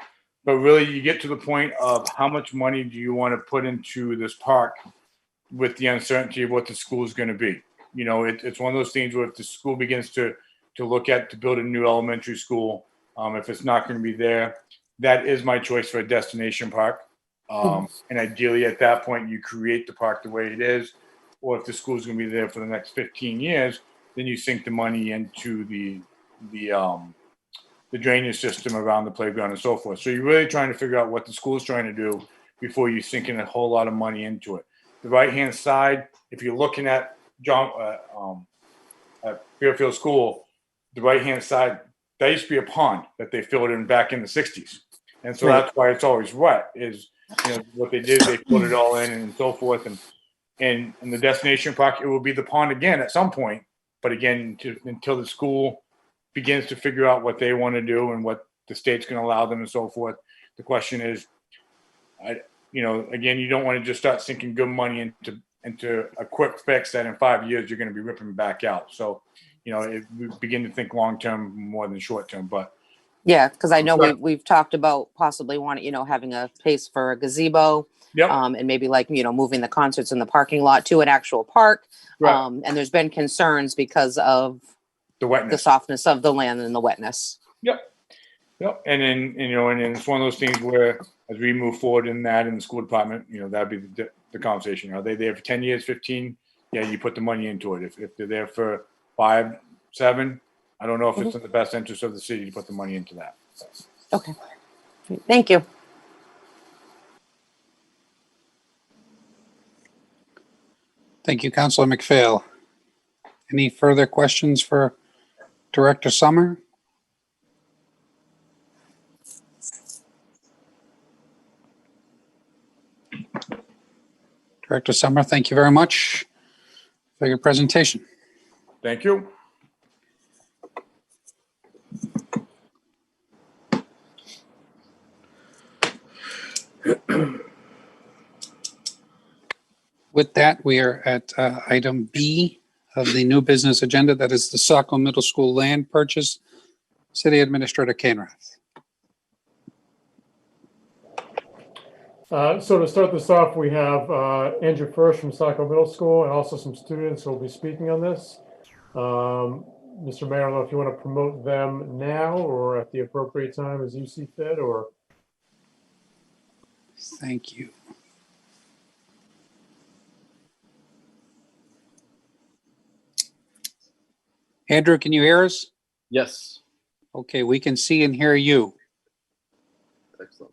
But really, you get to the point of how much money do you want to put into this park with the uncertainty of what the school is going to be. It's one of those things where if the school begins to look at to build a new elementary school, if it's not going to be there, that is my choice for a destination park. And ideally, at that point, you create the park the way it is. Or if the school is going to be there for the next 15 years, then you sink the money into the drainage system around the playground and so forth. So you're really trying to figure out what the school is trying to do before you sink in a whole lot of money into it. The right-hand side, if you're looking at at Fairfield School, the right-hand side, that used to be a pond that they filled in back in the 60s. And so that's why it's always wet, is what they did, they filled it all in and so forth. And in the destination park, it will be the pond again at some point. But again, until the school begins to figure out what they want to do and what the state's going to allow them and so forth, the question is, again, you don't want to just start sinking good money into a quick fix that in 5 years you're going to be ripping back out. So, we begin to think long term more than short term. But yeah, because I know we've talked about possibly wanting, having a space for a gazebo. Yep. And maybe moving the concerts in the parking lot to an actual park. Right. And there's been concerns because of the wetness, the softness of the land and the wetness. Yep. And then, and it's one of those things where as we move forward in the school department, that'd be the conversation. Are they there for 10 years, 15? Yeah, you put the money into it. If they're there for 5, 7, I don't know if it's in the best interest of the city to put the money into that. Okay. Thank you. Thank you, Councilor McPhail. Any further questions for Director Summer? Director Summer, thank you very much for your presentation. Thank you. With that, we are at item B of the new business agenda. That is the Saco Middle School land purchase. City Administrator Kainrath. So to start this off, we have Andrew First from Saco Middle School and also some students who will be speaking on this. Mr. Mayor, I don't know if you want to promote them now or at the appropriate time as you see fit, or. Thank you. Andrew, can you hear us? Yes. Okay, we can see and hear you. Excellent.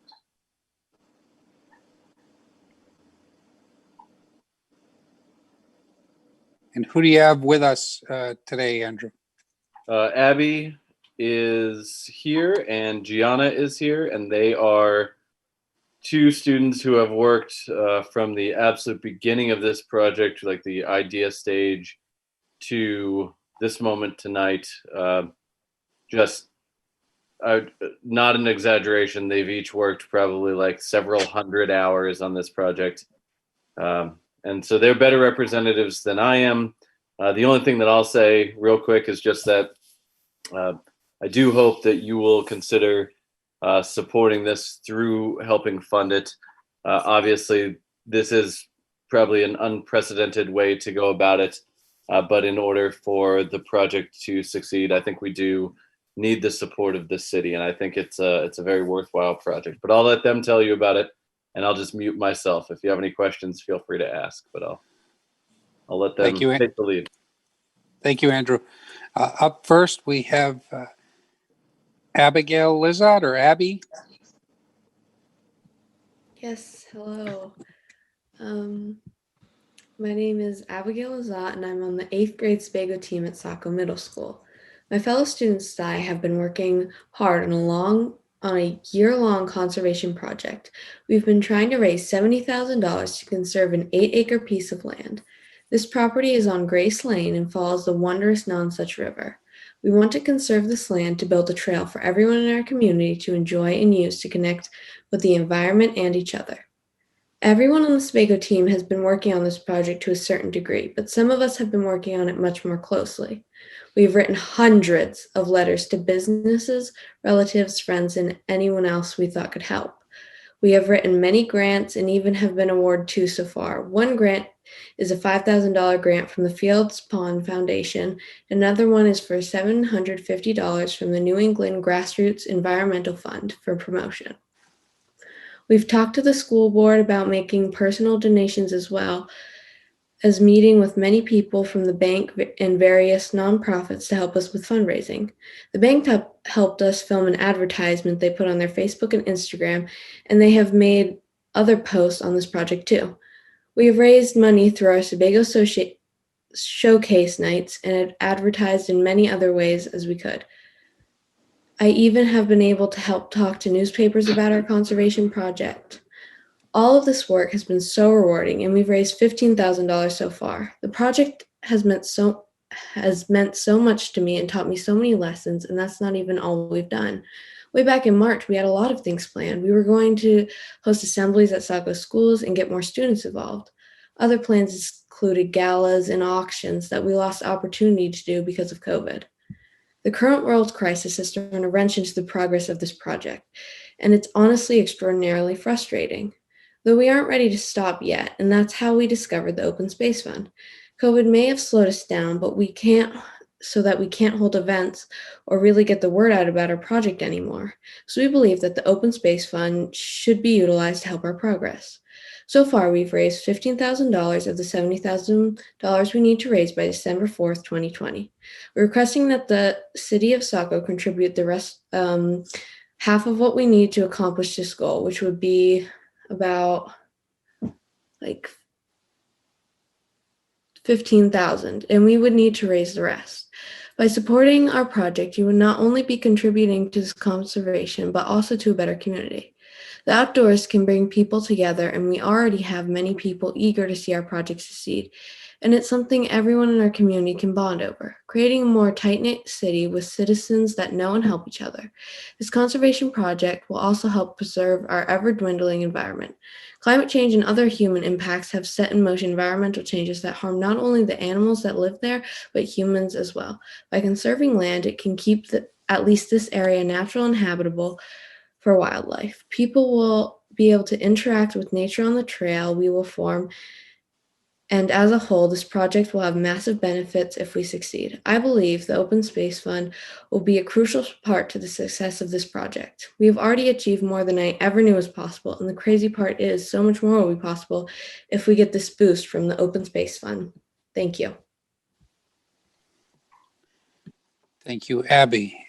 And who do you have with us today, Andrew? Abby is here and Gianna is here, and they are two students who have worked from the absolute beginning of this project, like the idea stage, to this moment tonight. Just not an exaggeration. They've each worked probably like several hundred hours on this project. And so they're better representatives than I am. The only thing that I'll say real quick is just that I do hope that you will consider supporting this through helping fund it. Obviously, this is probably an unprecedented way to go about it. But in order for the project to succeed, I think we do need the support of the city, and I think it's a very worthwhile project. But I'll let them tell you about it, and I'll just mute myself. If you have any questions, feel free to ask. But I'll let them take the lead. Thank you, Andrew. Up first, we have Abigail Lizotte, or Abby. Yes, hello. My name is Abigail Lizotte, and I'm on the 8th grade Spago team at Saco Middle School. My fellow students and I have been working hard on a year-long conservation project. We've been trying to raise $70,000 to conserve an 8-acre piece of land. This property is on Grace Lane and follows the wondrous Nonsuch River. We want to conserve this land to build a trail for everyone in our community to enjoy and use to connect with the environment and each other. Everyone on the Spago team has been working on this project to a certain degree, but some of us have been working on it much more closely. We've written hundreds of letters to businesses, relatives, friends, and anyone else we thought could help. We have written many grants and even have been awarded 2 so far. One grant is a $5,000 grant from the Fields Pond Foundation. Another one is for $750 from the New England Grassroots Environmental Fund for promotion. We've talked to the school board about making personal donations as well as meeting with many people from the bank and various nonprofits to help us with fundraising. The bank helped us film an advertisement they put on their Facebook and Instagram, and they have made other posts on this project too. We have raised money through our Sebago showcase nights and have advertised in many other ways as we could. I even have been able to help talk to newspapers about our conservation project. All of this work has been so rewarding, and we've raised $15,000 so far. The project has meant so much to me and taught me so many lessons, and that's not even all we've done. Way back in March, we had a lot of things planned. We were going to host assemblies at Saco schools and get more students involved. Other plans included galas and auctions that we lost opportunity to do because of COVID. The current world crisis has thrown a wrench into the progress of this project, and it's honestly extraordinarily frustrating. Though we aren't ready to stop yet, and that's how we discovered the Open Space Fund. COVID may have slowed us down, but we can't hold events or really get the word out about our project anymore. So we believe that the Open Space Fund should be utilized to help our progress. So far, we've raised $15,000 of the $70,000 we need to raise by December 4th, 2020. We're requesting that the City of Saco contribute the rest, half of what we need to accomplish this goal, which would be about like $15,000, and we would need to raise the rest. By supporting our project, you would not only be contributing to this conservation, but also to a better community. The outdoors can bring people together, and we already have many people eager to see our project succeed. And it's something everyone in our community can bond over, creating a more tight-knit city with citizens that know and help each other. This conservation project will also help preserve our ever-dwindling environment. Climate change and other human impacts have set in motion environmental changes that harm not only the animals that live there, but humans as well. By conserving land, it can keep at least this area natural and habitable for wildlife. People will be able to interact with nature on the trail we will form, and as a whole, this project will have massive benefits if we succeed. I believe the Open Space Fund will be a crucial part to the success of this project. We have already achieved more than I ever knew was possible, and the crazy part is so much more will be possible if we get this boost from the Open Space Fund. Thank you. Thank you, Abby.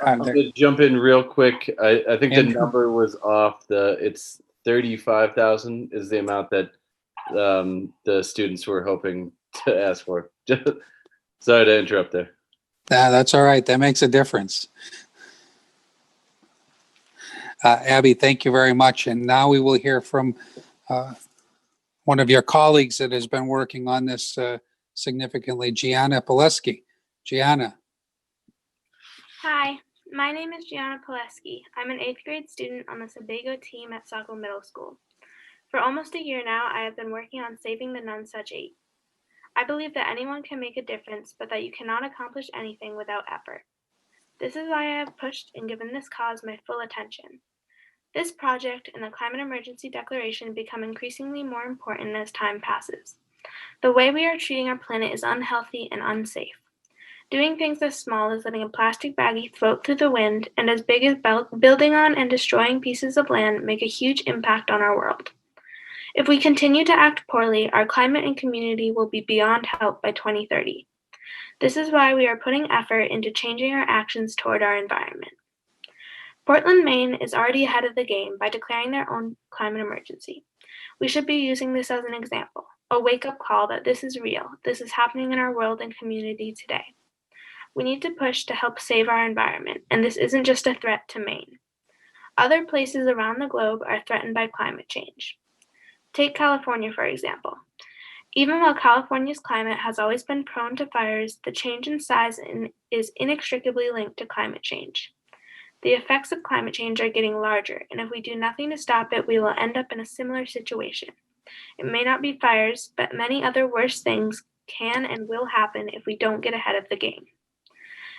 I'm going to jump in real quick. I think the number was off. It's 35,000 is the amount that the students were hoping to ask for. Sorry to interrupt there. That's all right. That makes a difference. Abby, thank you very much. And now we will hear from one of your colleagues that has been working on this significantly, Gianna Pileski. Gianna. Hi, my name is Gianna Pileski. I'm an 8th grade student on the Sebago team at Saco Middle School. For almost a year now, I have been working on saving the Nonsuch 8. I believe that anyone can make a difference, but that you cannot accomplish anything without effort. This is why I have pushed and given this cause my full attention. This project and the climate emergency declaration become increasingly more important as time passes. The way we are treating our planet is unhealthy and unsafe. Doing things as small as letting a plastic baggie float through the wind and as big as building on and destroying pieces of land make a huge impact on our world. If we continue to act poorly, our climate and community will be beyond help by 2030. This is why we are putting effort into changing our actions toward our environment. Portland, Maine is already ahead of the game by declaring their own climate emergency. We should be using this as an example, a wake-up call that this is real, this is happening in our world and community today. We need to push to help save our environment, and this isn't just a threat to Maine. Other places around the globe are threatened by climate change. Take California, for example. Even while California's climate has always been prone to fires, the change in size is inextricably linked to climate change. The effects of climate change are getting larger, and if we do nothing to stop it, we will end up in a similar situation. It may not be fires, but many other worse things can and will happen if we don't get ahead of the game.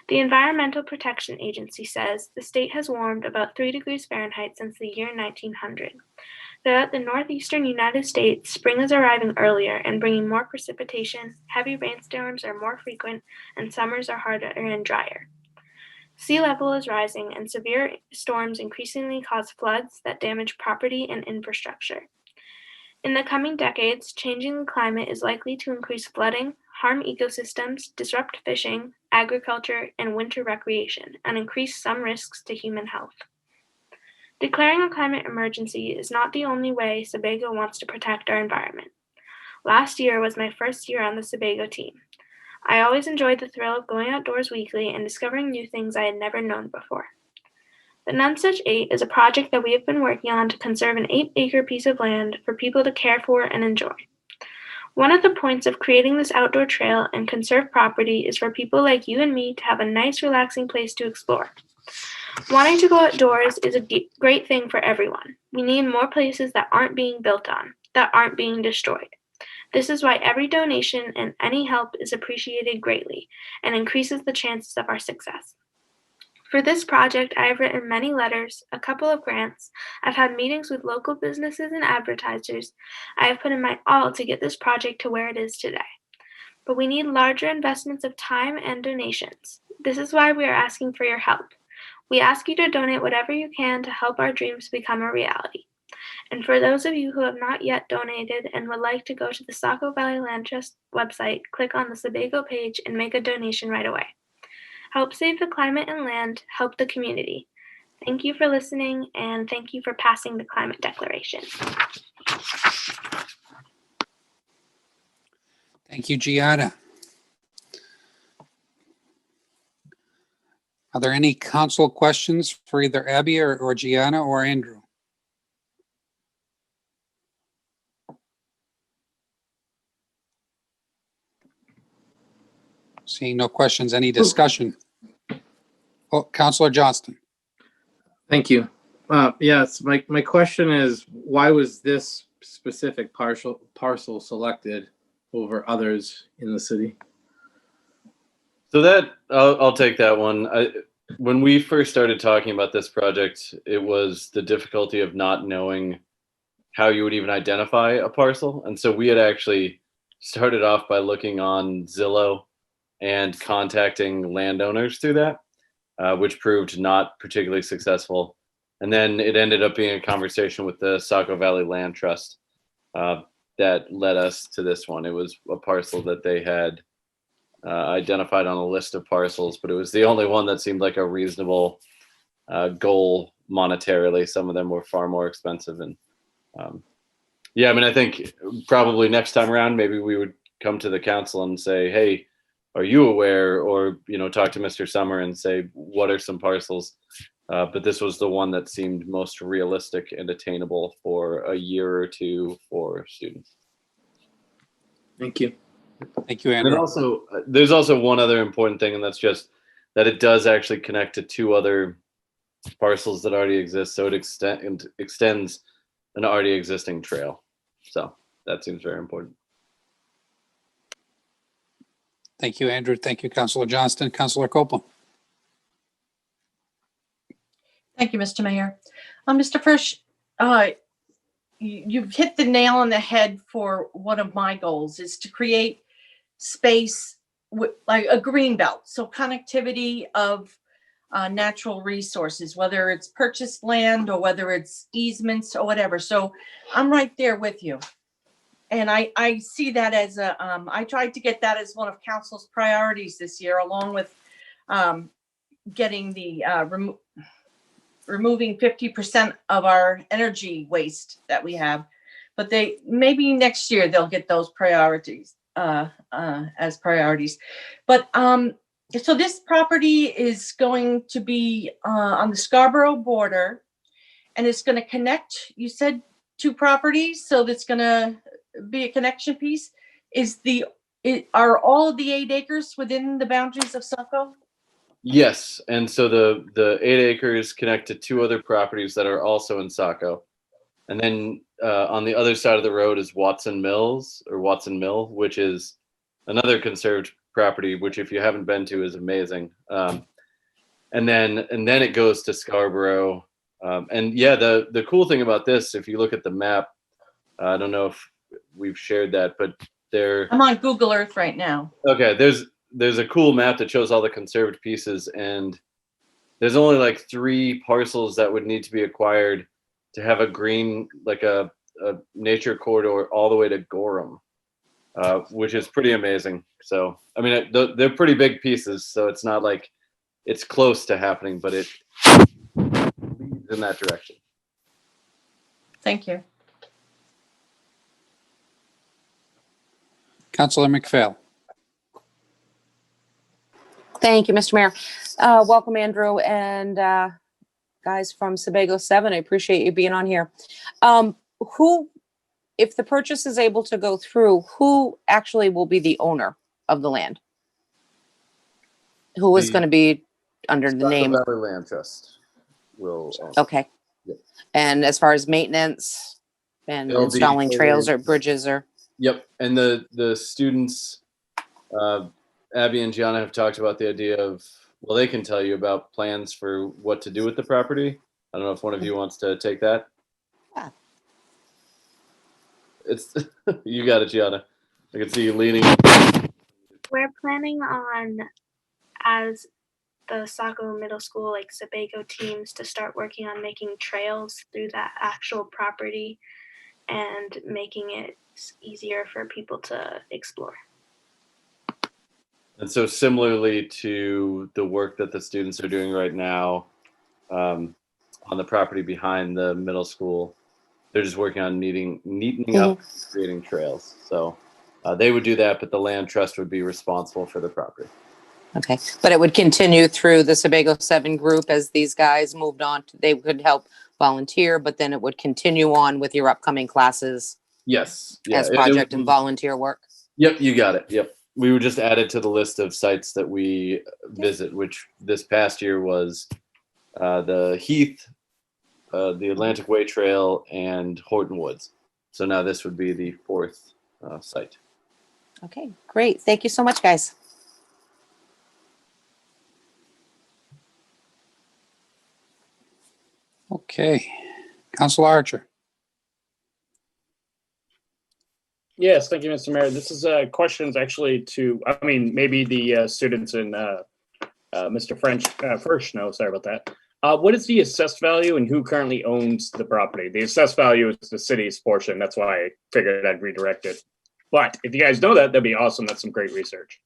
The Environmental Protection Agency says the state has warmed about 3 degrees Fahrenheit since the year 1900. Throughout the northeastern United States, spring is arriving earlier and bringing more precipitation, heavy rainstorms are more frequent, and summers are harder and drier. Sea level is rising, and severe storms increasingly cause floods that damage property and infrastructure. In the coming decades, changing the climate is likely to increase flooding, harm ecosystems, disrupt fishing, agriculture, and winter recreation, and increase some risks to human health. Declaring a climate emergency is not the only way Sebago wants to protect our environment. Last year was my first year on the Sebago team. I always enjoyed the thrill of going outdoors weekly and discovering new things I had never known before. The Nonesuch 8 is a project that we have been working on to conserve an 8-acre piece of land for people to care for and enjoy. One of the points of creating this outdoor trail and conserved property is for people like you and me to have a nice, relaxing place to explore. Wanting to go outdoors is a great thing for everyone. We need more places that aren't being built on, that aren't being destroyed. This is why every donation and any help is appreciated greatly and increases the chances of our success. For this project, I have written many letters, a couple of grants, I've had meetings with local businesses and advertisers. I have put in my all to get this project to where it is today. But we need larger investments of time and donations. This is why we are asking for your help. We ask you to donate whatever you can to help our dreams become a reality. And for those of you who have not yet donated and would like to go to the Saco Valley Land Trust website, click on the Sebago page and make a donation right away. Help save the climate and land, help the community. Thank you for listening, and thank you for passing the climate declaration. Thank you, Gianna. Are there any council questions for either Abby or Gianna or Andrew? Seeing no questions, any discussion? Oh, Councilor Johnston. Thank you. Yes, my question is, why was this specific parcel selected over others in the city? So that I'll take that one. When we first started talking about this project, it was the difficulty of not knowing how you would even identify a parcel. And so we had actually started off by looking on Zillow and contacting landowners through that, which proved not particularly successful. And then it ended up being a conversation with the Saco Valley Land Trust that led us to this one. It was a parcel that they had identified on a list of parcels, but it was the only one that seemed like a reasonable goal monetarily. Some of them were far more expensive. And yeah, I mean, I think probably next time around, maybe we would come to the council and say, hey, are you aware? Or, you know, talk to Mr. Summer and say, what are some parcels? But this was the one that seemed most realistic and attainable for a year or two for students. Thank you. Thank you, Andrew. And also, there's also one other important thing, and that's just that it does actually connect to 2 other parcels that already exist. So it extends an already existing trail. So that seems very important. Thank you, Andrew. Thank you, Councilor Johnston. Councilor Copeland. Thank you, Mr. Mayor. Mr. Frisch, you've hit the nail on the head for one of my goals is to create space with like a green belt. So connectivity of natural resources, whether it's purchased land or whether it's easements or whatever. So I'm right there with you. And I see that as I tried to get that as one of council's priorities this year, along with getting the removing 50% of our energy waste that we have. But maybe next year they'll get those priorities as priorities. But so this property is going to be on the Scarborough border, and it's going to connect, you said, two properties, so that's going to be a connection piece. Are all of the 8 acres within the boundaries of Saco? Yes, and so the 8 acres connect to 2 other properties that are also in Saco. And then on the other side of the road is Watson Mill, which is another conserved property, which if you haven't been to is amazing. And then it goes to Scarborough. And yeah, the cool thing about this, if you look at the map, I don't know if we've shared that, but I'm on Google Earth right now. Okay, there's a cool map that shows all the conserved pieces, and there's only like 3 parcels that would need to be acquired to have a green, like a nature corridor all the way to Gorham, which is pretty amazing. So, I mean, they're pretty big pieces, so it's not like it's close to happening, but it leads in that direction. Thank you. Councilor McPhail. Thank you, Mr. Mayor. Welcome, Andrew, and guys from Sebago 7. I appreciate you being on here. If the purchase is able to go through, who actually will be the owner of the land? Who is going to be under the name? Saco Valley Land Trust will own. Okay. Yep. And as far as maintenance and It'll be installing trails totally- or bridges or? Yep, and the students, Abby and Gianna have talked about the idea of, well, they can tell you about plans for what to do with the property. I don't know if one of you wants to take that. Yeah. It's you got it, Gianna. I can see you leaning. We're planning on, as the Saco Middle School, like Sebago teams, to start working on making trails through that actual property and making it easier for people to explore. And so similarly to the work that the students are doing right now on the property behind the middle school, they're just working on neatening up, creating trails. So they would do that, but the land trust would be responsible for the property. Okay, but it would continue through the Sebago 7 group as these guys moved on. They could help volunteer, but then it would continue on with your upcoming classes. Yes. As project and volunteer work. Yep, you got it. Yep. We were just added to the list of sites that we visit, which this past year was the Heath, the Atlantic Way Trail, and Horton Woods. So now this would be the 4th site. Okay, great. Thank you so much, guys. Okay. Councilor Archer. Yes, thank you, Mr. Mayor. This is questions actually to, I mean, maybe the students and Mr. Frisch know, sorry about that. What is the assessed value and who currently owns the property? The assessed value is the city's portion. That's why I figured I'd redirect it. But if you guys know that, that'd be awesome. That's some great research.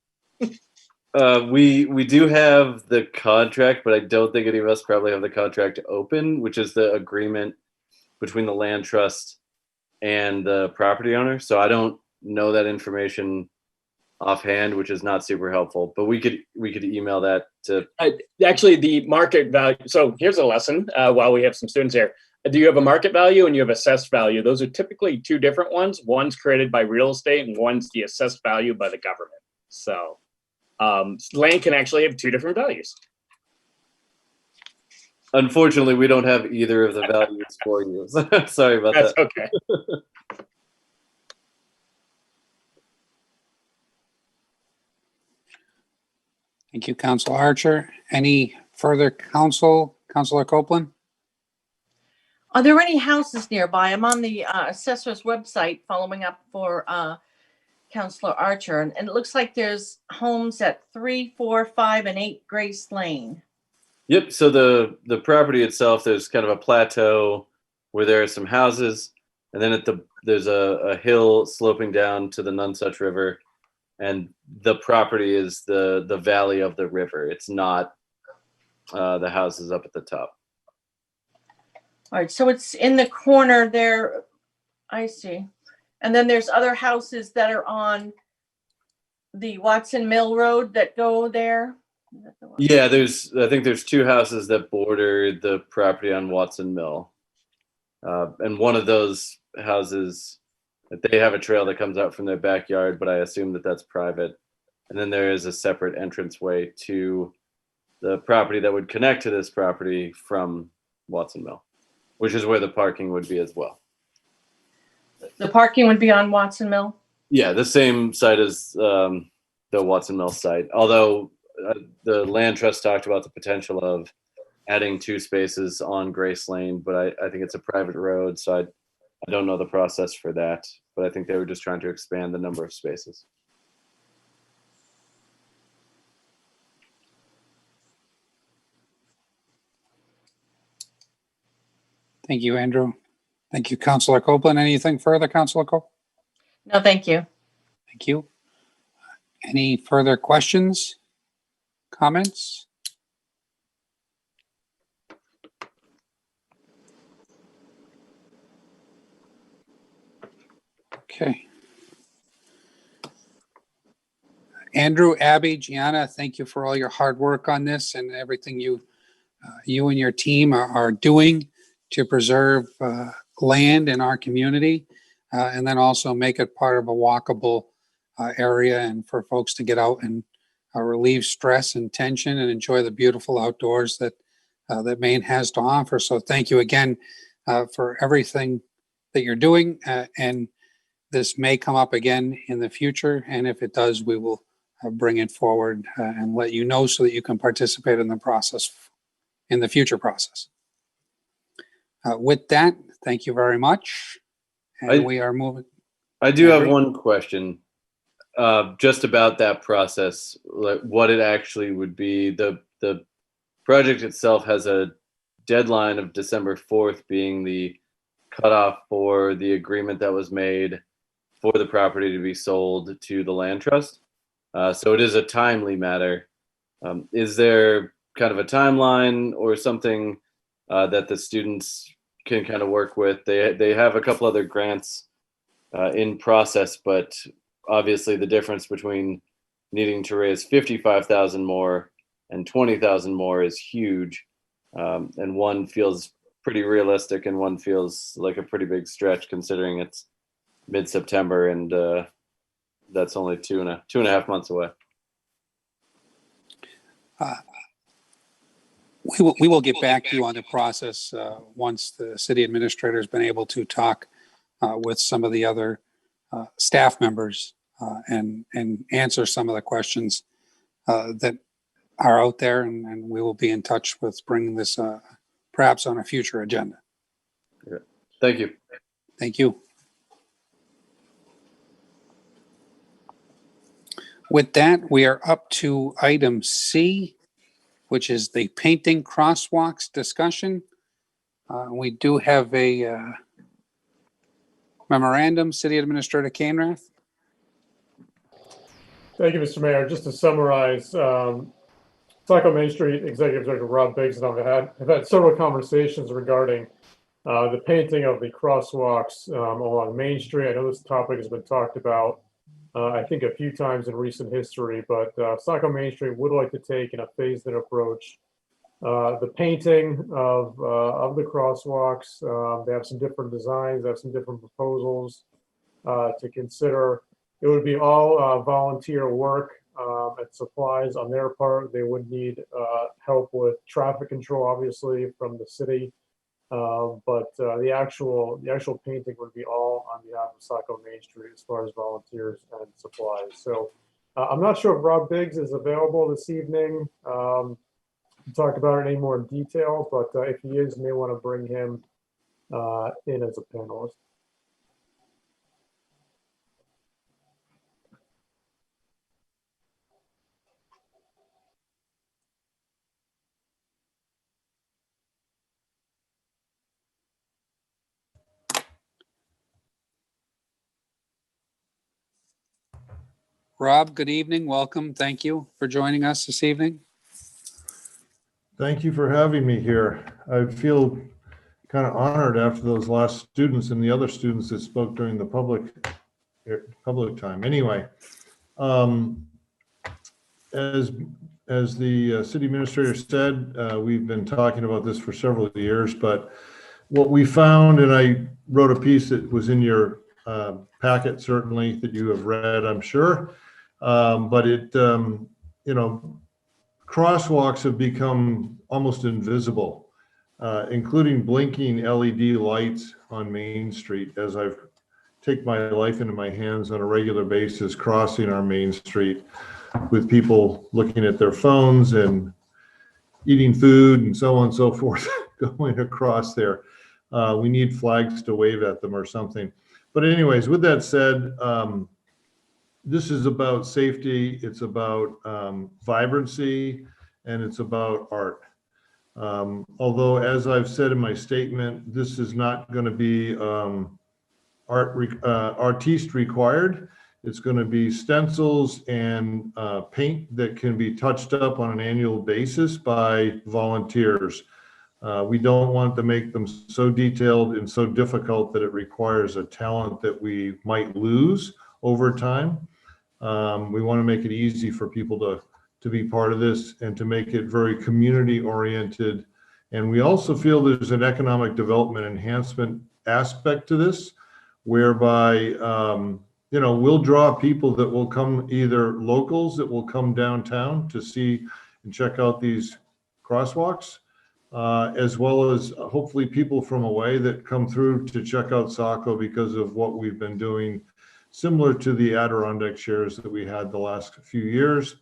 We do have the contract, but I don't think any of us probably have the contract open, which is the agreement between the land trust and the property owner. So I don't know that information offhand, which is not super helpful, but we could email that to actually the market value. So here's a lesson while we have some students here. Do you have a market value and you have assessed value? Those are typically 2 different ones. One's created by real estate and one's the assessed value by the government. So land can actually have 2 different values. Unfortunately, we don't have either of the values for you. Sorry about That's that. Okay. Thank you, Councilor Archer. Any further Councilor Copeland? Are there any houses nearby? I'm on the assessor's website following up for Counselor Archer, and it looks like there's homes at 3, 4, 5, and 8 Grace Lane. Yep. So the property itself, there's kind of a plateau where there are some houses, and then there's a hill sloping down to the Nonsuch River, and the property is the valley of the river. It's not the houses up at the top. All right, so it's in the corner there. I see. And then there's other houses that are on the Watson Mill Road that go there. Yeah, I think there's 2 houses that border the property on Watson Mill. And one of those houses, they have a trail that comes out from their backyard, but I assume that that's private. And then there is a separate entranceway to the property that would connect to this property from Watson Mill, which is where the parking would be as well. The parking would be on Watson Mill? Yeah, the same site as the Watson Mill site, although the land trust talked about the potential of adding 2 spaces on Grace Lane, but I think it's a private road, so I don't know the process for that, but I think they were just trying to expand the number of spaces. Thank you, Andrew. Thank you, Councilor Copeland. Anything further, Councilor Cole? No, thank you. Thank you. Any further questions, comments? Okay. Andrew, Abby, Gianna, thank you for all your hard work on this and everything you and your team are doing to preserve land in our community, and then also make it part of a walkable area and for folks to get out and relieve stress and tension and enjoy the beautiful outdoors that Maine has to offer. So thank you again for everything that you're doing, and this may come up again in the future, and if it does, we will bring it forward and let you know so that you can participate in the process, in the future process. With that, thank you very much. And we are moving. I do have one question just about that process, like what it actually would be. The project itself has a deadline of December 4th being the cutoff for the agreement that was made for the property to be sold to the land trust. So it is a timely matter. Is there kind of a timeline or something that the students can kind of work with? They have a couple other grants in process, but obviously the difference between needing to raise 55,000 more and 20,000 more is huge. And one feels pretty realistic and one feels like a pretty big stretch considering it's mid-September and that's only two and a half months away. We will get back to you on the process once the city administrator has been able to talk with some of the other staff members and answer some of the questions that are out there, and we will be in touch with bringing this perhaps on a future agenda. Yeah. Thank you. Thank you. With that, we are up to item C, which is the painting crosswalks discussion. We do have a memorandum, City Administrator Canrath. Thank you, Mr. Mayor. Just to summarize, Saco Main Street Executive Director Rob Biggs and I have had several conversations regarding the painting of the crosswalks along Main Street. I know this topic has been talked about I think a few times in recent history, but Saco Main Street would like to take in a phased-in approach the painting of the crosswalks. They have some different designs, they have some different proposals to consider. It would be all volunteer work and supplies on their part. They would need help with traffic control, obviously, from the city. But the actual painting would be all on behalf of Saco Main Street as far as volunteers and supplies. So I'm not sure if Rob Biggs is available this evening to talk about it any more in detail, but if he is, you may want to bring him in as a panelist. Rob, good evening. Welcome. Thank you for joining us this evening. Thank you for having me here. I feel kind of honored after those last students and the other students that spoke during the public time. Anyway, as the city administrator said, we've been talking about this for several years, but what we found, and I wrote a piece that was in your packet, certainly, that you have read, I'm sure, but it, crosswalks have become almost invisible, including blinking LED lights on Main Street, as I've take my life into my hands on a regular basis, crossing our Main Street with people looking at their phones and eating food and so on and so forth, going across there. We need flags to wave at them or something. But anyways, with that said, this is about safety, it's about vibrancy, and it's about art. Although, as I've said in my statement, this is not going to be artiste required. It's going to be stencils and paint that can be touched up on an annual basis by volunteers. We don't want to make them so detailed and so difficult that it requires a talent that we might lose over time. We want to make it easy for people to be part of this and to make it very community oriented. And we also feel there's an economic development enhancement aspect to this, whereby we'll draw people that will come, either locals that will come downtown to see and check out these crosswalks, as well as hopefully people from away that come through to check out Saco because of what we've been doing, similar to the Adirondack shares that we had the last few years,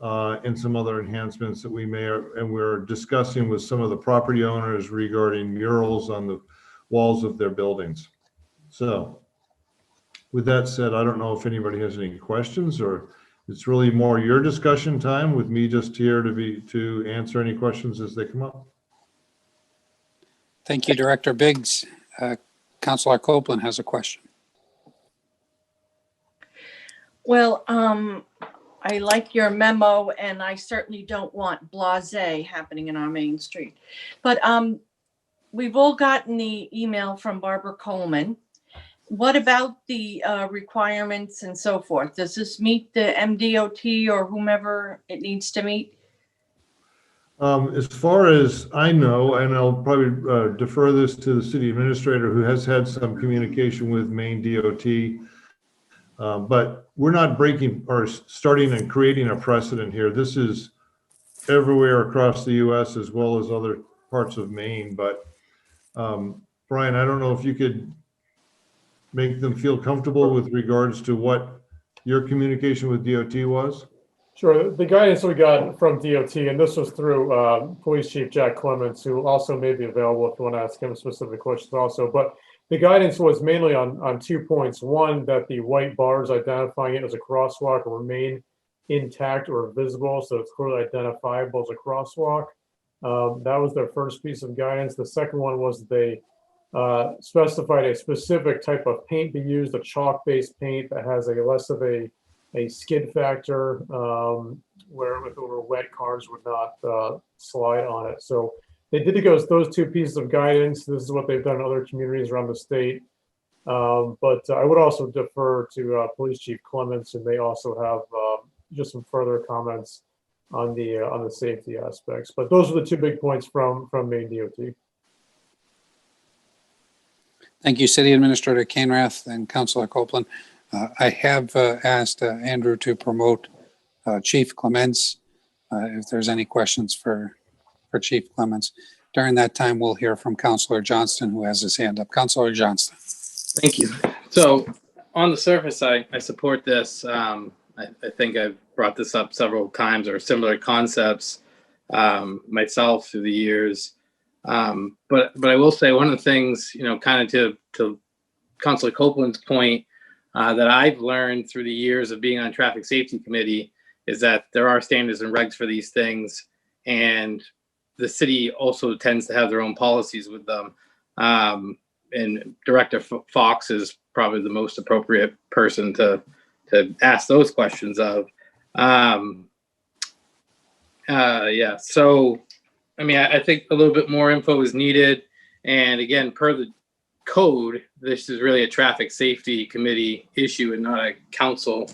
and some other enhancements that we may, and we're discussing with some of the property owners regarding murals on the walls of their buildings. So with that said, I don't know if anybody has any questions, or it's really more your discussion time with me just here to answer any questions as they come up. Thank you, Director Biggs. Councilor Copeland has a question. Well, I like your memo, and I certainly don't want blasé happening in our Main Street. But we've all gotten the email from Barbara Coleman. What about the requirements and so forth? Does this meet the MDOT or whomever it needs to meet? As far as I know, and I'll probably defer this to the city administrator who has had some communication with Maine DOT, but we're not breaking or starting and creating a precedent here. This is everywhere across the US as well as other parts of Maine. But Brian, I don't know if you could make them feel comfortable with regards to what your communication with DOT was? Sure. The guidance we got from DOT, and this was through Police Chief Jack Clements, who also may be available if you want to ask him specific questions also. But the guidance was mainly on 2 points. One, that the white bars identifying it as a crosswalk remain intact or visible, so it's clearly identifiable as a crosswalk. That was their first piece of guidance. The second one was they specified a specific type of paint be used, a chalk-based paint that has a less of a skid factor, where if it were wet, cars would not slide on it. So they did those 2 pieces of guidance. This is what they've done in other communities around the state. But I would also defer to Police Chief Clements, who may also have just some further comments on the safety aspects. But those are the 2 big points from Maine DOT. Thank you, City Administrator Canrath and Councilor Copeland. I have asked Andrew to promote Chief Clements if there's any questions for Chief Clements. During that time, we'll hear from Councilor Johnston, who has his hand up. Councilor Johnston. Thank you. So on the surface, I support this. I think I've brought this up several times, or similar concepts myself through the years. But I will say one of the things, kind of to Councilor Copeland's point, that I've learned through the years of being on traffic safety committee is that there are standards and regs for these things, and the city also tends to have their own policies with them. And Director Fox is probably the most appropriate person to ask those questions of. Yeah, so I mean, I think a little bit more info is needed. And again, per the code, this is really a traffic safety committee issue and not a council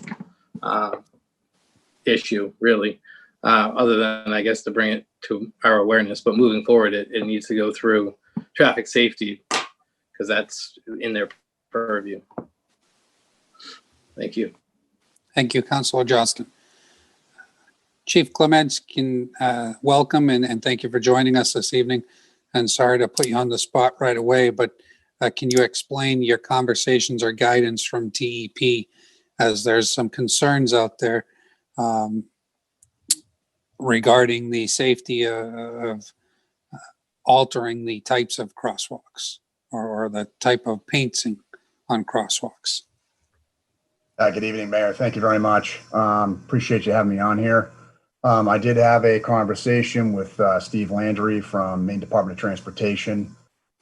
issue, really, other than, I guess, to bring it to our awareness. But moving forward, it needs to go through traffic safety because that's in their purview. Thank you. Thank you, Councilor Johnston. Chief Clements, welcome and thank you for joining us this evening. And sorry to put you on the spot right away, but can you explain your conversations or guidance from TEP, as there's some concerns out there regarding the safety of altering the types of crosswalks or the type of painting on crosswalks? Good evening, Mayor. Thank you very much. Appreciate you having me on here. I did have a conversation with Steve Landry from Maine Department of Transportation.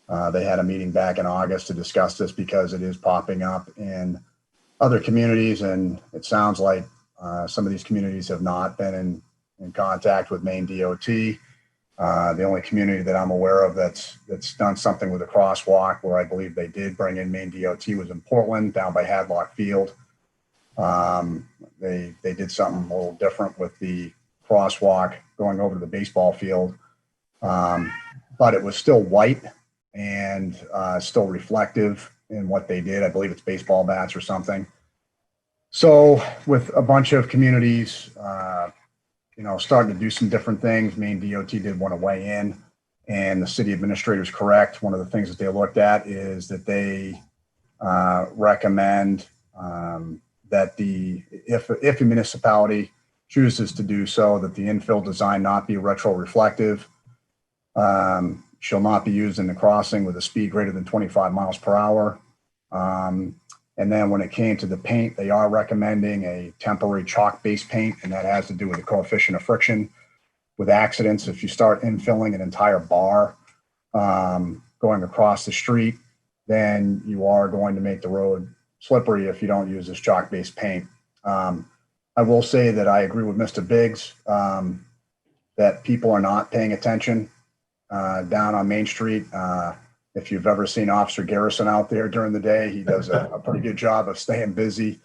They had a meeting back in August to discuss this because it is popping up in other communities, and it sounds like some of these communities have not been in contact with Maine DOT. The only community that I'm aware of that's done something with a crosswalk where I believe they did bring in Maine DOT was in Portland, down by Hadlock Field. They did something a little different with the crosswalk going over to the baseball field, but it was still white and still reflective in what they did. I believe it's baseball bats or something. So with a bunch of communities, starting to do some different things, Maine DOT did want to weigh in, and the city administrator is correct. One of the things that they looked at is that they recommend that if a municipality chooses to do so, that the infill design not be retroreflective, shall not be used in the crossing with a speed greater than 25 miles per hour. And then when it came to the paint, they are recommending a temporary chalk-based paint, and that has to do with the coefficient of friction with accidents. If you start infilling an entire bar going across the street, then you are going to make the road slippery if you don't use this chalk-based paint. I will say that I agree with Mr. Biggs that people are not paying attention down on Main Street. If you've ever seen Officer Garrison out there during the day, he does a pretty good job of staying busy,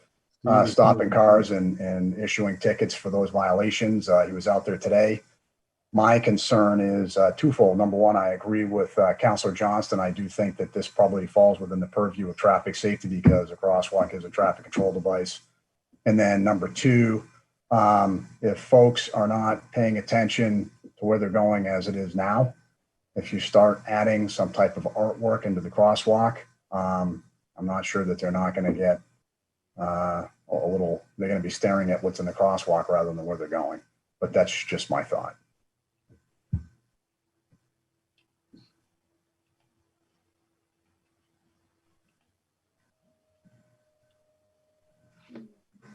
stopping cars and issuing tickets for those violations. He was out there today. My concern is twofold. Number one, I agree with Councilor Johnston. I do think that this probably falls within the purview of traffic safety because a crosswalk is a traffic control device. And then number two, if folks are not paying attention to where they're going as it is now, if you start adding some type of artwork into the crosswalk, I'm not sure that they're not going to get they're going to be staring at what's in the crosswalk rather than where they're going. But that's just my thought.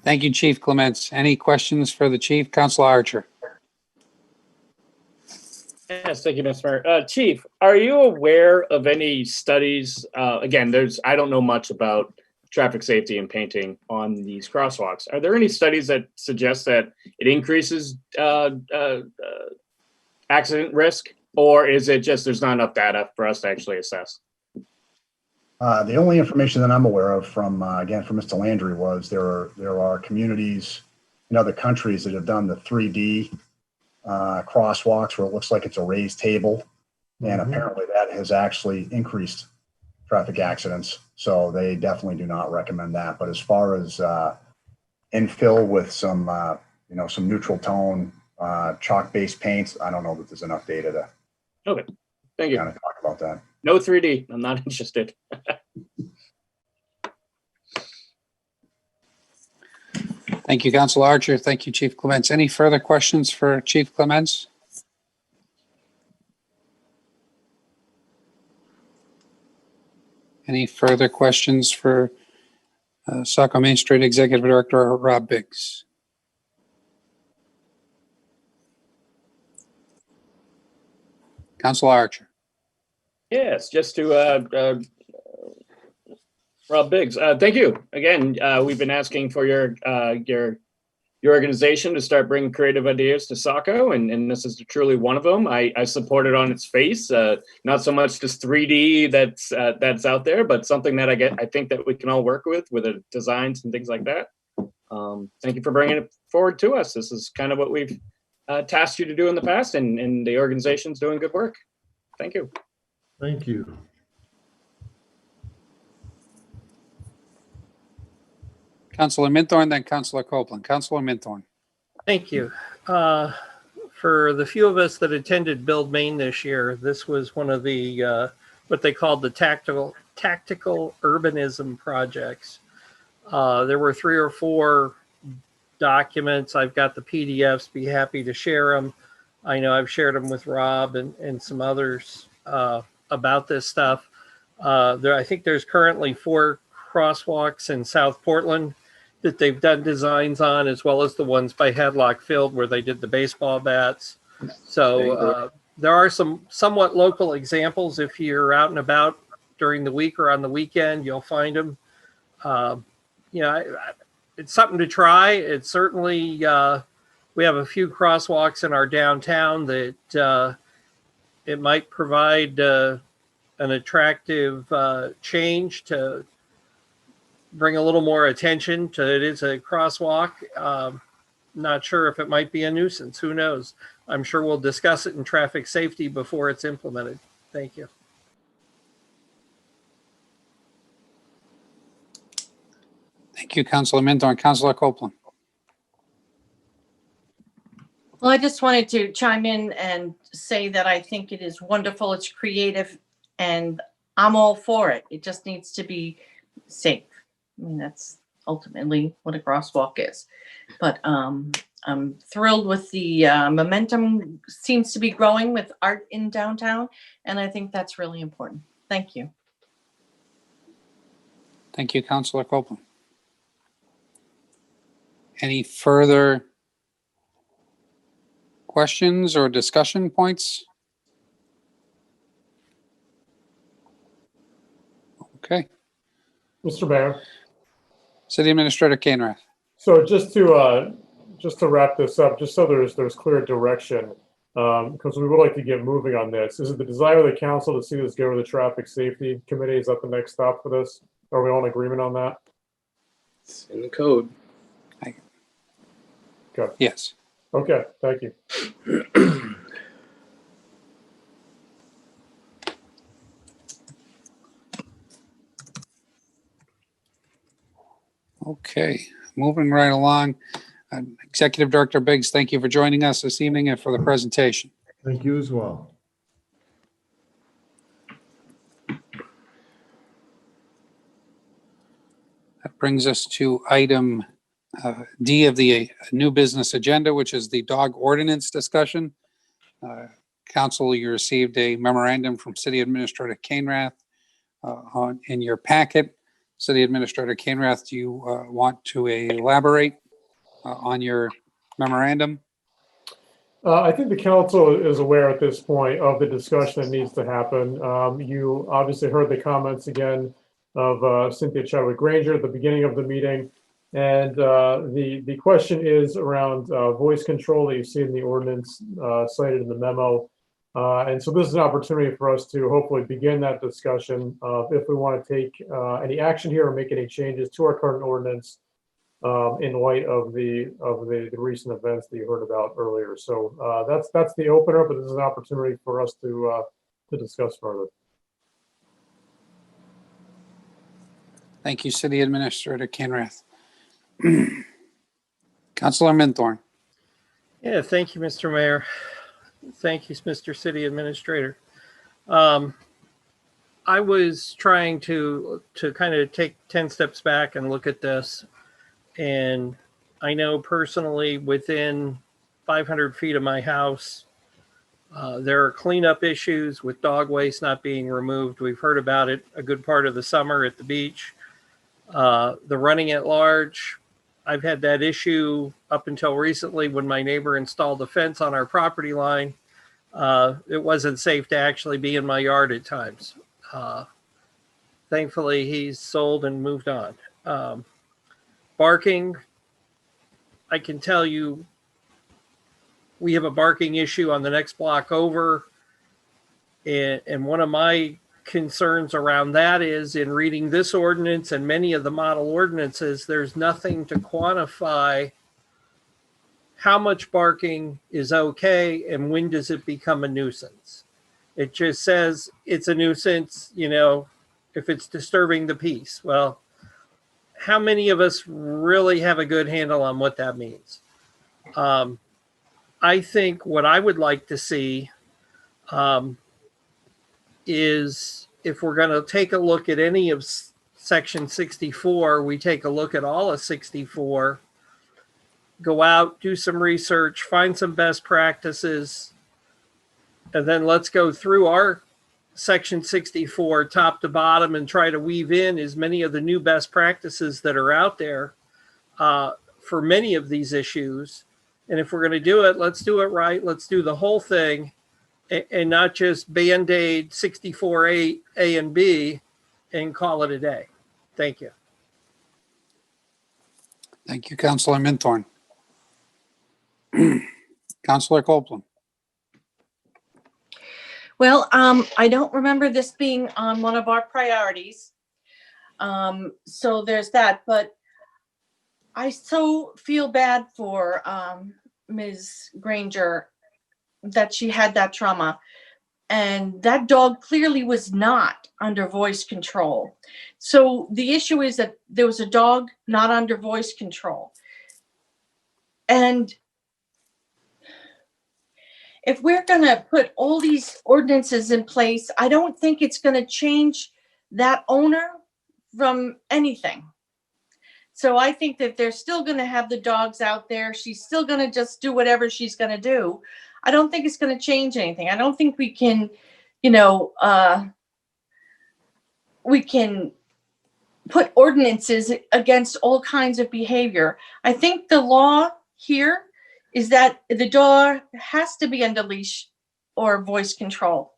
Thank you, Chief Clements. Any questions for the chief? Councilor Archer. Yes, thank you, Mr. Mayor. Chief, are you aware of any studies? Again, I don't know much about traffic safety and painting on these crosswalks. Are there any studies that suggest that it increases accident risk, or is it just there's not enough data for us to actually assess? The only information that I'm aware of from Mr. Landry was there are communities in other countries that have done the 3D crosswalks where it looks like it's a raised table, and apparently that has actually increased traffic accidents. So they definitely do not recommend that. But as far as infill with some some neutral tone chalk-based paints, I don't know that there's enough data to Okay, thank you. kind of talk about that. No 3D. I'm not interested. Thank you, Councilor Archer. Thank you, Chief Clements. Any further questions for Chief Clements? Any further questions for Saco Main Street Executive Director Rob Biggs? Councilor Archer. Yes, just to Rob Biggs, thank you again. We've been asking for your organization to start bringing creative ideas to Saco, and this is truly one of them. I support it on its face, not so much this 3D that's out there, but something that I think that we can all work with the designs and things like that. Thank you for bringing it forward to us. This is kind of what we've tasked you to do in the past, and the organization's doing good work. Thank you. Thank you. Councilor Minthorn, then Councilor Copeland. Councilor Minthorn. Thank you. For the few of us that attended Build Maine this year, this was one of the what they called the tactical urbanism projects. There were 3 or 4 documents. I've got the PDFs. Be happy to share them. I know I've shared them with Rob and some others about this stuff. I think there's currently 4 crosswalks in South Portland that they've done designs on, as well as the ones by Hadlock Field where they did the baseball bats. So there are some somewhat local examples. If you're out and about during the week or on the weekend, you'll find them. You know, it's something to try. It's certainly, we have a few crosswalks in our downtown that it might provide an attractive change to bring a little more attention to it. Is a crosswalk. Not sure if it might be a nuisance. Who knows? I'm sure we'll discuss it in traffic safety before it's implemented. Thank you. Thank you, Councilor Minthorn. Councilor Copeland. Well, I just wanted to chime in and say that I think it is wonderful. It's creative and I'm all for it. It just needs to be safe. I mean, that's ultimately what a crosswalk is. But I'm thrilled with the momentum seems to be growing with art in downtown. And I think that's really important. Thank you. Thank you, Councilor Copeland. Any further questions or discussion points? Okay. Mr. Mayor. City Administrator Kainrath. So just to wrap this up, just so there's clear direction, because we would like to get moving on this. Is it the desire of the council to see this go to the Traffic Safety Committee? Is that the next stop for this? Are we all in agreement on that? It's in the code. Okay. Yes. Okay, thank you. Okay, moving right along. Executive Director Biggs, thank you for joining us this evening and for the presentation. Thank you as well. That brings us to item D of the new business agenda, which is the dog ordinance discussion. Council, you received a memorandum from City Administrator Kainrath in your packet. City Administrator Kainrath, do you want to elaborate on your memorandum? I think the council is aware at this point of the discussion that needs to happen. You obviously heard the comments again of Cynthia Chadwick Granger at the beginning of the meeting. And the question is around voice control that you see in the ordinance cited in the memo. And so this is an opportunity for us to hopefully begin that discussion if we want to take any action here or make any changes to our current ordinance in light of the recent events that you heard about earlier. So that's the opener, but this is an opportunity for us to discuss further. Thank you, City Administrator Kainrath. Councilor Minthorn. Yeah, thank you, Mr. Mayor. Thank you, Mr. City Administrator. I was trying to kind of take 10 steps back and look at this. And I know personally within 500 feet of my house, There are cleanup issues with dog waste not being removed. We've heard about it a good part of the summer at the beach. The running at large, I've had that issue up until recently when my neighbor installed a fence on our property line. It wasn't safe to actually be in my yard at times. Thankfully, he's sold and moved on. Barking, I can tell you, we have a barking issue on the next block over. And one of my concerns around that is in reading this ordinance and many of the model ordinances, there's nothing to quantify how much barking is okay and when does it become a nuisance. It just says it's a nuisance, you know, if it's disturbing the peace. Well, how many of us really have a good handle on what that means? I think what I would like to see is if we're going to take a look at any of section 64, we take a look at all of 64, go out, do some research, find some best practices, and then let's go through our section 64 top to bottom and try to weave in as many of the new best practices that are out there for many of these issues. And if we're going to do it, let's do it right. Let's do the whole thing and not just Band-Aid 64A, A and B and call it a day. Thank you. Thank you, Councilor Minthorn. Councilor Copeland. Well, I don't remember this being on one of our priorities. So there's that, but I so feel bad for Ms. Granger that she had that trauma. And that dog clearly was not under voice control. So the issue is that there was a dog not under voice control. And if we're going to put all these ordinances in place, I don't think it's going to change that owner from anything. So I think that they're still going to have the dogs out there. She's still going to just do whatever she's going to do. I don't think it's going to change anything. I don't think we can, you know, we can put ordinances against all kinds of behavior. I think the law here is that the dog has to be under leash or voice control.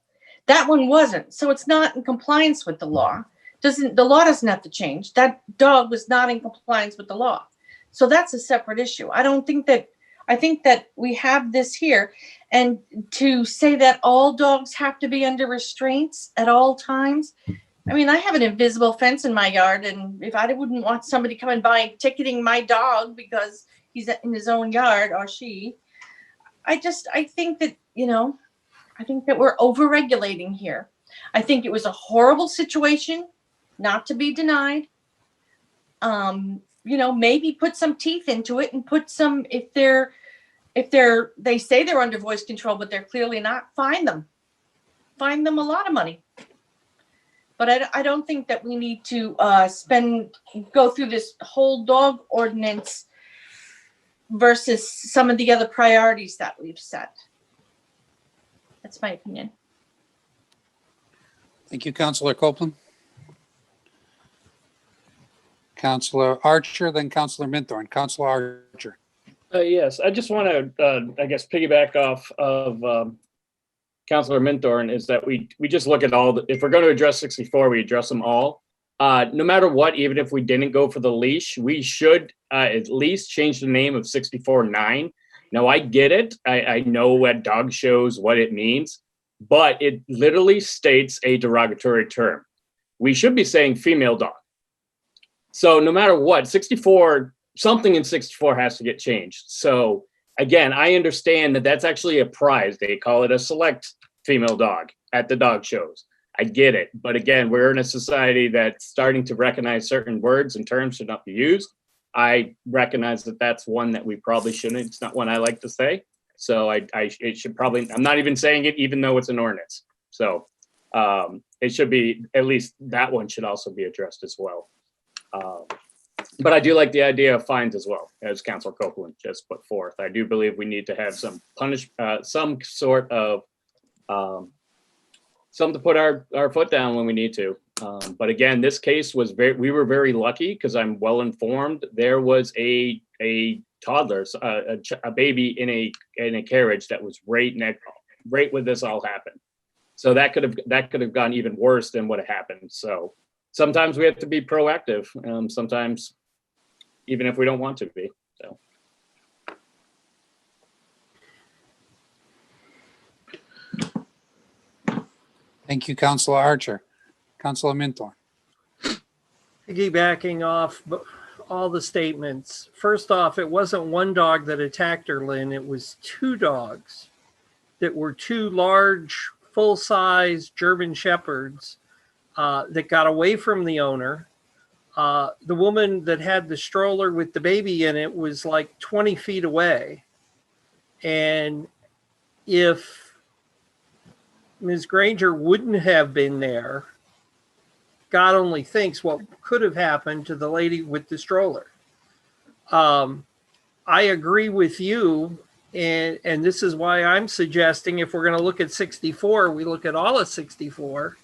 That one wasn't, so it's not in compliance with the law. The law doesn't have to change. That dog was not in compliance with the law. So that's a separate issue. I think that we have this here, and to say that all dogs have to be under restraints at all times. I mean, I have an invisible fence in my yard, and if I wouldn't want somebody coming by and ticketing my dog because he's in his own yard or she, I think that, you know, I think that we're over-regulating here. I think it was a horrible situation, not to be denied. You know, maybe put some teeth into it and put some, if they say they're under voice control, but they're clearly not, fine them a lot of money. But I don't think that we need to go through this whole dog ordinance versus some of the other priorities that we've set. That's my opinion. Thank you, Councilor Copeland. Councilor Archer, then Councilor Minthorn. Councilor Archer. Yes, I just want to, I guess, piggyback off of Councilor Minthorn, is that we just look at all, if we're going to address 64, we address them all. No matter what, even if we didn't go for the leash, we should at least change the name of 64-9. Now, I get it. I know at dog shows what it means, but it literally states a derogatory term. We should be saying female dog. So no matter what, 64, something in 64 has to get changed. So again, I understand that that's actually a prize. They call it a select female dog at the dog shows. I get it. But again, we're in a society that's starting to recognize certain words and terms should not be used. I recognize that that's one that we probably shouldn't. It's not one I like to say. So it should probably, I'm not even saying it, even though it's an ordinance. So it should be, at least that one should also be addressed as well. But I do like the idea of fines as well, as Councilor Copeland just put forth. I do believe we need to have some some sort of something to put our foot down when we need to. But again, this case was we were very lucky because I'm well informed. There was a toddler, a baby in a carriage that was right when this all happened. So that could have gone even worse than what happened. So sometimes we have to be proactive. Sometimes even if we don't want to be. So. Thank you, Councilor Archer. Councilor Minthorn. Piggybacking off all the statements. First off, it wasn't one dog that attacked her, Lynn. It was two dogs that were two large, full-size German Shepherds that got away from the owner. The woman that had the stroller with the baby in it was like 20 feet away. And if Ms. Granger wouldn't have been there, God only thinks what could have happened to the lady with the stroller. I agree with you, and this is why I'm suggesting if we're going to look at 64, we look at all of 64.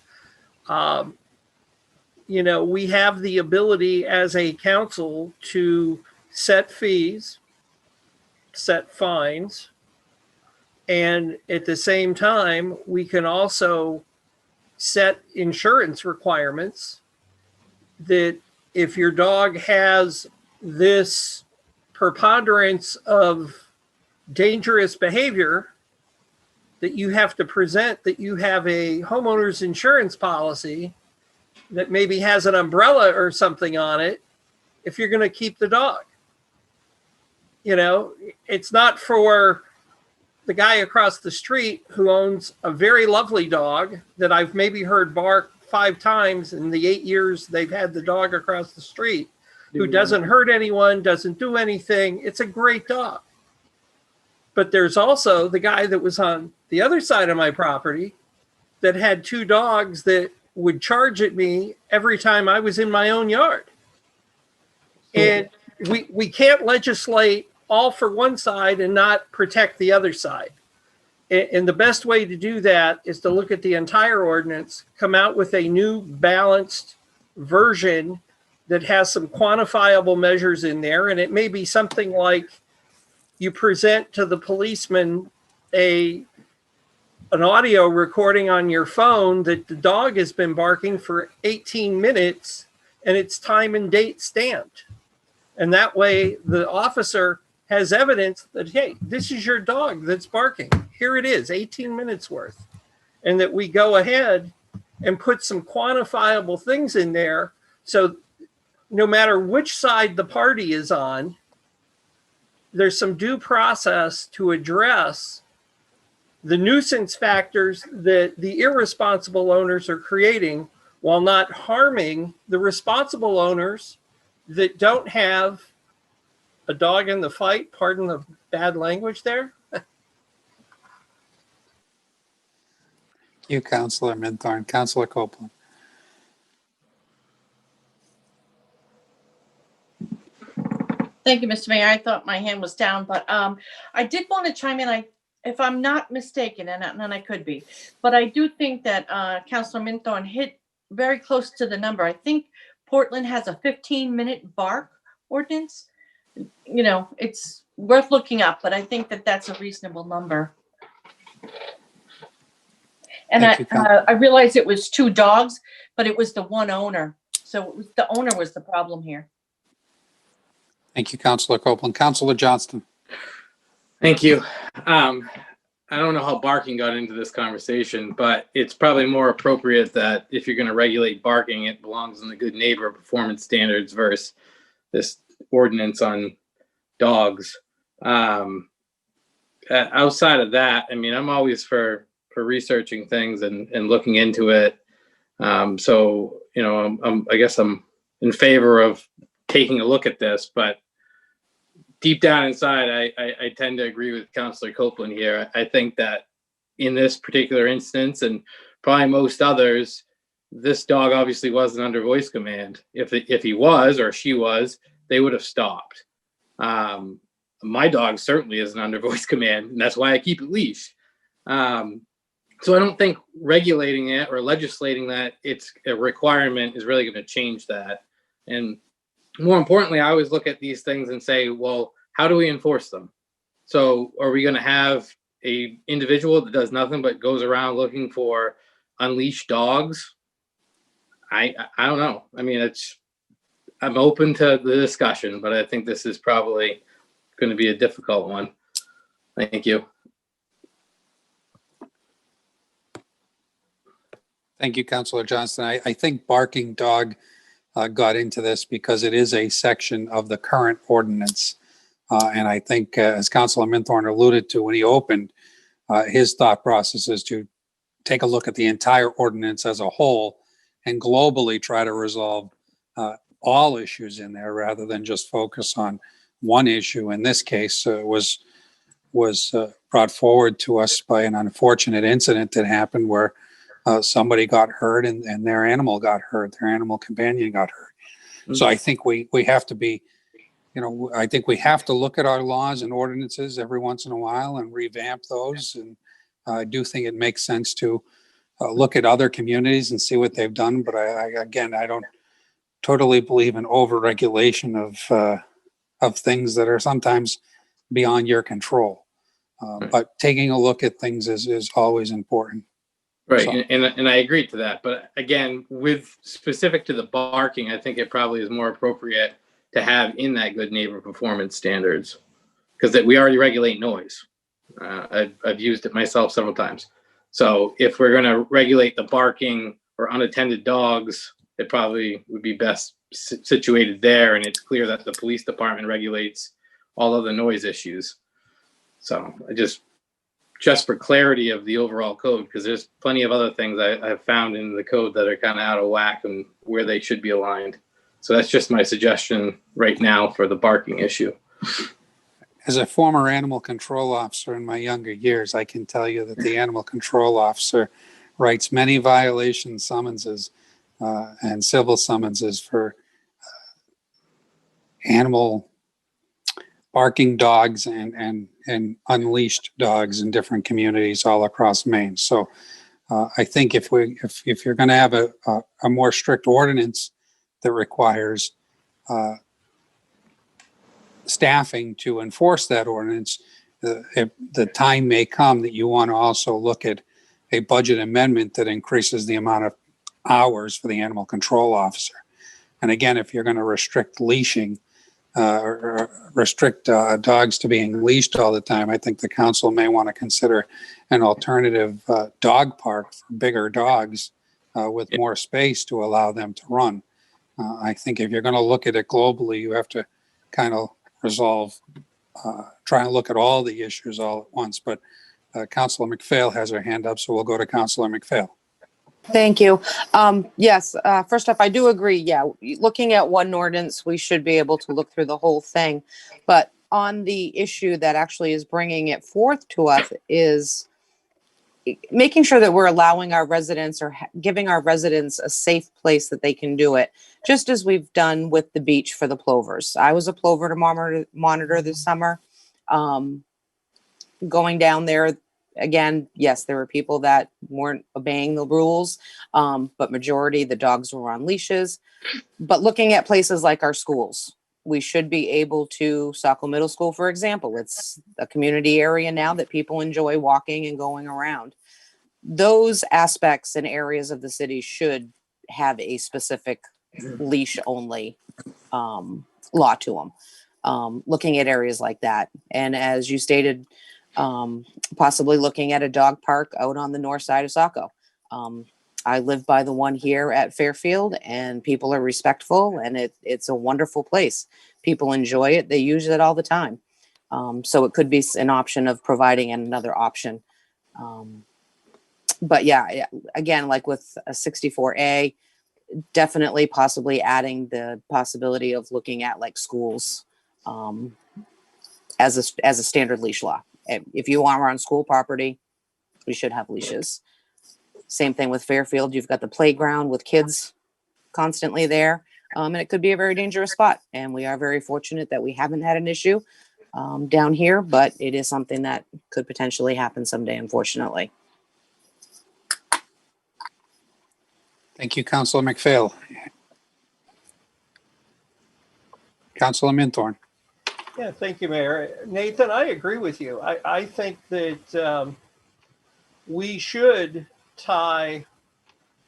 You know, we have the ability as a council to set fees, set fines, and at the same time, we can also set insurance requirements that if your dog has this preponderance of dangerous behavior, that you have to present that you have a homeowner's insurance policy that maybe has an umbrella or something on it if you're going to keep the dog. You know, it's not for the guy across the street who owns a very lovely dog that I've maybe heard bark 5 times in the 8 years they've had the dog across the street, who doesn't hurt anyone, doesn't do anything. It's a great dog. But there's also the guy that was on the other side of my property that had 2 dogs that would charge at me every time I was in my own yard. And we can't legislate all for one side and not protect the other side. And the best way to do that is to look at the entire ordinance, come out with a new balanced version that has some quantifiable measures in there. And it may be something like you present to the policeman an audio recording on your phone that the dog has been barking for 18 minutes and it's time and date stamped. And that way the officer has evidence that, hey, this is your dog that's barking. Here it is, 18 minutes worth. And that we go ahead and put some quantifiable things in there. So no matter which side the party is on, there's some due process to address the nuisance factors that the irresponsible owners are creating while not harming the responsible owners that don't have a dog in the fight. Pardon the bad language there. Thank you, Councilor Minthorn. Councilor Copeland. Thank you, Mr. Mayor. I thought my hand was down, but I did want to chime in. If I'm not mistaken, and I could be, but I do think that Councilor Minthorn hit very close to the number. I think Portland has a 15-minute bark ordinance. You know, it's worth looking up, but I think that that's a reasonable number. And I realized it was 2 dogs, but it was the one owner. So it was, the owner was the problem here. Thank you, Councilor Copeland. Councilor Johnston. Thank you. I don't know how barking got into this conversation, but it's probably more appropriate that if you're going to regulate barking, it belongs in the good neighbor performance standards versus this ordinance on dogs. Outside of that, I mean, I'm always for researching things and looking into it. So, you know, I guess I'm in favor of taking a look at this, but deep down inside, I tend to agree with Councilor Copeland here. I think that in this particular instance, and probably most others, this dog obviously wasn't under voice command. If he was or she was, they would have stopped. My dog certainly isn't under voice command, and that's why I keep a leash. So I don't think regulating it or legislating that it's a requirement is really going to change that. And more importantly, I always look at these things and say, well, how do we enforce them? So are we going to have a individual that does nothing but goes around looking for unleashed dogs? I don't know. I mean, I'm open to the discussion, but I think this is probably going to be a difficult one. Thank you. Thank you, Councilor Johnston. I think barking dog got into this because it is a section of the current ordinance. And I think, as Councilor Minthorn alluded to when he opened, his thought process is to take a look at the entire ordinance as a whole and globally try to resolve all issues in there rather than just focus on one issue. In this case, was brought forward to us by an unfortunate incident that happened where somebody got hurt and their animal got hurt, their animal companion got hurt. So I think we have to be, I think we have to look at our laws and ordinances every once in a while and revamp those. And I do think it makes sense to look at other communities and see what they've done. But I don't totally believe in over-regulation of things that are sometimes beyond your control. But taking a look at things is always important. Right, So- and I agree to that. But again, with specific to the barking, I think it probably is more appropriate to have in that good neighbor performance standards, because we already regulate noise. I've used it myself several times. So if we're going to regulate the barking or unattended dogs, it probably would be best situated there, and it's clear that the police department regulates all other noise issues. So I just for clarity of the overall code, because there's plenty of other things I've found in the code that are kind of out of whack and where they should be aligned. So that's just my suggestion right now for the barking issue. As a former animal control officer in my younger years, I can tell you that the animal control officer writes many violation summonses and civil summonses for animal barking dogs and unleashed dogs in different communities all across Maine. So I think if you're going to have a more strict ordinance that requires staffing to enforce that ordinance, the time may come that you want to also look at a budget amendment that increases the amount of hours for the animal control officer. And again, if you're going to restrict leashing or restrict dogs to being leashed all the time, I think the council may want to consider an alternative dog park for bigger dogs with more space to allow them to run. I think if you're going to look at it globally, you have to kind of try and look at all the issues all at once. But Councilor McPhail has her hand up, so we'll go to Councilor McPhail. Thank you. Yes, first off, I do agree. Yeah, looking at one ordinance, we should be able to look through the whole thing. But on the issue that actually is bringing it forth to us is making sure that we're allowing our residents or giving our residents a safe place that they can do it, just as we've done with the beach for the plovers. I was a plover monitor this summer. Going down there, again, yes, there were people that weren't obeying the rules, but majority, the dogs were on leashes. But looking at places like our schools, we should be able to, Saco Middle School, for example, it's a community area now that people enjoy walking and going around. Those aspects and areas of the city should have a specific leash only law to them. Looking at areas like that. And as you stated, possibly looking at a dog park out on the north side of Saco. I live by the one here at Fairfield, and people are respectful, and it's a wonderful place. People enjoy it. They use it all the time. So it could be an option of providing another option. But yeah, again, like with a 64A, definitely possibly adding the possibility of looking at like schools as a standard leash law. If you are on school property, we should have leashes. Same thing with Fairfield. You've got the playground with kids constantly there. And it could be a very dangerous spot. And we are very fortunate that we haven't had an issue down here, but it is something that could potentially happen someday, unfortunately. Thank you, Councilor McPhail. Councilor Minthorn. Yeah, thank you, Mayor. Nathan, I agree with you. I think that we should tie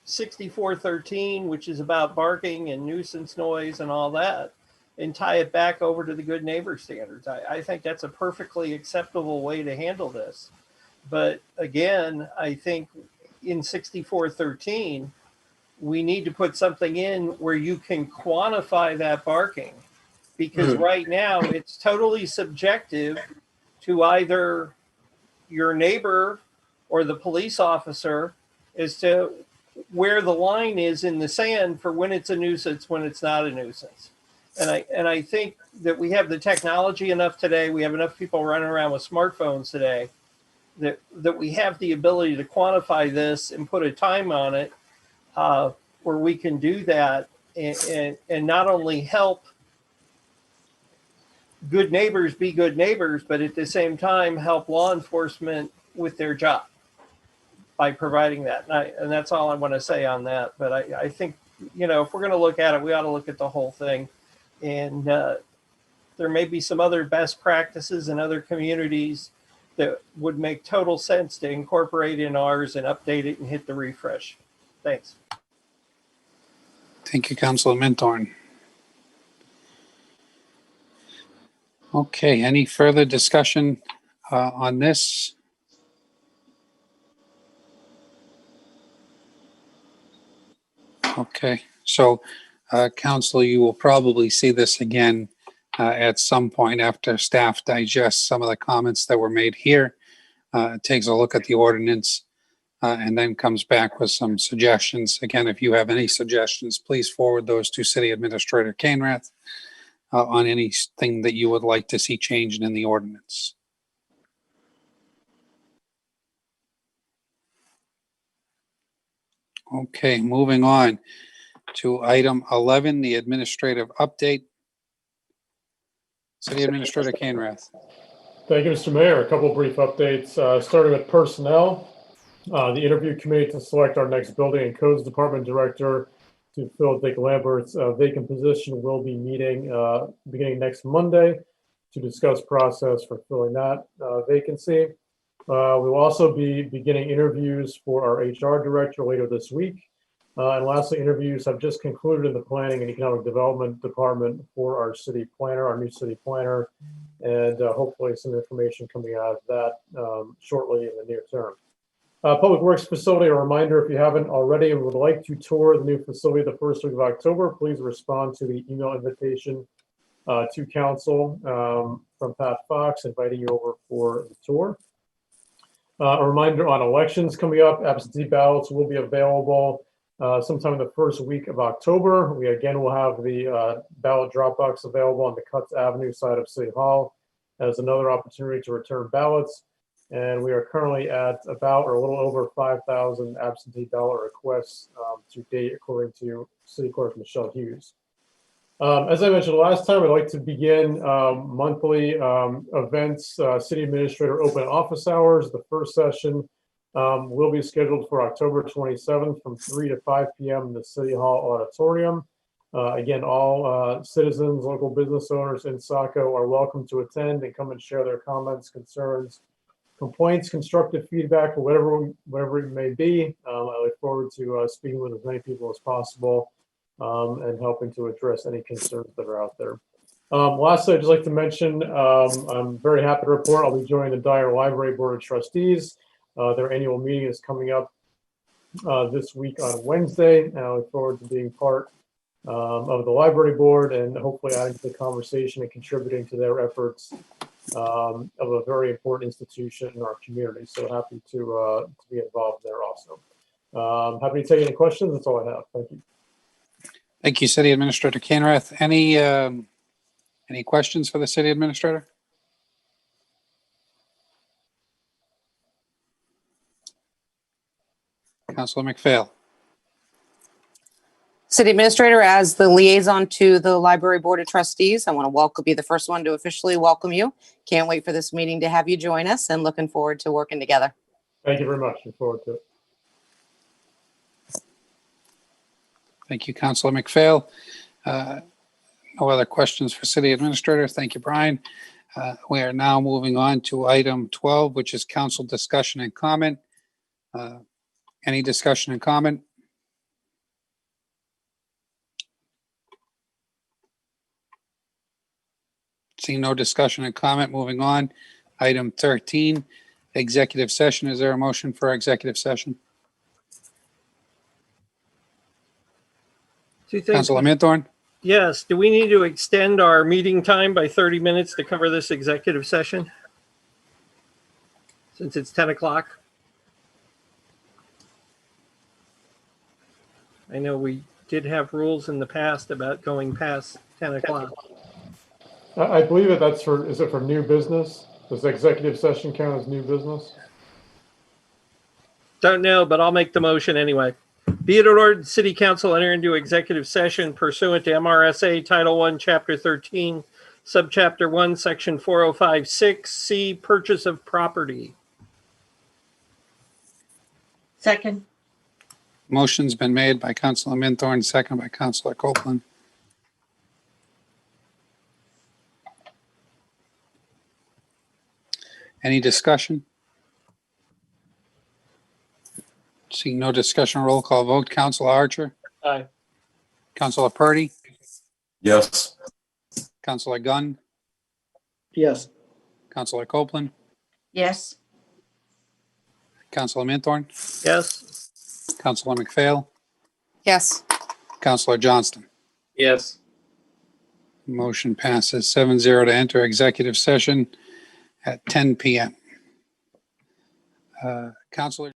6413, which is about barking and nuisance noise and all that, and tie it back over to the good neighbor standards. I think that's a perfectly acceptable way to handle this. But again, I think in 6413, we need to put something in where you can quantify that barking, because right now it's totally subjective to either your neighbor or the police officer as to where the line is in the sand for when it's a nuisance, when it's not a nuisance. And I think that we have the technology enough today, we have enough people running around with smartphones today, that we have the ability to quantify this and put a time on it, where we can do that and not only help good neighbors be good neighbors, but at the same time help law enforcement with their job by providing that. And that's all I want to say on that. But I think, you know, if we're going to look at it, we ought to look at the whole thing. And there may be some other best practices in other communities that would make total sense to incorporate in ours and update it and hit the refresh. Thanks. Thank you, Councilor Minthorn. Okay, any further discussion on this? Okay, so Council, you will probably see this again at some point after staff digests some of the comments that were made here, takes a look at the ordinance, and then comes back with some suggestions. Again, if you have any suggestions, please forward those to City Administrator Canrath on anything that you would like to see changed in the ordinance. Okay, moving on to item 11, the administrative update. City Administrator Canrath. Thank you, Mr. Mayor. A couple of brief updates, starting with personnel. The interview committee to select our next building and codes department director to fill Dick Lambert's vacant position will be meeting beginning next Monday to discuss process for filling that vacancy. We will also be beginning interviews for our HR director later this week. And lastly, interviews have just concluded in the planning and economic development department for our city planner, our new city planner, and hopefully some information coming out of that shortly in the near term. Public Works facility, a reminder, if you haven't already and would like to tour the new facility the first week of October, please respond to the email invitation to council from Pat Fox inviting you over for the tour. A reminder on elections coming up, absentee ballots will be available sometime in the first week of October. We again will have the ballot drop box available on the Cutts Avenue side of City Hall as another opportunity to return ballots. And we are currently at about or a little over 5,000 absentee ballot requests to date, according to City Clerk Michelle Hughes. As I mentioned last time, I'd like to begin monthly events, City Administrator open office hours. The first session will be scheduled for October 27th from 3 to 5 p.m. in the City Hall Auditorium. Again, all citizens, local business owners in Saco are welcome to attend and come and share their comments, concerns, complaints, constructive feedback, or whatever it may be. I look forward to speaking with as many people as possible and helping to address any concerns that are out there. Lastly, I'd just like to mention, I'm very happy to report I'll be joining the Dyer Library Board of Trustees. Their annual meeting is coming up this week on Wednesday, and I look forward to being part of the library board and hopefully adding to the conversation and contributing to their efforts of a very important institution in our community. So happy to be involved there also. Happy to take any questions. That's all I have. Thank you. Thank you, City Administrator Canrath. Any questions for the City Administrator? Councilor McPhail. City Administrator, as the liaison to the Library Board of Trustees, I want to be the first one to officially welcome you. Can't wait for this meeting to have you join us and looking forward to working together. Thank you very much. Look forward to it. Thank you, Councilor McPhail. No other questions for City Administrator. Thank you, Brian. We are now moving on to item 12, which is council discussion and comment. Any discussion and comment? Seeing no discussion and comment, moving on. Item 13, executive session. Is there a motion for executive session? Do you think? Councilor Minthorn? Yes. Do we need to extend our meeting time by 30 minutes to cover this executive session? Since it's 10 o'clock? I know we did have rules in the past about going past 10 o'clock. I believe that that's for, is it for new business? Does executive session count as new business? Don't know, but I'll make the motion anyway. Be it ordered, City Council enter into executive session pursuant to MRSA Title I, Chapter 13, Subchapter 1, Section 4056, C, Purchase of Property. Second. Motion's been made by Councilor Minthorn, second by Councilor Copeland. Any discussion? Seeing no discussion, roll call vote. Councilor Archer? Aye. Councilor Purdy? Yes. Councilor Gunn? Yes. Councilor Copeland? Yes. Councilor Minthorn? Yes. Councilor McPhail? Yes. Councilor Johnston? Yes. Motion passes 7-0 to enter executive session at 10 p.m. Councilor?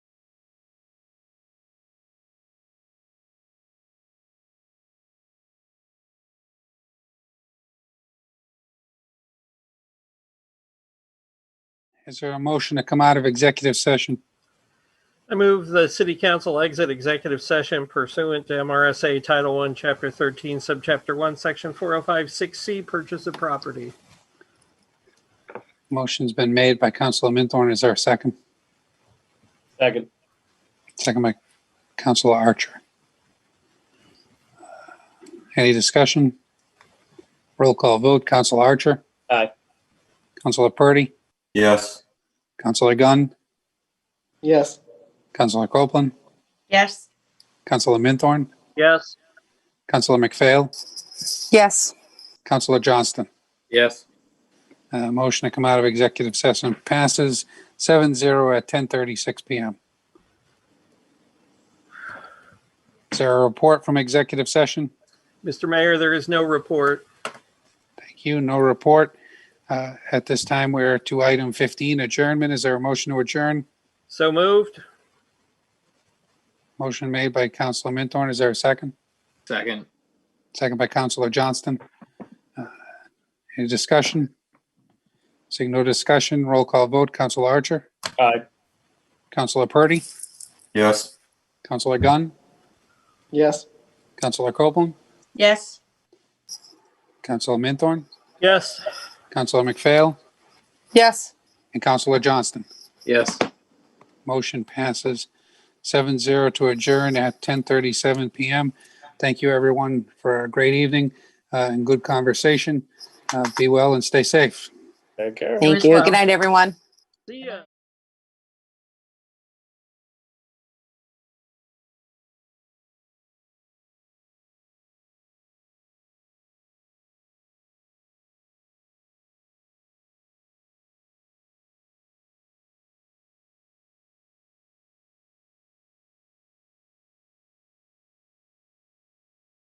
Is there a motion to come out of executive session? I move the City Council exit executive session pursuant to MRSA Title I, Chapter 13, Subchapter 1, Section 4056C, Purchase of Property. Motion's been made by Councilor Minthorn. Is there a second? Second. Second by Councilor Archer. Any discussion? Roll call vote. Councilor Archer? Aye. Councilor Purdy? Yes. Councilor Gunn? Yes. Councilor Copeland? Yes. Councilor Minthorn? Yes. Councilor McPhail? Yes. Councilor Johnston? Yes. Motion to come out of executive session passes 7-0 at 10:36 p.m. Is there a report from executive session? Mr. Mayor, there is no report. Thank you. No report. At this time, we're to item 15, adjournment. Is there a motion to adjourn? So moved. Motion made by Councilor Minthorn. Is there a second? Second. Second by Councilor Johnston. Any discussion? Seeing no discussion, roll call vote. Councilor Archer? Aye. Councilor Purdy? Yes. Councilor Gunn? Yes. Councilor Copeland? Yes. Councilor Minthorn? Yes. Councilor McPhail? Yes. And Councilor Johnston. Yes. Motion passes 7-0 to adjourn at 10:37 p.m. Thank you, everyone, for a great evening and good conversation. Be well and stay safe. Take care. Thank you. Good night, everyone. See ya.